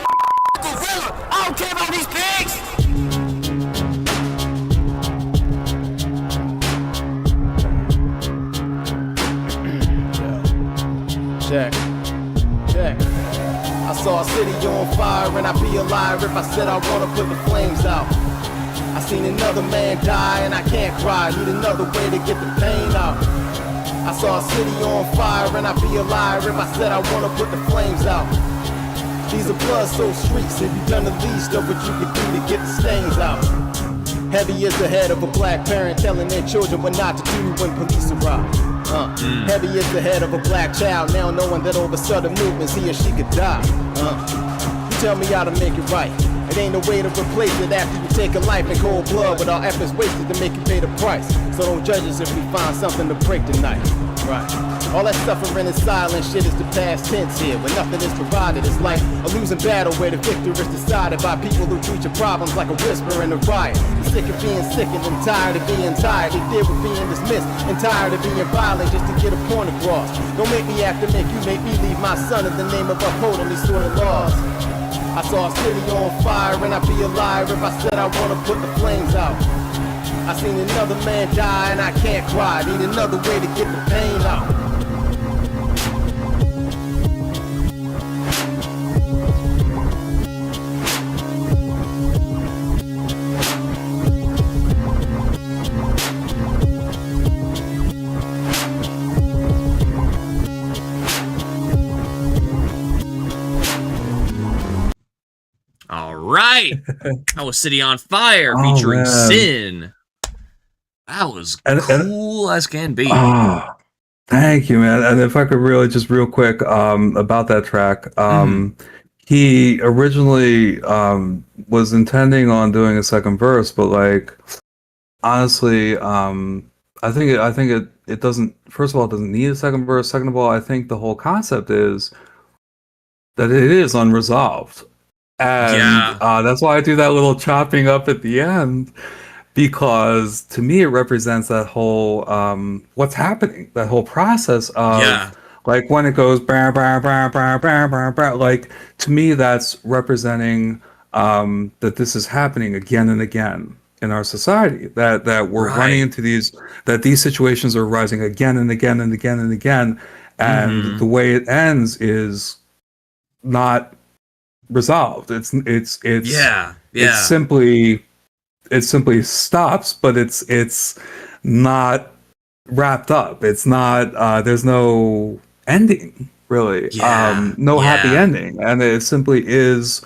gorilla. I don't care about these pigs. Check. I saw a city on fire and I'd be a liar if I said I wanna put the flames out. I seen another man die and I can't cry. Need another way to get the pain out. I saw a city on fire and I'd be a liar if I said I wanna put the flames out. These are blood-soaked streets. Have you done the least of what you could do to get the stains out? Heavy is the head of a black parent telling their children what not to do when police arrive. Heavy is the head of a black child now knowing that over sudden movements he or she could die. You tell me how to make it right. It ain't no way to replace it after you take a life in cold blood, but our efforts wasted to make you pay the price. So don't judge us if we find something to break tonight. Right. All that suffering and silent shit is the past tense here. When nothing is provided, it's like a losing battle where the victor is decided by people who treat your problems like a whisper in a riot. You're sick of being sickened and tired of being tired. They deal with being dismissed and tired of being violent just to get a point across. Don't make me have to make you make me leave my son in the name of upholding these sort of laws. I saw a city on fire and I'd be a liar if I said I wanna put the flames out. I seen another man die and I can't cry. Need another way to get the pain out. All right. That was City on Fire featuring Sin. That was cool as can be. Oh, thank you, man. And if I could really just real quick about that track, he originally was intending on doing a second verse, but like honestly, I think it doesn't. First of all, it doesn't need a second verse. Second of all, I think the whole concept is that it is unresolved, and that's why I do that little chopping up at the end. Because to me, it represents that whole what's happening, that whole process of like when it goes bah, bah, bah, bah, bah, bah, bah, like to me that's representing that this is happening again and again, in our society, that we're running into these situations are rising again and again and again and again, and the way it ends is not resolved. It's simply stops, but it's not wrapped up. It's not there's no ending, really. No happy ending, and it simply is.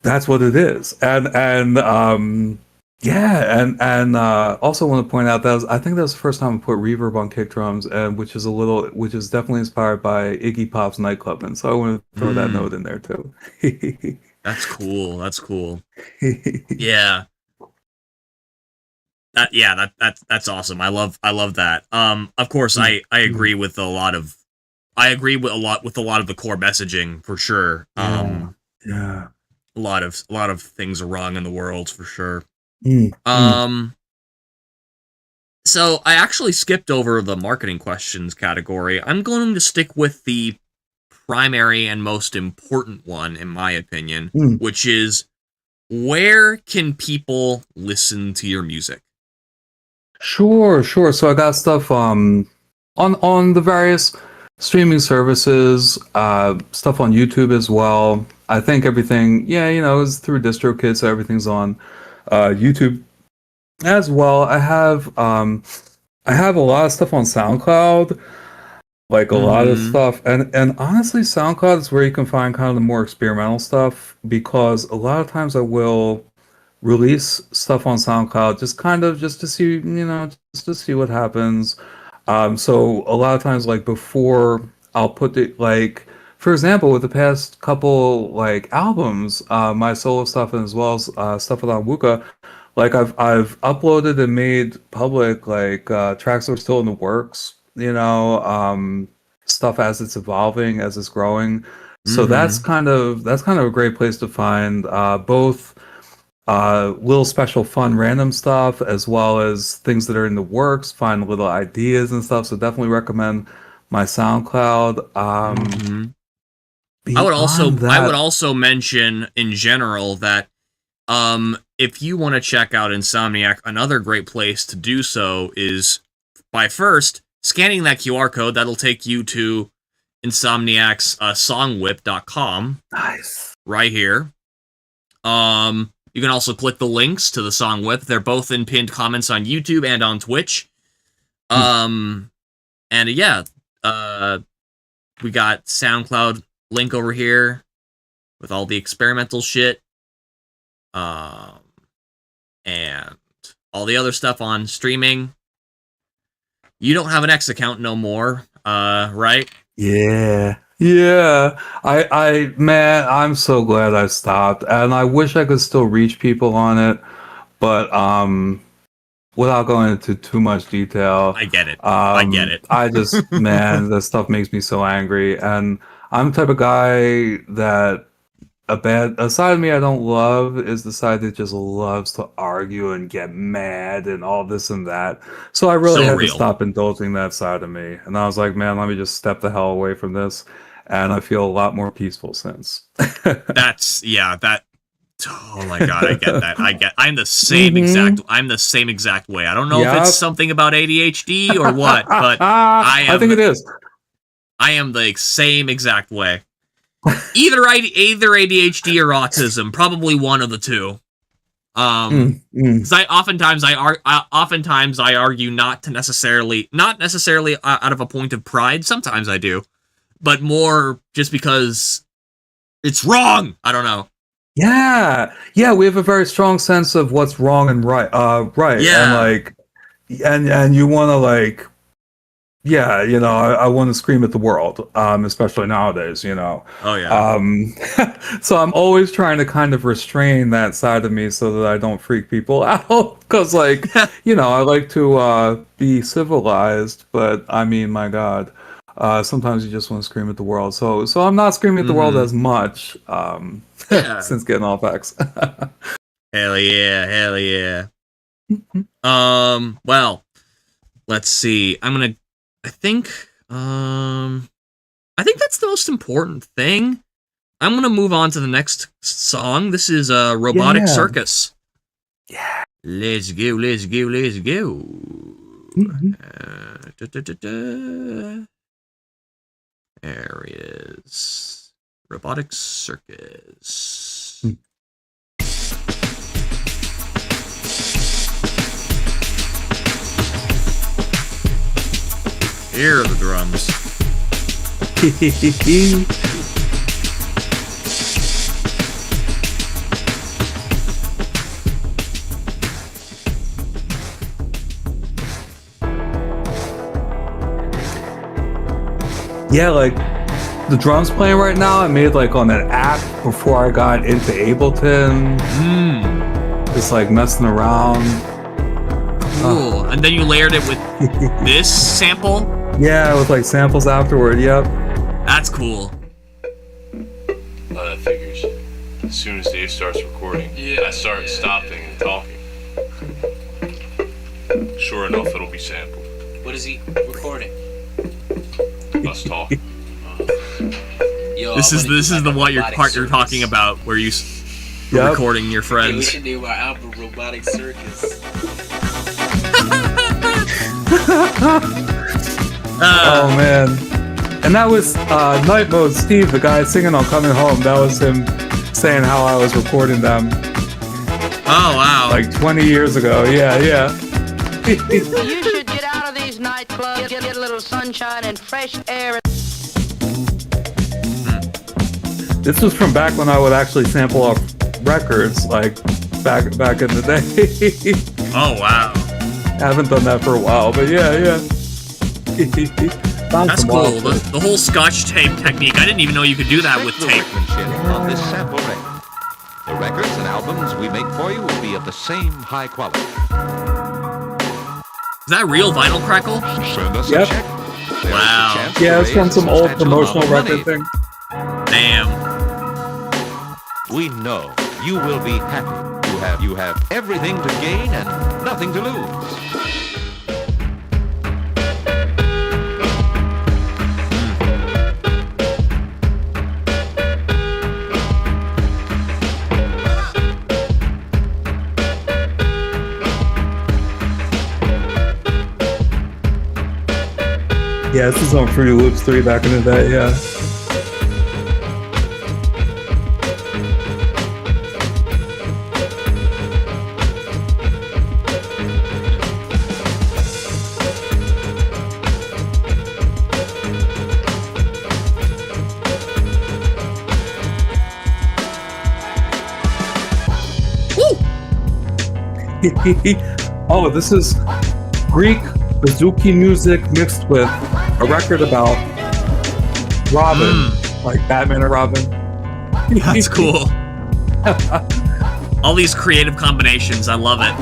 That's what it is. And also want to point out that I think that was the first time I put reverb on kick drums, and which is definitely inspired by Iggy Pop's Nightclub, and so I want to throw that note in there too. That's cool. Yeah. That's awesome. I love that. Of course, I agree with a lot of the core messaging for sure. Yeah. A lot of things are wrong in the world for sure. So I actually skipped over the marketing questions category. I'm going to stick with the primary and most important one, in my opinion, which is, where can people listen to your music? Sure. So I got stuff on the various streaming services, stuff on YouTube as well. I think everything, is through DistroKid, so everything's on YouTube as well. I have a lot of stuff on SoundCloud, like a lot of stuff, and honestly, SoundCloud is where you can find kind of the more experimental stuff, because a lot of times I will release stuff on SoundCloud just to see, just to see what happens. So a lot of times, like, before I'll put it, like, for example, with the past couple like albums, my solo stuff, and as well as stuff with Wuka, like I've uploaded and made public like tracks that are still in the works, stuff as it's evolving, as it's growing. So that's kind of a great place to find both little special fun random stuff, as well as things that are in the works, find little ideas and stuff. So definitely recommend my SoundCloud. I would also mention in general that if you want to check out Insomniac, another great place to do so is by first scanning that QR code. That'll take you to Insomniac's songwhip.com. Nice. Right here. You can also click the links to the Song Whip. They're both in pinned comments on YouTube and on Twitch. And yeah, we got SoundCloud link over here with all the experimental shit. And all the other stuff on streaming. You don't have an X account no more, right? Yeah. I'm so glad I stopped, and I wish I could still reach people on it, but without going into too much detail. I get it. I just, man, that stuff makes me so angry, and I'm the type of guy that a side of me I don't love is the side that just loves to argue and get mad and all this and that. So I really had to stop indulging that side of me. And I was like, man, let me just step the hell away from this. And I feel a lot more peaceful since. Oh my god, I get that. I'm the same exact way. I don't know if it's something about ADHD or what, but I think it is. I am the same exact way. Either ADHD or autism, probably one of the two. Because oftentimes I argue not necessarily out of a point of pride. Sometimes I do, but more just because it's wrong. I don't know. Yeah, we have a very strong sense of what's wrong and right. Right. Yeah, and you want to I want to scream at the world, especially nowadays, Oh yeah. So I'm always trying to kind of restrain that side of me so that I don't freak people out, because I like to be civilized, but I mean, my God, sometimes you just want to scream at the world. So I'm not screaming at the world as much since getting off X. Hell yeah. Well, let's see. I think that's the most important thing. I'm gonna move on to the next song. This is Robotic Circus. Yeah. Let's go, let's go, let's go. There he is. Robotic Circus. Here are the drums. Yeah, like the drums playing right now, I made like on an app before I got into Ableton. Just like messing around. Cool. And then you layered it with this sample? Yeah, with like samples afterward, yep. That's cool. That figures. As soon as Dave starts recording, I start stopping and talking. Sure enough, it'll be sampled. What is he recording? Us talking. This is the one your part you're talking about where you recording your friends. We should do our album Robotic Circus. Oh man. And that was Night Mode Steve, the guy singing on Coming Home. That was him saying how I was recording them. Oh wow. Like 20 years ago. Yeah. You should get out of these nightclubs, get a little sunshine and fresh air. This was from back when I would actually sample off records, like back in the day. Oh wow. Haven't done that for a while, but yeah. That's cool. The whole Scotch tape technique. I didn't even know you could do that with tape. On this sample record. The records and albums we make for you will be of the same high quality. Is that real vinyl crackle? Send us Yep. a check. Wow. Yeah, it's from some old promotional record thing. Damn. We know you will be happy. You have everything to gain and nothing to lose. Yeah, this is on Fruity Loops 3 back in the day, yeah. Oh, this is Greek bouzouki music mixed with a record about Robin, like Batman and Robin. That's cool. All these creative combinations, I love it.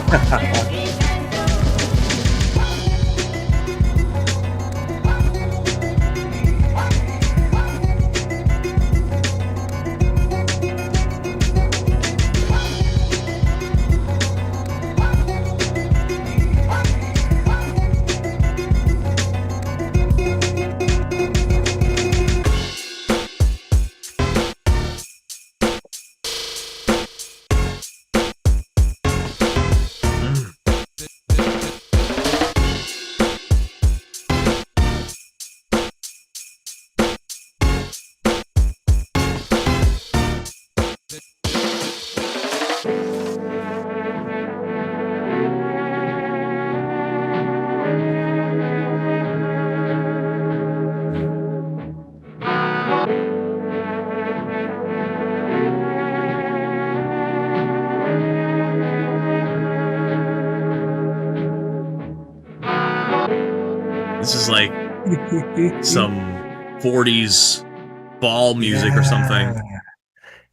This is like some 40s ball music or something.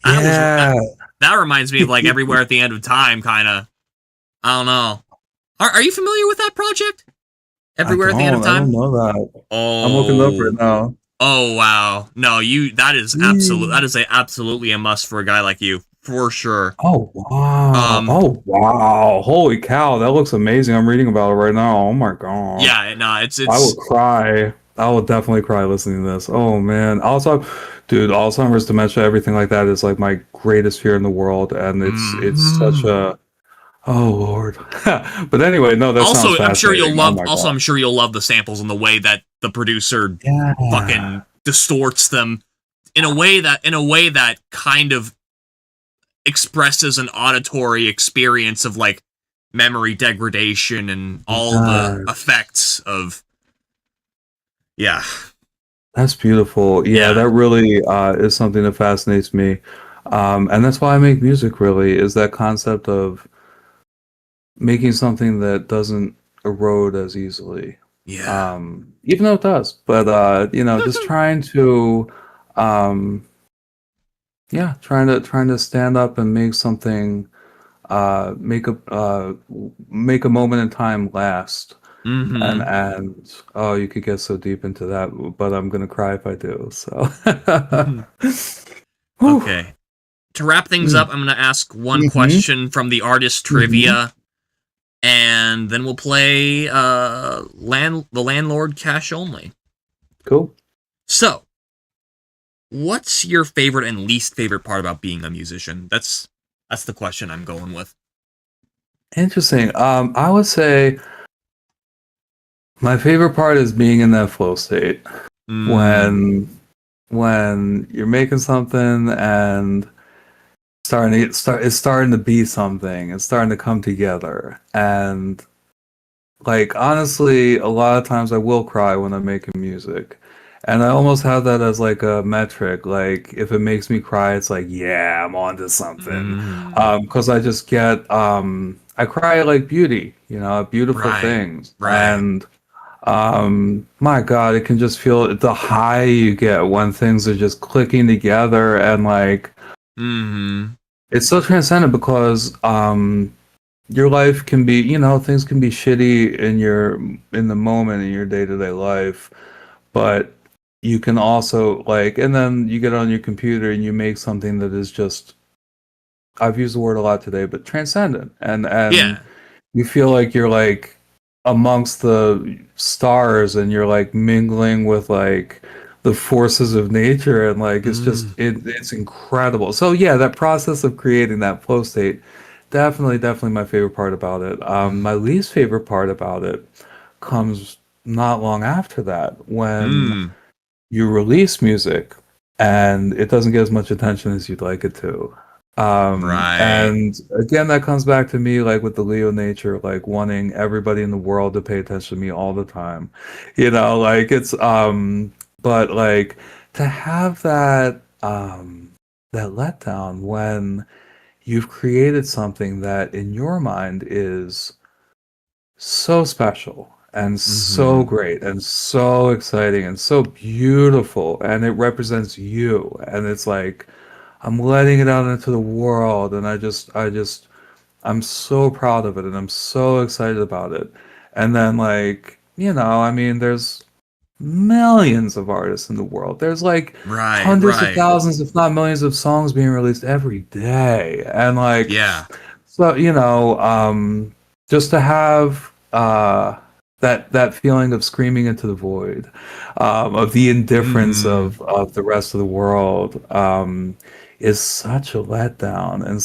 That reminds me of like Everywhere at the End of Time, kind of. I don't know. Are you familiar with that project? Everywhere at the End of Time? I don't know that. Oh, I'm looking up right now. Oh wow! No, that is absolutely a must for a guy like you, for sure. Oh wow! Holy cow, that looks amazing. I'm reading about it right now. Oh my god. Yeah, no, it's. I would cry. I would definitely cry listening to this. Oh man. Also, dude, Alzheimer's, dementia, everything like that is like my greatest fear in the world, and it's such a Oh Lord. But anyway, no, that sounds Also, I'm sure you'll fascinating. Oh love. my Also, God. I'm sure you'll love the samples and the way that the producer Yeah. fucking distorts them in a way that kind of expresses an auditory experience of like memory degradation and all the Yes. effects of yeah. That's beautiful. Yeah, Yeah. that really is something that fascinates me. And that's why I make music, really, is that concept of making something that doesn't erode as easily. Yeah. Even though it does. But just trying to trying to stand up and make something make a moment in time last. Mm-hmm. And oh, you could get so deep into that, but I'm gonna cry if I do. So, Whew. Okay. To wrap things up, Mm. I'm going to ask one Mm-hmm. question from the artist Mm-hmm. trivia, and then we'll play the landlord cash only. Cool. So, what's your favorite and least favorite part about being a musician? That's the question I'm going with. Interesting. I would say my favorite part is being in that flow state when you're making something and it's starting to be something. It's starting to come together. And like honestly, a lot of times I will cry when I'm making music. And I almost have that as like a metric. Like if it makes me cry, it's like, yeah, I'm onto something. Because I just get I cry at like beauty, at beautiful Right. things. Right. And my God, it can just feel the high you get when things are just clicking together and like Mm-hmm. it's so transcendent because your life can be, things can be shitty in the moment in your day-to-day life, but you can also like and then you get on your computer and you make something that is just I've used the word a lot today, but transcendent. And Yeah. you feel like you're like amongst the stars and you're like mingling with like the forces of nature and like it's incredible. So yeah, that process of creating that flow state, definitely my favorite part about it. My least favorite part about it comes not long after that when you release music and it doesn't get as much attention as you'd like it to. Right. And again, that comes back to me like with the Leo nature, like wanting everybody in the world to pay attention to me all the time. Like it's but like to have that letdown when you've created something that in your mind is so special and so Mm-hmm. great and so exciting and so beautiful and it represents you and it's like I'm letting it out into the world and I'm so proud of it and I'm so excited about it. And then like, I mean there's millions of artists in the world. There's like Right. hundreds of Right. thousands if not millions of songs being released every day. And like Yeah. so, just to have that feeling of screaming into the void, of the indifference Mm-hmm. of the rest of the world, is such a letdown and Yeah.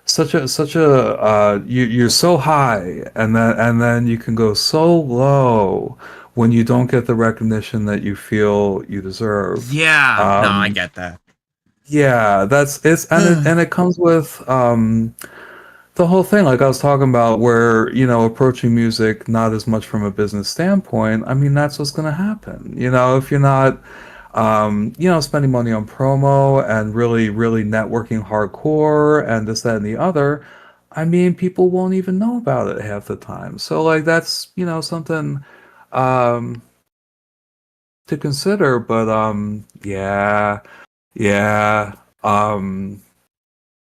such a you're so high and then you can go so low when you don't get the recognition that you feel you deserve. Yeah. No, I Um, get that. yeah, and it comes with the whole thing, like I was talking about, where, approaching music not as much from a business standpoint. I mean, that's what's going to happen. If you're not, spending money on promo and really, really networking hardcore and this, that, and the other, I mean, people won't even know about it half the time. So, like, that's, something um, to consider. But, yeah.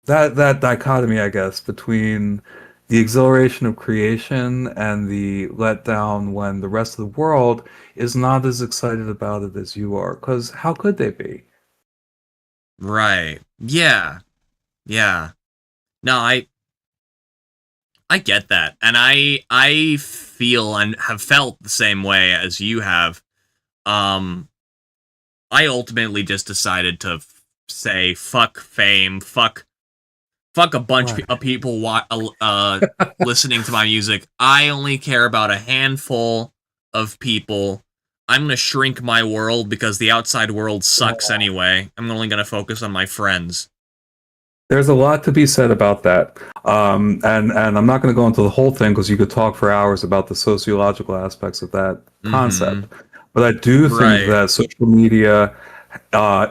That dichotomy, I guess, between the exhilaration of creation and the letdown when the rest of the world is not as excited about it as you are. Because how could they be? Right. Yeah. Yeah. No, I get that. And I feel and have felt the same way as you have. Um I ultimately just decided to say fuck fame, fuck Fuck a bunch of people listening to my music. I only care about a handful of people. I'm going to shrink my world because the outside world sucks anyway. I'm only going to focus on my friends. There's a lot to be said about that. And I'm not going to go into the whole thing because you could talk for hours about the sociological aspects of that concept. But I do think that social media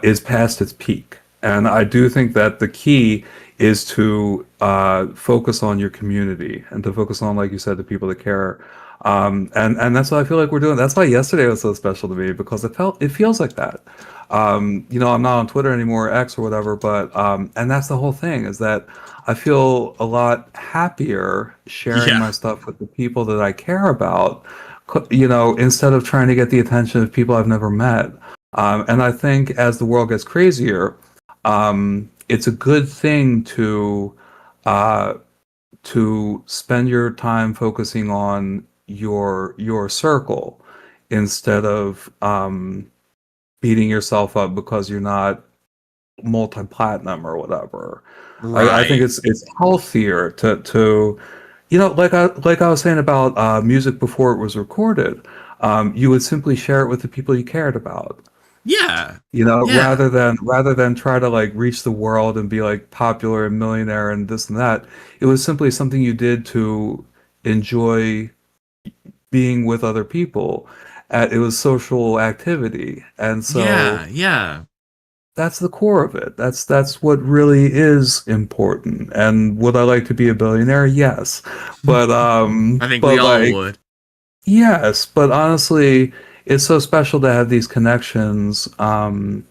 is past its peak. And I do think that the key is to focus on your community and to focus on, like you said, the people that care. And that's what I feel like we're doing. That's why yesterday was so special to me, because it feels like that. I'm not on Twitter anymore, X or whatever, but and that's the whole thing, is that I feel a lot happier sharing my stuff with the people that I care about, instead of trying to get the attention of people I've never met. And I think as the world gets crazier, it's a good thing to spend your time focusing on your circle instead of beating yourself up because you're not multi-platinum or whatever. I think it's healthier to like I was saying about music before it was recorded. You would simply share it with the people you cared about. Rather than try to like reach the world and be like popular and millionaire and this and that. It was simply something you did to enjoy being with other people. It was social activity, and so that's the core of it. That's what really is important. And would I like to be a billionaire? Yes, but I think we all would. Yes, but honestly, it's so special to have these connections, and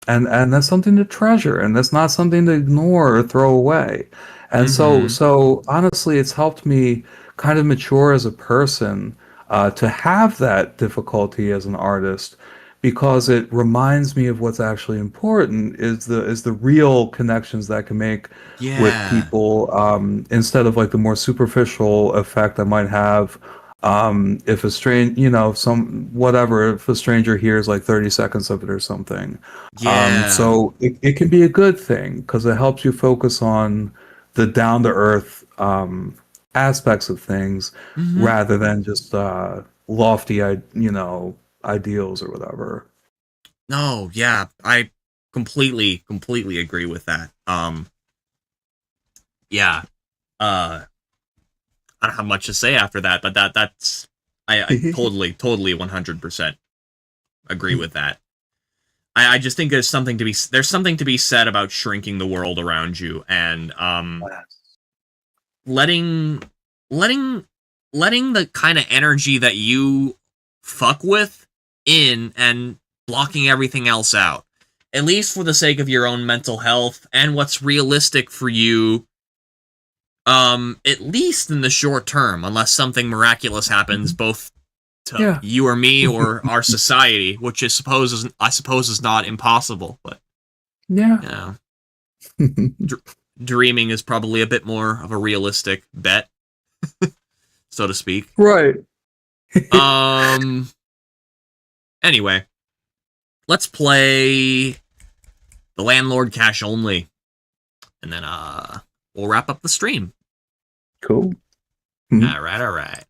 that's something to treasure, and that's not something to ignore or throw away. And so honestly, it's helped me kind of mature as a person, to have that difficulty as an artist, because it reminds me of what's actually important is the real connections that I can make with people, instead of like the more superficial effect I might have. If a if a stranger hears like 30 seconds of it or something. So it can be a good thing because it helps you focus on the down to earth aspects of things rather than just lofty ideals or whatever. No, yeah, I completely agree with that. I don't have much to say after that, but that's I totally 100% agree with that. I just think there's something to be said about shrinking the world around you and letting the kind of energy that you fuck with in and blocking everything else out, at least for the sake of your own mental health and what's realistic for you. At least in the short term, unless something miraculous happens, both to you or me or our society, which I suppose is not impossible. But dreaming is probably a bit more of a realistic bet, so to speak. Right. Anyway, let's play The Landlord Cash Only, and then we'll wrap up the stream. Cool. All right.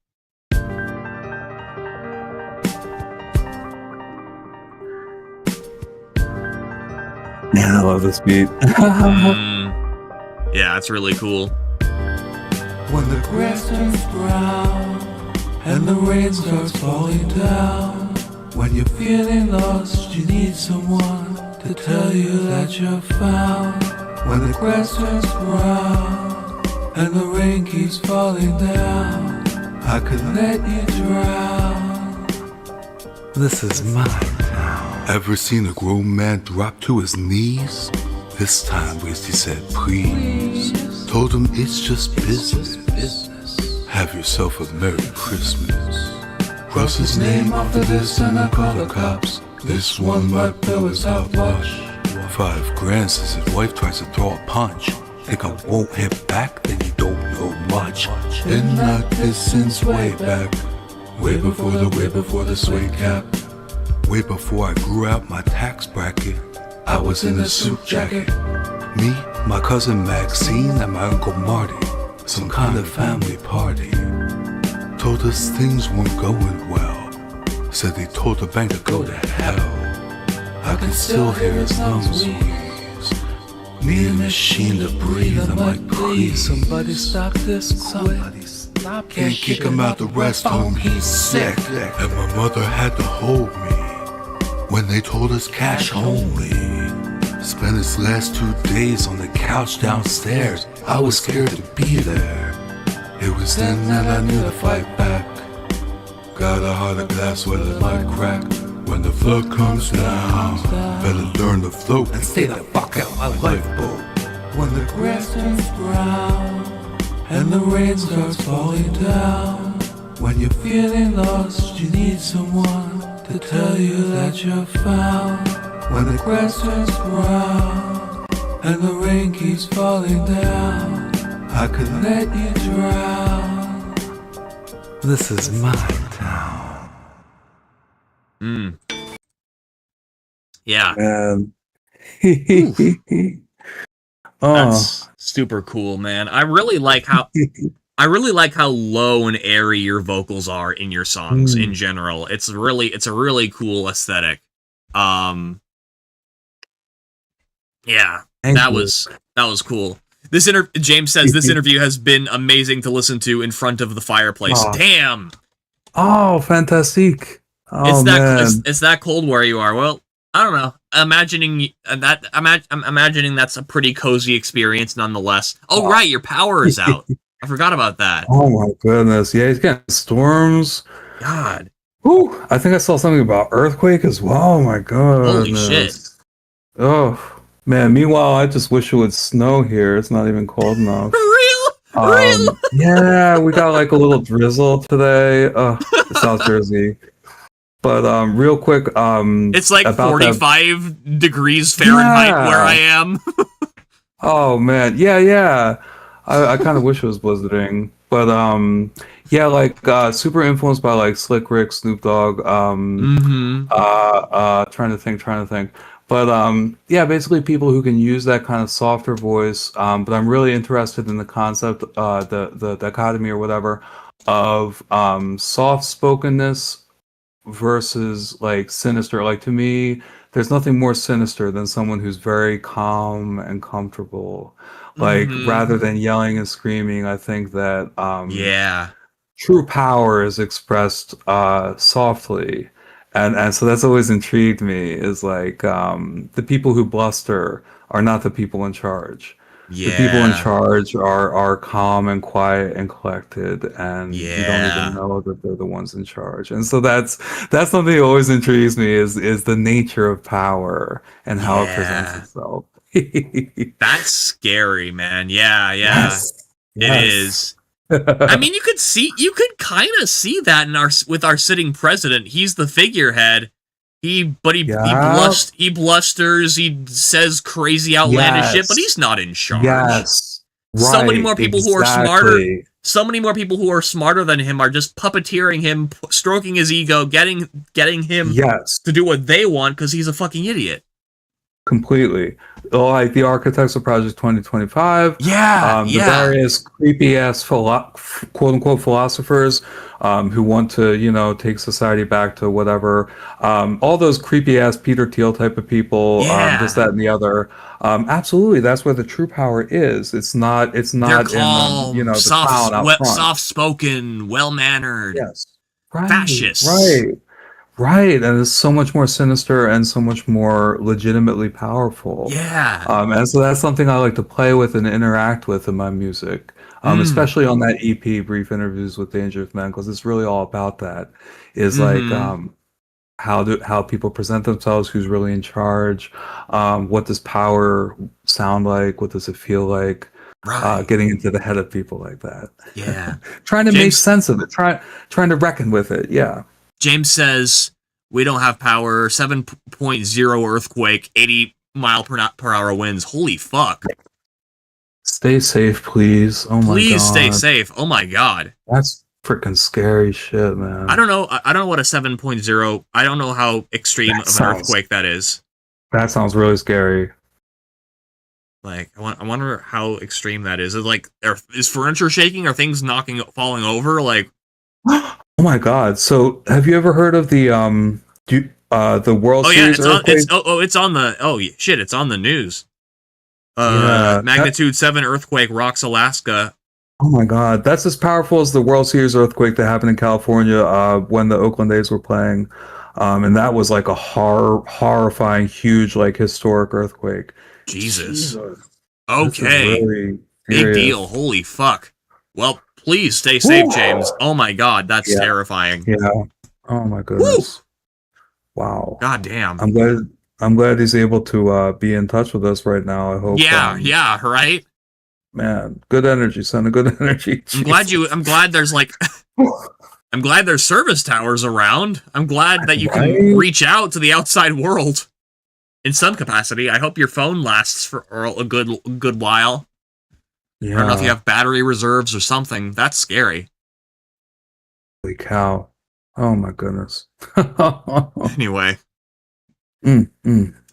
Man, I love this beat. Yeah, it's really cool. When the grass turns brown and the rain starts falling down, when you're feeling lost, you need someone to tell you that you're found. When the grass turns brown and the rain keeps falling down, I could let you drown. This is my town. Ever seen a grown man drop to his knees? This time Wasty said please. Told him it's just business. Have yourself a Merry Christmas. Cross his name off the list and I call the cops. This one right bill is out wash. $5 grand since his wife tries to throw a punch. Think I won't hit back, then you don't know much. Been like this since way back. Way before the suede cap. Way before I grew out my tax bracket. I was in a suit jacket. Me, My cousin Maxine and my uncle Marty, some kind of family party. Told us things weren't going well. Said they told the bank to go to hell. I can still hear his lungs wheeze. Me and machine to breathe. I'm like, please, somebody stop this quick. Can't kick him out the rest home, he's sick. And my mother had to hold me when they told us cash only. Spent his last 2 days on the couch downstairs. I was scared to be there. It was then that I knew to fight back. Got a heart of glass where it might crack. When the flood comes down, better learn to float and stay the fuck out my lifeboat. When the grass turns brown and the rain starts falling down, when you're feeling lost, you need someone to tell you that you're found. When the grass turns brown and the rain keeps falling down, I could let you drown. This is my town. Yeah. That's super cool, man. I really like how low and airy your vocals are in your songs in general. It's a really cool aesthetic. Yeah, that was cool. James says this interview has been amazing to listen to in front of the fireplace. Oh. Damn. Oh, fantastic. Oh, It's that cold where you are. Well, I don't know. I'm imagining that's a pretty cozy experience nonetheless. Oh, right, your power is out. I forgot about that. Oh my goodness. Yeah, he's getting storms. God. Whew. I think I saw something about earthquake as well. Oh my goodness. Holy shit. Oh man. Meanwhile, I just wish it would snow here. It's not even cold enough. Real? Yeah, we got like a little drizzle today. South Jersey. But real quick, it's like 45 degrees Fahrenheit where I am. Oh man, yeah. I kind of wish it was blizzarding, but yeah, like super influenced by like Slick Rick, Snoop Dogg. Trying to think. But yeah, basically people who can use that kind of softer voice. But I'm really interested in the concept, the dichotomy or whatever of soft spokenness versus like sinister. Like to me, there's nothing more sinister than someone who's very calm and comfortable. Like rather than yelling and screaming, I think that true power is expressed softly. And so that's always intrigued me is like the people who bluster are not the people in charge. The people in charge are calm and quiet and collected, and you don't even know that they're the ones in charge. And so that's something that always intrigues me is the nature of power and how it presents itself. That's scary, man. Yeah. Yes. It is. I mean, you could kind of see that with our sitting president. He's the figurehead. He blusters, he says crazy outlandish shit, but he's not in charge. Yes. Right, so many more people who are smarter. So many more people who are smarter than him are just puppeteering him, stroking his ego, getting him to do what they want because he's a fucking idiot. Completely. Like the architects of Project 2025. The various creepy ass quote unquote philosophers who want to, take society back to whatever. All those creepy ass Peter Thiel type of people, this, that, and the other. Absolutely, that's where the true power is. It's not They're calm, in the clown out front. Soft spoken, well mannered. Yes. Right. Fascists. Right, and it's so much more sinister and so much more legitimately powerful. Yeah. And so that's something I like to play with and interact with in my music, especially on that EP, Brief Interviews with Dangerous Men, because it's really all about that. Is like how people present themselves, who's really in charge, what does power sound like, what does it feel like. Right. Getting into the head of people like that. Yeah. Trying to make sense of it. Trying to reckon with it. Yeah. James says, we don't have power, 7.0 earthquake, 80 mile per hour winds. Holy fuck. Stay safe, please. Oh my god. Please stay safe. Oh my god. That's freaking scary shit, man. I don't know what a 7.0, I don't know how extreme of an earthquake that is. That sounds really scary. Like, I wonder how extreme that is. Is like, is furniture shaking? Are things falling over? Like, oh my God! So, have you ever heard of the World Series earthquake? It's on the shit! It's on the news. Yeah, magnitude 7 earthquake rocks Alaska. Oh my God, that's as powerful as the World Series earthquake that happened in California when the Oakland A's were playing, and that was like a horrifying, huge, like historic earthquake. Jesus. Okay. Really big deal. Holy fuck. Well, please stay safe, James. Oh my God, that's terrifying. Yeah. Oh my goodness. Woo! Wow. God damn. I'm glad he's able to be in touch with us right now. I hope. Yeah, right. Man, good energy, son. Good energy. I'm glad there's like I'm glad there's service towers around. I'm glad that you can reach out to the outside world in some capacity. I hope your phone lasts for a good while. Yeah. I don't know if you have battery reserves or something. That's scary. Holy cow. Oh my goodness. Anyway. I'm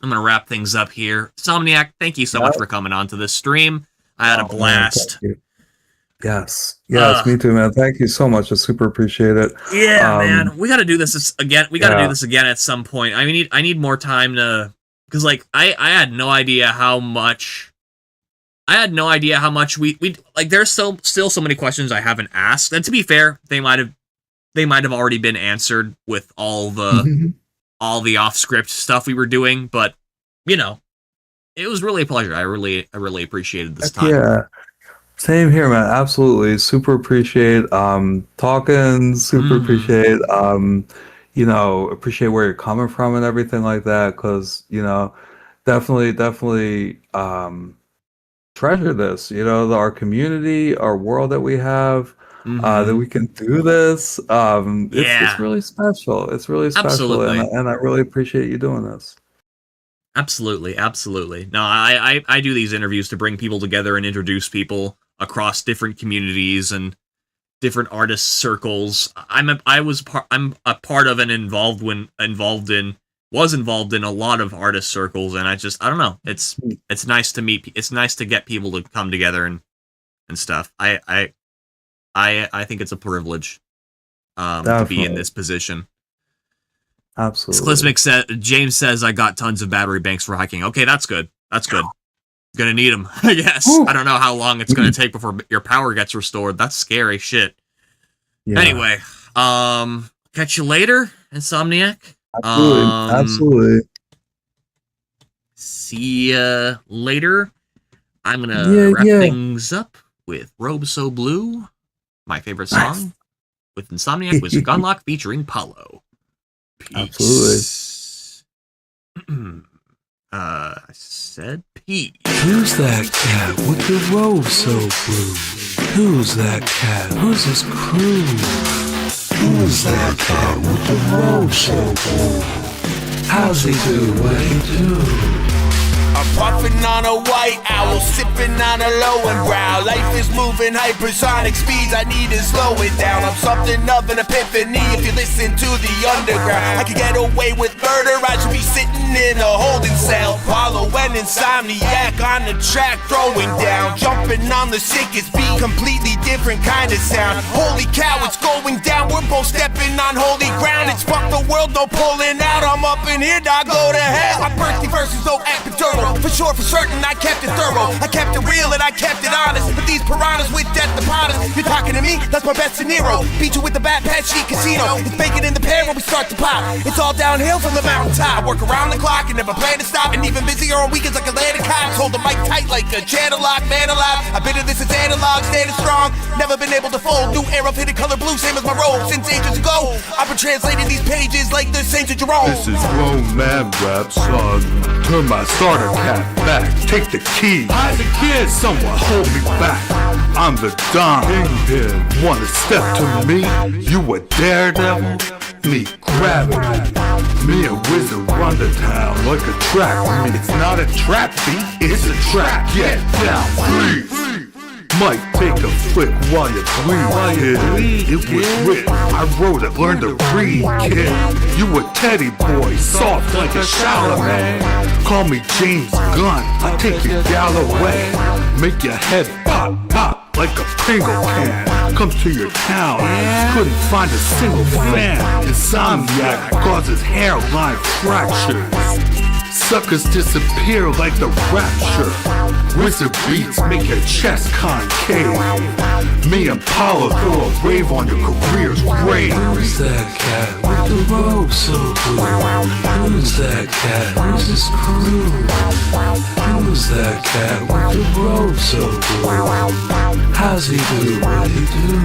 gonna wrap things up here. Somniac, thank you so much for coming on to this stream. I had a blast. Man, yes, me too, man. Thank you so much. I super appreciate it. Yeah, man. We got to do this again. We got to do this again at some point. I need more time to, because like I had no idea how much. I had no idea how much we like. There's still so many questions I haven't asked, and to be fair, they might have already been answered with all the off script stuff we were doing. But you know, it was really a pleasure. I really appreciated this time. Yeah. Same here, man. Absolutely. Super appreciate talking, super appreciate appreciate where you're coming from and everything like that, because definitely treasure this, our community, our world that we have, that we can do this. It's really special. It's really special. Absolutely. And I really appreciate you doing this. Absolutely. No, I do these interviews to bring people together and introduce people across different communities and different artist circles. I'm a part of and involved in a lot of artist circles, and I don't know. It's nice to meet. It's nice to get people to come together and stuff. I think it's a privilege to be in this position. Absolutely. James says I got tons of battery banks for hiking. Okay, that's good. Gonna need them, I guess. I don't know how long it's gonna take before your power gets restored. That's scary shit. Yeah. Anyway, catch you later, Insomniac. Absolutely. See ya later. I'm gonna wrap things up with Robe So Blue, my favorite song, with Insomniac with Gunlock featuring Paulo. Peace. Absolutely. I said peace. Who's that cat with the robe so blue? Who's that cat? Who's his crew? Who's that cat with the robe so blue? How's he do what he do? I'm puffing on a white owl, sipping on a low and brow. Life is moving hypersonic speeds, I need to slow it down. I'm something of an epiphany if you listen to the underground. I could get away with murder, I should be sitting in a holding cell. Paulo and Insomniac on the track, throwing down. Jumping on the sickest beat, completely different kind of sound. Holy cow, it's going down, we're both stepping on holy ground. It's fuck the world, no pulling out, I'm up in here, I go to hell. My birthday verses, no epidural. For sure, for certain, I kept it thorough. I kept it real and I kept it honest. But these piranhas with death upon us. You're talking to me? That's my best De Niro. Beat you with the Bad Patch Sheet Casino. It's bacon in the pan when we start to pop. It's all downhill from the mountaintop. Work around the clock and never plan to stop. And even busier on weekends like Atlanta cops. Hold the mic tight like a Channellock, man alive. I've been in this as analog, standing strong. Never been able to fold. New era fitted color blue, same as my robe. Since ages ago, I've been translating these pages like the Saint of Jerome. This is grown man rap, son. Turn my starter cap back. Take the key. Hide the kid. Someone hold me back. I'm the Don Kingpin. Wanna step to me? You a daredevil? Me gravity. Me and Wizard run the town like a track. It's not a trap beat, it's a track. Get down, please. Might take a flick while you bleed, kid. It was written, I wrote it, learned to read, kid. You a teddy boy, soft like a Chalamet. Call me James Gunn, I take your gal away. Make your head pop, pop like a Pringle can. Comes to your town, couldn't find a single fan. Insomniac causes hairline fractures. Suckers disappear like the rapture. Wizard beats make your chest concave. Me and Paula throw a rave on your career's grave. Who's that cat with the robe so blue? Who's that cat? Who's his crew? Who's that cat with the robe so blue? How's he do what he do?